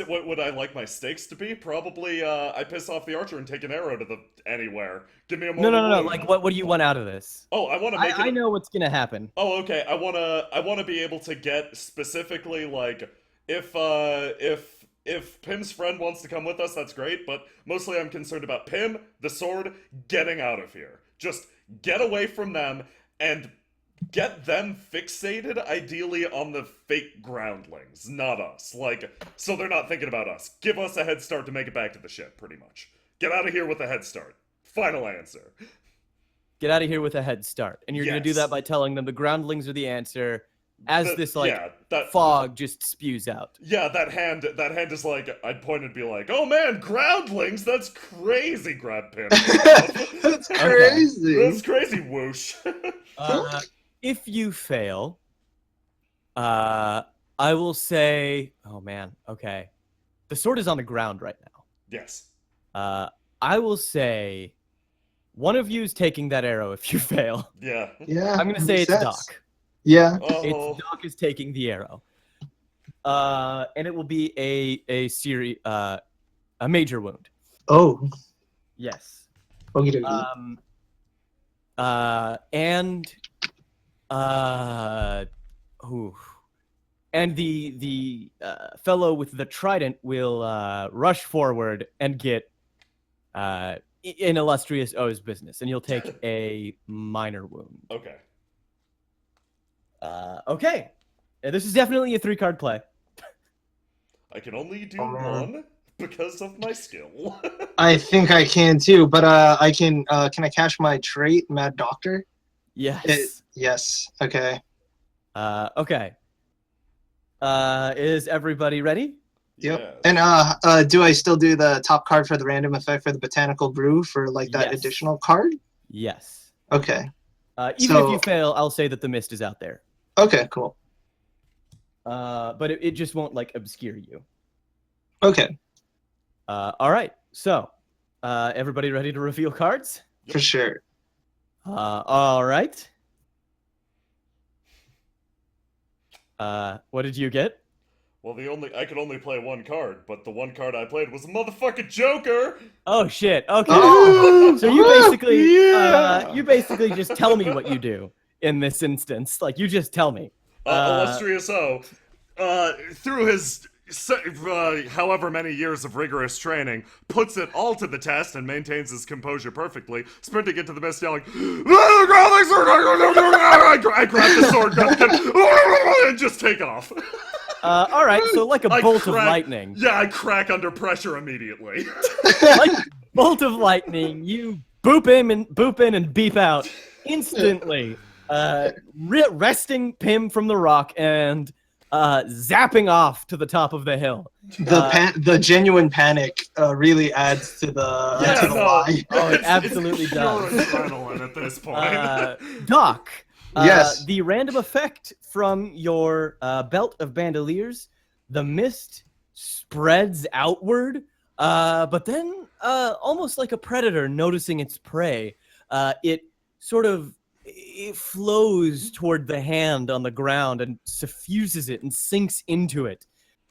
what would I like my stakes to be? Probably I piss off the archer and take an arrow to the anywhere. Give me a No. mortal wound. Like what do you want out of this? Oh, I want to make I it. know what's gonna happen. Oh, okay. I wanna be able to get specifically like if Pim's friend wants to come with us, that's great. But mostly, I'm concerned about Pim, the sword, getting out of here. Just get away from them and get them fixated, ideally on the fake groundlings, not us. Like, so they're not thinking about us. Give us a head start to make it back to the ship, pretty much. Get out of here with a head start. Final answer. Get out of here with a head start. And you're gonna do Yes. that by telling them the groundlings are the answer as this like yeah, that fog just spews out. Yeah, that hand is like, I'd point and be like, oh man, groundlings, that's crazy, grab Pim. That's crazy. That's crazy, whoosh. If you fail, I will say, oh man, okay. The sword is on the ground right now. Yes. I will say one of you is taking that arrow if you fail. Yeah. Yeah. I'm going to say makes it's sense. Doc. Yeah. Oh. It's Doc is taking the arrow. And it will be a major wound. Oh. Yes. Okie dokie. And the fellow with the trident will rush forward and get in illustrious O's business, and you'll take a minor wound. Okay. Okay. This is definitely a 3-card play. I can only do one because of my skill. I think I can too, but I can I cash my trait, Mad Doctor? Yes. Yes. Okay. Okay. Is everybody ready? Yep. Yes. And do I still do the top card for the random effect for the botanical brew for like that Yes. additional card? Yes. Okay. Even if you fail, I'll say that the mist is out there. Okay, cool. But it just won't like obscure you. Okay, All right. So, everybody ready to reveal cards? for sure. All right. What did you get? Well, I could only play one card, but the one card I played was a motherfucking Joker. Oh shit. Okay. Oh! So Yeah! you basically just tell me what you do in this instance. Like you just tell me. Illustrious O, through his however many years of rigorous training, puts it all to the test and maintains his composure perfectly, sprinting into the mist, yelling, "Groundling sword!" I grab the sword, and just take off. All right. So like a I bolt of crack- lightning. Yeah, I crack under pressure immediately. Like bolt of lightning. You boop in and beep out instantly. Wresting Pym from the rock and zapping off to the top of the hill. The genuine panic really adds to the lie. Oh, it absolutely it's pure does. adrenaline at this point. Doc, Yes. the random effect from your belt of bandoliers, the mist spreads outward, but then almost like a predator noticing its prey, it flows toward the hand on the ground and suffuses it and sinks into it.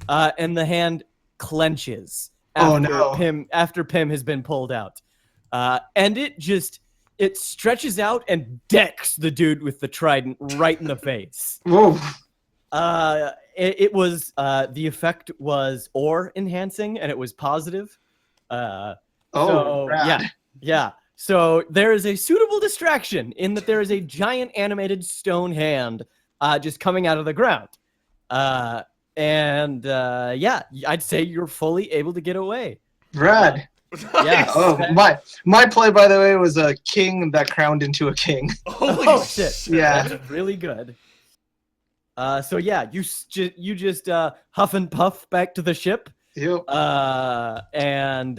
And the hand clenches after Pym has been pulled out. And it stretches out and decks the dude with the trident right in the face. Whoa. It was the effect was ore enhancing and it was positive. Rad. Yeah. So there is a suitable distraction in that there is a giant animated stone hand just coming out of the ground. I'd say you're fully able to get away. Rad. Yeah. Oh, my play, by the way, was a king that crowned into a king. Holy shit. Yeah. That's really good. You just huff and puff back to the ship. Yep. And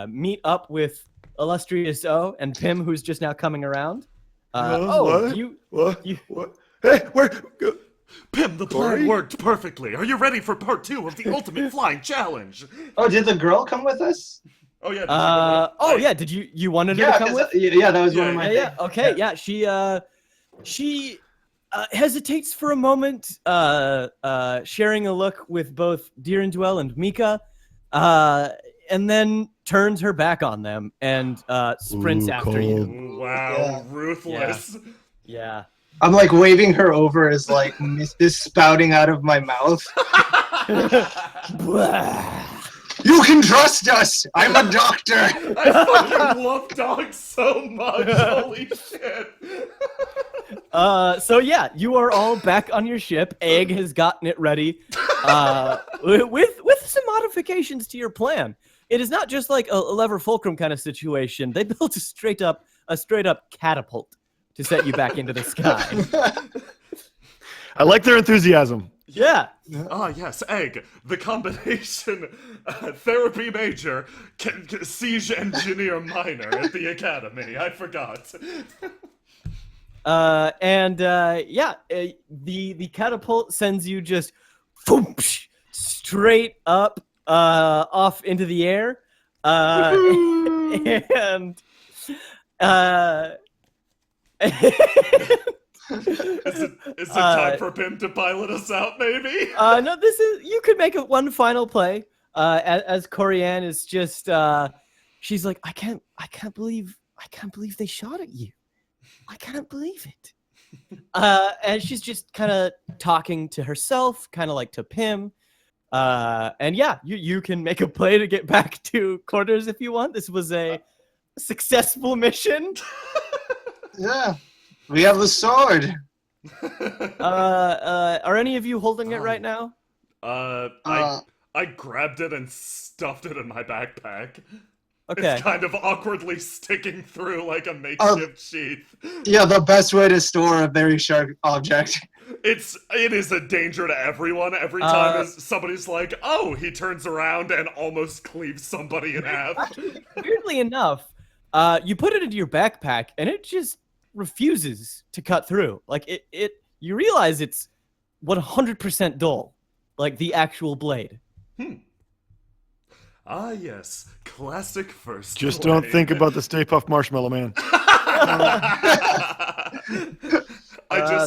meet up with Illustrious O and Pym, who's just now coming around. What? What? Hey, where? Pym, the plan worked perfectly. Are you ready for part 2 of the ultimate flying challenge? Oh, did the girl come with us? Oh yeah. Did you wanted her to come with? Yeah, that was one of my. Yeah. Okay. Yeah. She hesitates for a moment, sharing a look with both Deerendwell and Mika, and then turns her back on them and sprints after you. Wow, Yeah. ruthless. Yeah. I'm like waving her over as like mist is spouting out of my mouth. You can trust us. I'm a doctor. I fucking love dogs so much. Holy shit. You are all back on your ship. Egg has gotten it ready, with some modifications to your plan. It is not just like a lever fulcrum kind of situation. They built a straight up catapult to set you back into the sky. I like their enthusiasm. Yeah. Ah, yes, Egg. The combination therapy major, siege engineer minor at the academy. I forgot. The catapult sends you just straight up off into the air. Is it time for Pim to pilot us out, maybe? No, this is, you could make it one final play. As Corianne is just, she's like, I can't believe they shot at you. I can't believe it. And she's just kind of talking to herself, kind of like to Pim. And yeah, you can make a play to get back to quarters if you want. This was a successful mission. Yeah, we have the sword. Are any of you holding it right now? I grabbed it and stuffed it in my backpack. Okay. It's kind of awkwardly sticking through like a makeshift sheath. Yeah, the best way to store a very sharp object. It is a danger to everyone. Every time somebody's like, oh, he turns around and almost cleaves somebody in half. Weirdly enough, you put it into your backpack and it just refuses to cut through. Like you realize it's 100% dull, like the actual blade. Ah, yes. Classic first. Just blade. don't think about the Stay Puft Marshmallow Man.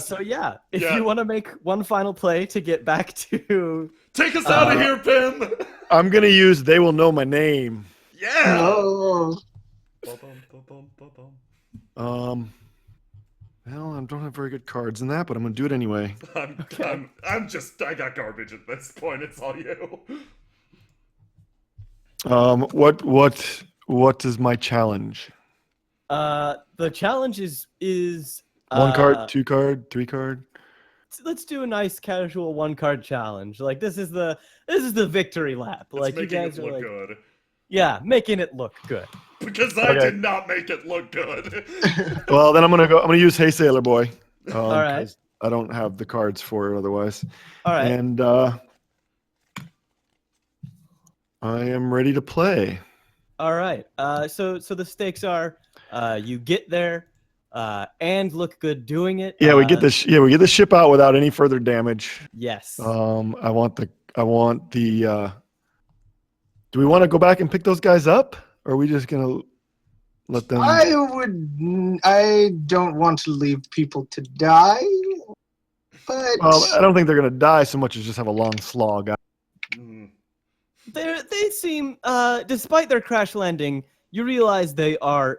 So yeah, if you want to make one final play to get back to... Take us out of here, Pim! I'm going to use They Will Know My Name. Yeah! Oh. Well, I don't have very good cards in that, but I'm going to do it anyway. I got garbage at this point. It's all you. What is my challenge? The challenge is 1 card, 2 card, 3 card. Let's do a nice casual 1 card challenge. Like this is the victory lap. Like you guys are like, good. Yeah, making it look good. Because I did not make it look good. Well, then I'm gonna use Hey Sailor Boy. All right. I don't have the cards for it otherwise. All right. And I am ready to play. All right. So the stakes are, you get there, and look good doing it. Yeah, we get the ship out without any further damage. Yes. I want the. Do we want to go back and pick those guys up, or are we just gonna let them? I don't want to leave people to die, but Well, I don't think they're gonna die so much as just have a long slog. They seem, despite their crash landing, you realize they are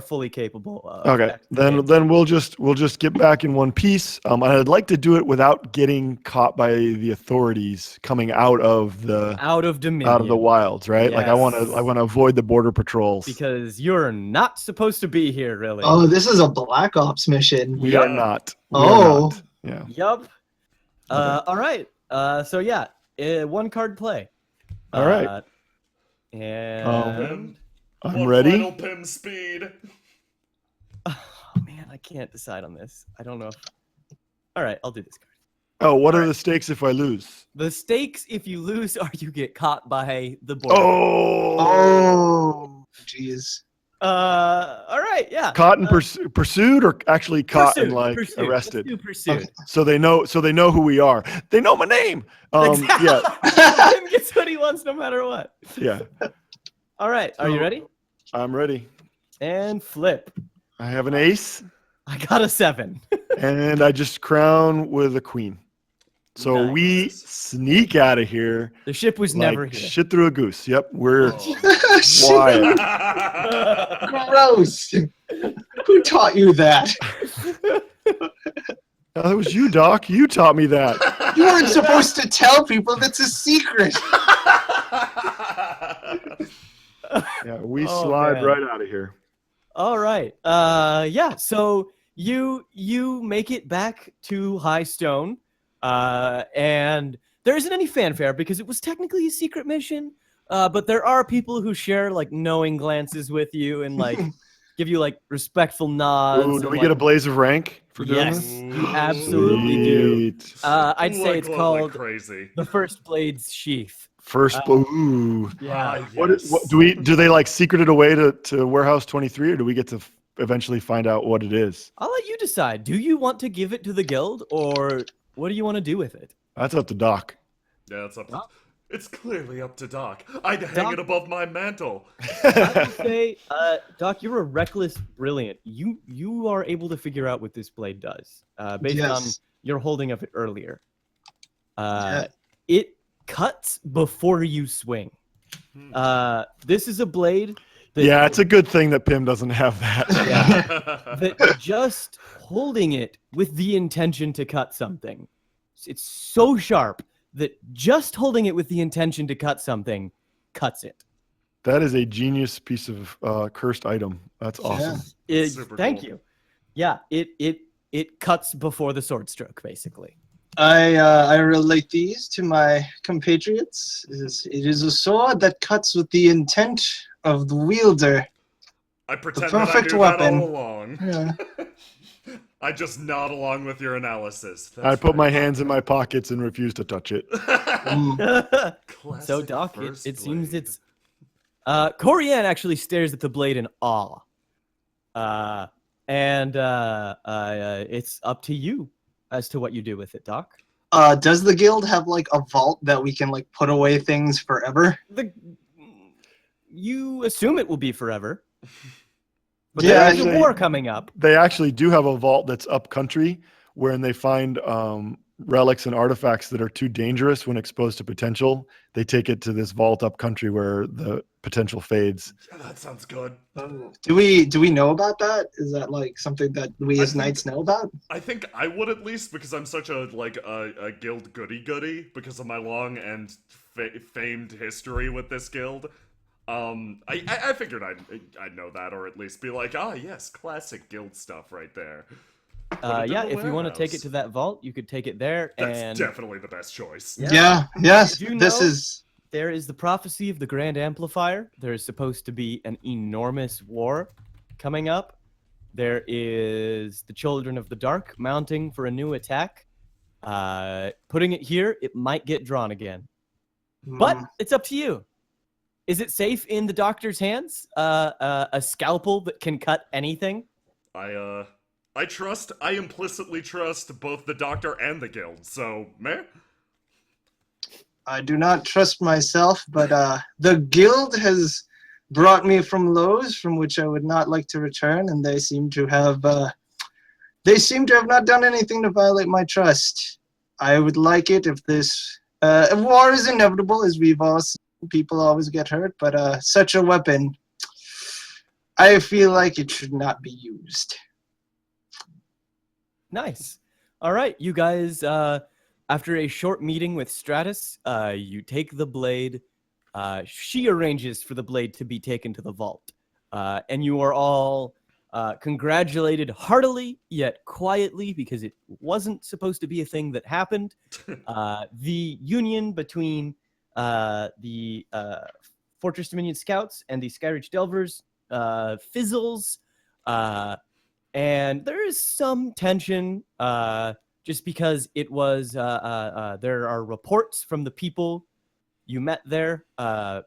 fully capable of. Okay, then we'll just get back in one piece. I'd like to do it without getting caught by the authorities coming out of Dominion, out of the wilds, right? Yes. Like I want to avoid the border patrols because you're not supposed to be here, really. Oh, this is a Black Ops mission. We are not. We are Oh. not. Yeah. Yup. All right. So yeah, 1 card play. All right. And I'm ready. Final Pim speed. oh man, I can't decide on this. I don't know. All right, I'll do this card. Oh, what are the stakes if I lose? The stakes, if you lose, are you get caught by the border. Oh, jeez. All right, yeah. Caught and pursued, or actually caught and pursued. arrested? Let's do pursued. Okay. So they know who we are. They know my name. Exactly. Yeah. Tim gets what he wants no matter what. Yeah. All right, are you ready? I'm ready. And flip. I have an ace, I got a 7. and I just crown with a queen. So Nice. we sneak out of here. The ship was Like never here. shit through a goose. Yep, we're Shit, wild. gross. Who taught you that? That was you, Doc. You taught me that. You weren't supposed to tell people. That's a secret. Yeah, we Oh, slide man. right out of here. All right. Yeah. So you make it back to High Stone, and there isn't any fanfare because it was technically a secret mission. But there are people who share like knowing glances with you and like give you like respectful nods. Ooh, do and, we like, get a blaze of rank for doing Yes, this? you absolutely do. Sweet. I'd say it's Like called crazy. the First Blade's Sheath. First, ooh. Yeah. What do they like secret it away to Warehouse 23, or do we get to eventually find out what it is? I'll let you decide. Do you want to give it to the guild, or what do you want to do with it? That's up to Doc. Yeah, it's up. It's clearly up to Doc. I'd hang Doc- it above my mantle. I would say, Doc, you're a reckless brilliant. You are able to figure out what this blade does, based on Yes. your holding of it earlier. Yeah. It cuts before you swing. This is a blade that, Yeah, it's a good thing that Pim doesn't have that. that just holding it with the intention to cut something. It's so sharp that just holding it with the intention to cut something cuts it. That is a genius piece of cursed item. That's awesome. Super Thank cool. you. Yeah, it cuts before the sword stroke, basically. I relate these to my compatriots. It is a sword that cuts with the intent of the wielder. I pretend that I perfect knew weapon. that all along. Yeah. I just nod along with your analysis. I put my hands in my pockets and refuse to touch it. Mm. So, Classic Doc, first it seems blade. it's. Corianne actually stares at the blade in awe. And it's up to you as to what you do with it, Doc. Does the guild have like a vault that we can like put away things forever? You assume it will be forever. But Yeah, there's a actually- war coming up. They actually do have a vault that's up country wherein they find relics and artifacts that are too dangerous when exposed to potential. They take it to this vault up country where the potential fades. Yeah, that sounds good. Do we know about that? Is that like something that we I as think- knights know about? I think I would at least because I'm such a guild goody because of my long and famed history with this guild. I figured I'd know that, or at least be like, ah, yes, classic guild stuff right there. Put it Yeah, in the if you want to take it warehouse. to that vault, you could take it there. That's And definitely the best choice. Yeah. Yes. Do you This know- is there is the prophecy of the Grand Amplifier. There is supposed to be an enormous war coming up. There is the Children of the Dark mounting for a new attack. Putting it here, it might get drawn again. But it's up to you. Is it safe in the doctor's hands? A scalpel that can cut anything? I implicitly trust both the doctor and the guild, so meh. I do not trust myself, but the guild has brought me from lows from which I would not like to return, and they seem to have not done anything to violate my trust. I would like it if this war is inevitable, as we've all seen. People always get hurt, but such a weapon, I feel like it should not be used. Nice. All right, you guys, after a short meeting with Stratus, you take the blade. She arranges for the blade to be taken to the vault. And you are all congratulated heartily, yet quietly, because it wasn't supposed to be a thing that happened. The union between the Fortress Dominion Scouts and the Skyreach Delvers fizzles. And there is some tension just because it was, there are reports from the people you met there,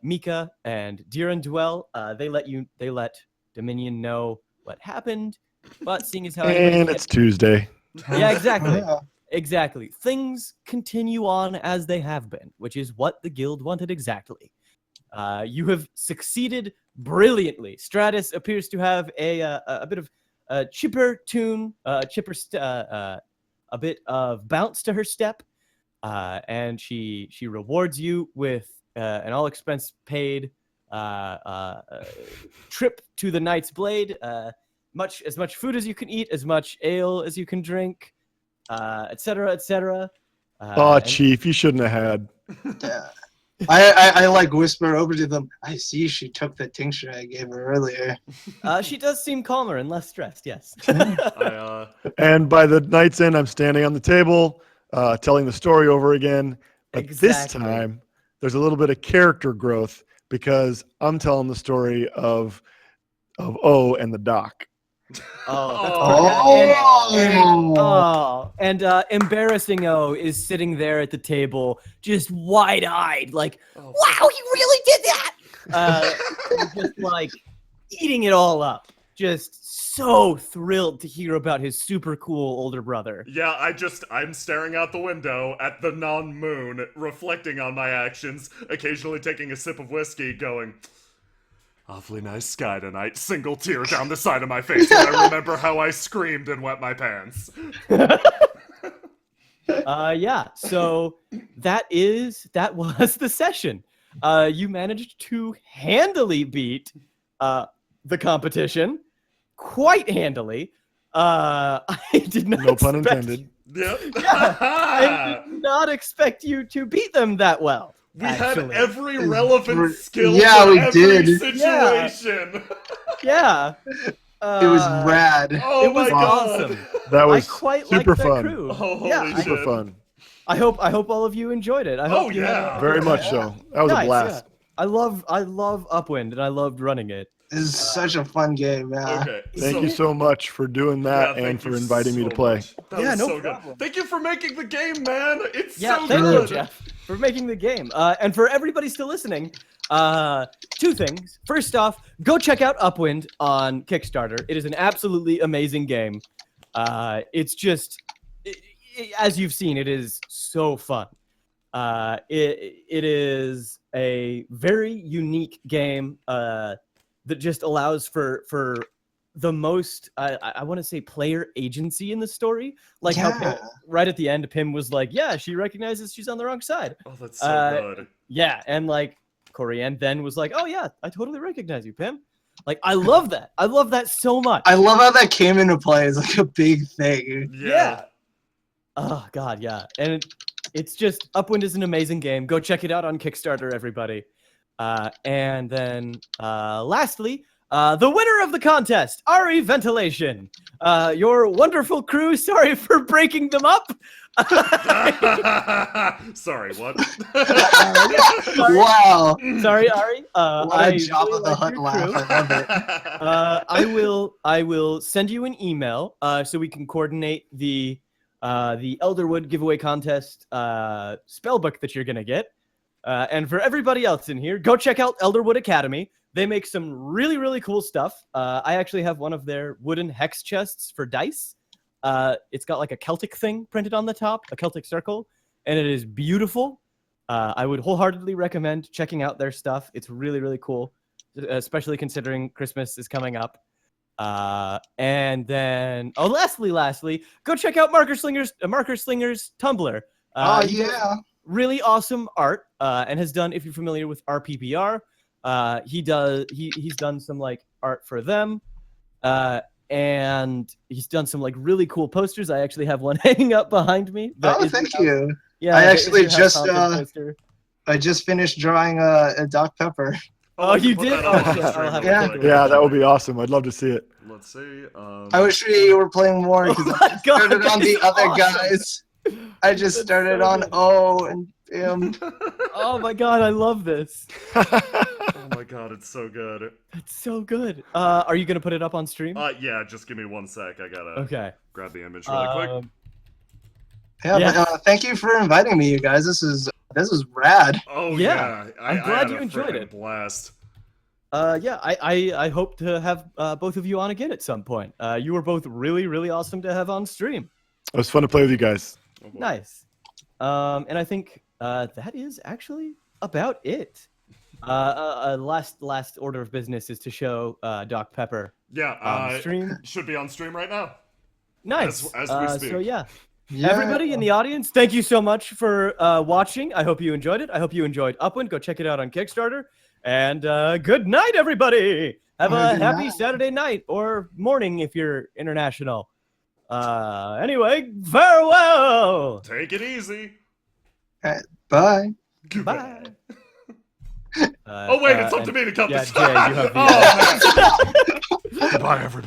Mika and Diran Duel. They let Dominion know what happened, but seeing as how And it's Tuesday. yeah, exactly. Yeah. Exactly. Things continue on as they have been, which is what the guild wanted exactly. You have succeeded brilliantly. Stratus appears to have a bit of a chipper tune, a bit of bounce to her step, and she rewards you with an all expense paid trip to the Knight's Blade, as much food as you can eat, as much ale as you can drink, etc., etc. Oh, Chief, you shouldn't have had. Yeah. I like whisper over to them. I see she took the tincture I gave her earlier. She does seem calmer and less stressed. Yes. And by the night's end, I'm standing on the table, telling the story over again. But this Exactly. time, there's a little bit of character growth because I'm telling the story of O and the doc. And embarrassing O is sitting there at the table, just wide-eyed, like, Wow, you really did that! just like eating it all up. just so thrilled to hear about his super cool older brother. Yeah, I'm staring out the window at the non-moon, reflecting on my actions, occasionally taking a sip of whiskey, going, awfully nice sky tonight, single tear down the side of my face when I remember how I screamed and wet my pants. Yeah, so that was the session. You managed to handily beat the competition, quite handily. I did not. No pun expect- intended. Yep. I did not expect you to beat them that well. We actually. had every relevant skill Yeah, for we every did. situation. Yeah. It was rad. Oh It was my god. awesome. That was I quite super liked that fun. crew. Oh, holy yeah, shit. Super fun. I hope all of you enjoyed it. I hope you had yeah. a- Very much so. That was Nice, a blast. yeah. I love Upwind, and I loved running it. This is such a fun game, yeah. Okay. Thank you so much for doing that thank and for you inviting me so to play. much. That Yeah, was no so problem. good. Thank you for making the game, man. It's Yeah, so thank good. you, Jeff, for making the game. And for everybody still listening, two things. First off, go check out Upwind on Kickstarter. It is an absolutely amazing game. It's just, as you've seen, it is so fun. It is a very unique game that just allows for the most, I want to say, player agency in the story. Like how Yeah. right at the end, Pim was like, yeah, she recognizes she's on the wrong side. Oh, that's so good. Yeah, and like Corianne then was like, oh yeah, I totally recognize you, Pim. Like, I love that. I love that so much. I love how that came into play as like a big thing. Yeah. Oh god, yeah. And it's just, Upwind is an amazing game. Go check it out on Kickstarter, everybody. And then lastly, the winner of the contest, Ari Ventilation. Your wonderful crew, sorry for breaking them up. Sorry, what? Wow. Sorry, Ari. What a job of the like Hut your laugh. crew. I love it. I will send you an email so we can coordinate the Elderwood giveaway contest spellbook that you're gonna get. And for everybody else in here, go check out Elderwood Academy. They make some really, really cool stuff. I actually have one of their wooden hex chests for dice. It's got like a Celtic thing printed on the top, a Celtic circle, and it is beautiful. I would wholeheartedly recommend checking out their stuff. It's really, really cool, especially considering Christmas is coming up. And then, lastly, go check out Marker Slinger's Tumblr. He does Yeah. really awesome art, and has done, if you're familiar with RPPR, he's done some like art for them, and he's done some like really cool posters. I actually have one hanging up behind me. that Oh, is thank your house- you. Yeah, I that actually is your house just, haunted poster. I just finished drawing a Doc Pepper. Oh, you Put did? that on Oh, the shit, stream I'll have real to quick. Yeah, that would be awesome. I'd love to see it. Let's see. I wish we were playing more because Oh my I God, started on that the is other awesome. guys. I just That's started so on good. O and M. Oh my god, I love this. Oh my god, it's so good. It's so good. Are you gonna put it up on stream? Yeah, just give me 1 sec. I gotta Okay. grab the image really quick. Yeah, Yeah. But, thank you for inviting me, you guys. This is rad. Oh yeah, yeah, I'm I glad had you a enjoyed frickin' it. Blast. Yeah, I hope to have both of you on again at some point. You were both really, really awesome to have on stream. It was fun to play with you guys. Oh, boy. Nice. And I think that is actually about it. Last order of business is to show Doc Pepper Yeah, on stream. should be on stream right now. Nice. as we speak. So yeah. Yeah. Everybody in the audience, thank you so much for watching. I hope you enjoyed it. I hope you enjoyed Upwind. Go check it out on Kickstarter. And good night, everybody. Have a Good happy night. Saturday night or morning if you're international. Anyway, farewell. Take it easy. Bye. Bye. Oh wait, it's up to me to cut yeah, this. Jay, you have the- Oh, man. Goodbye, everybody.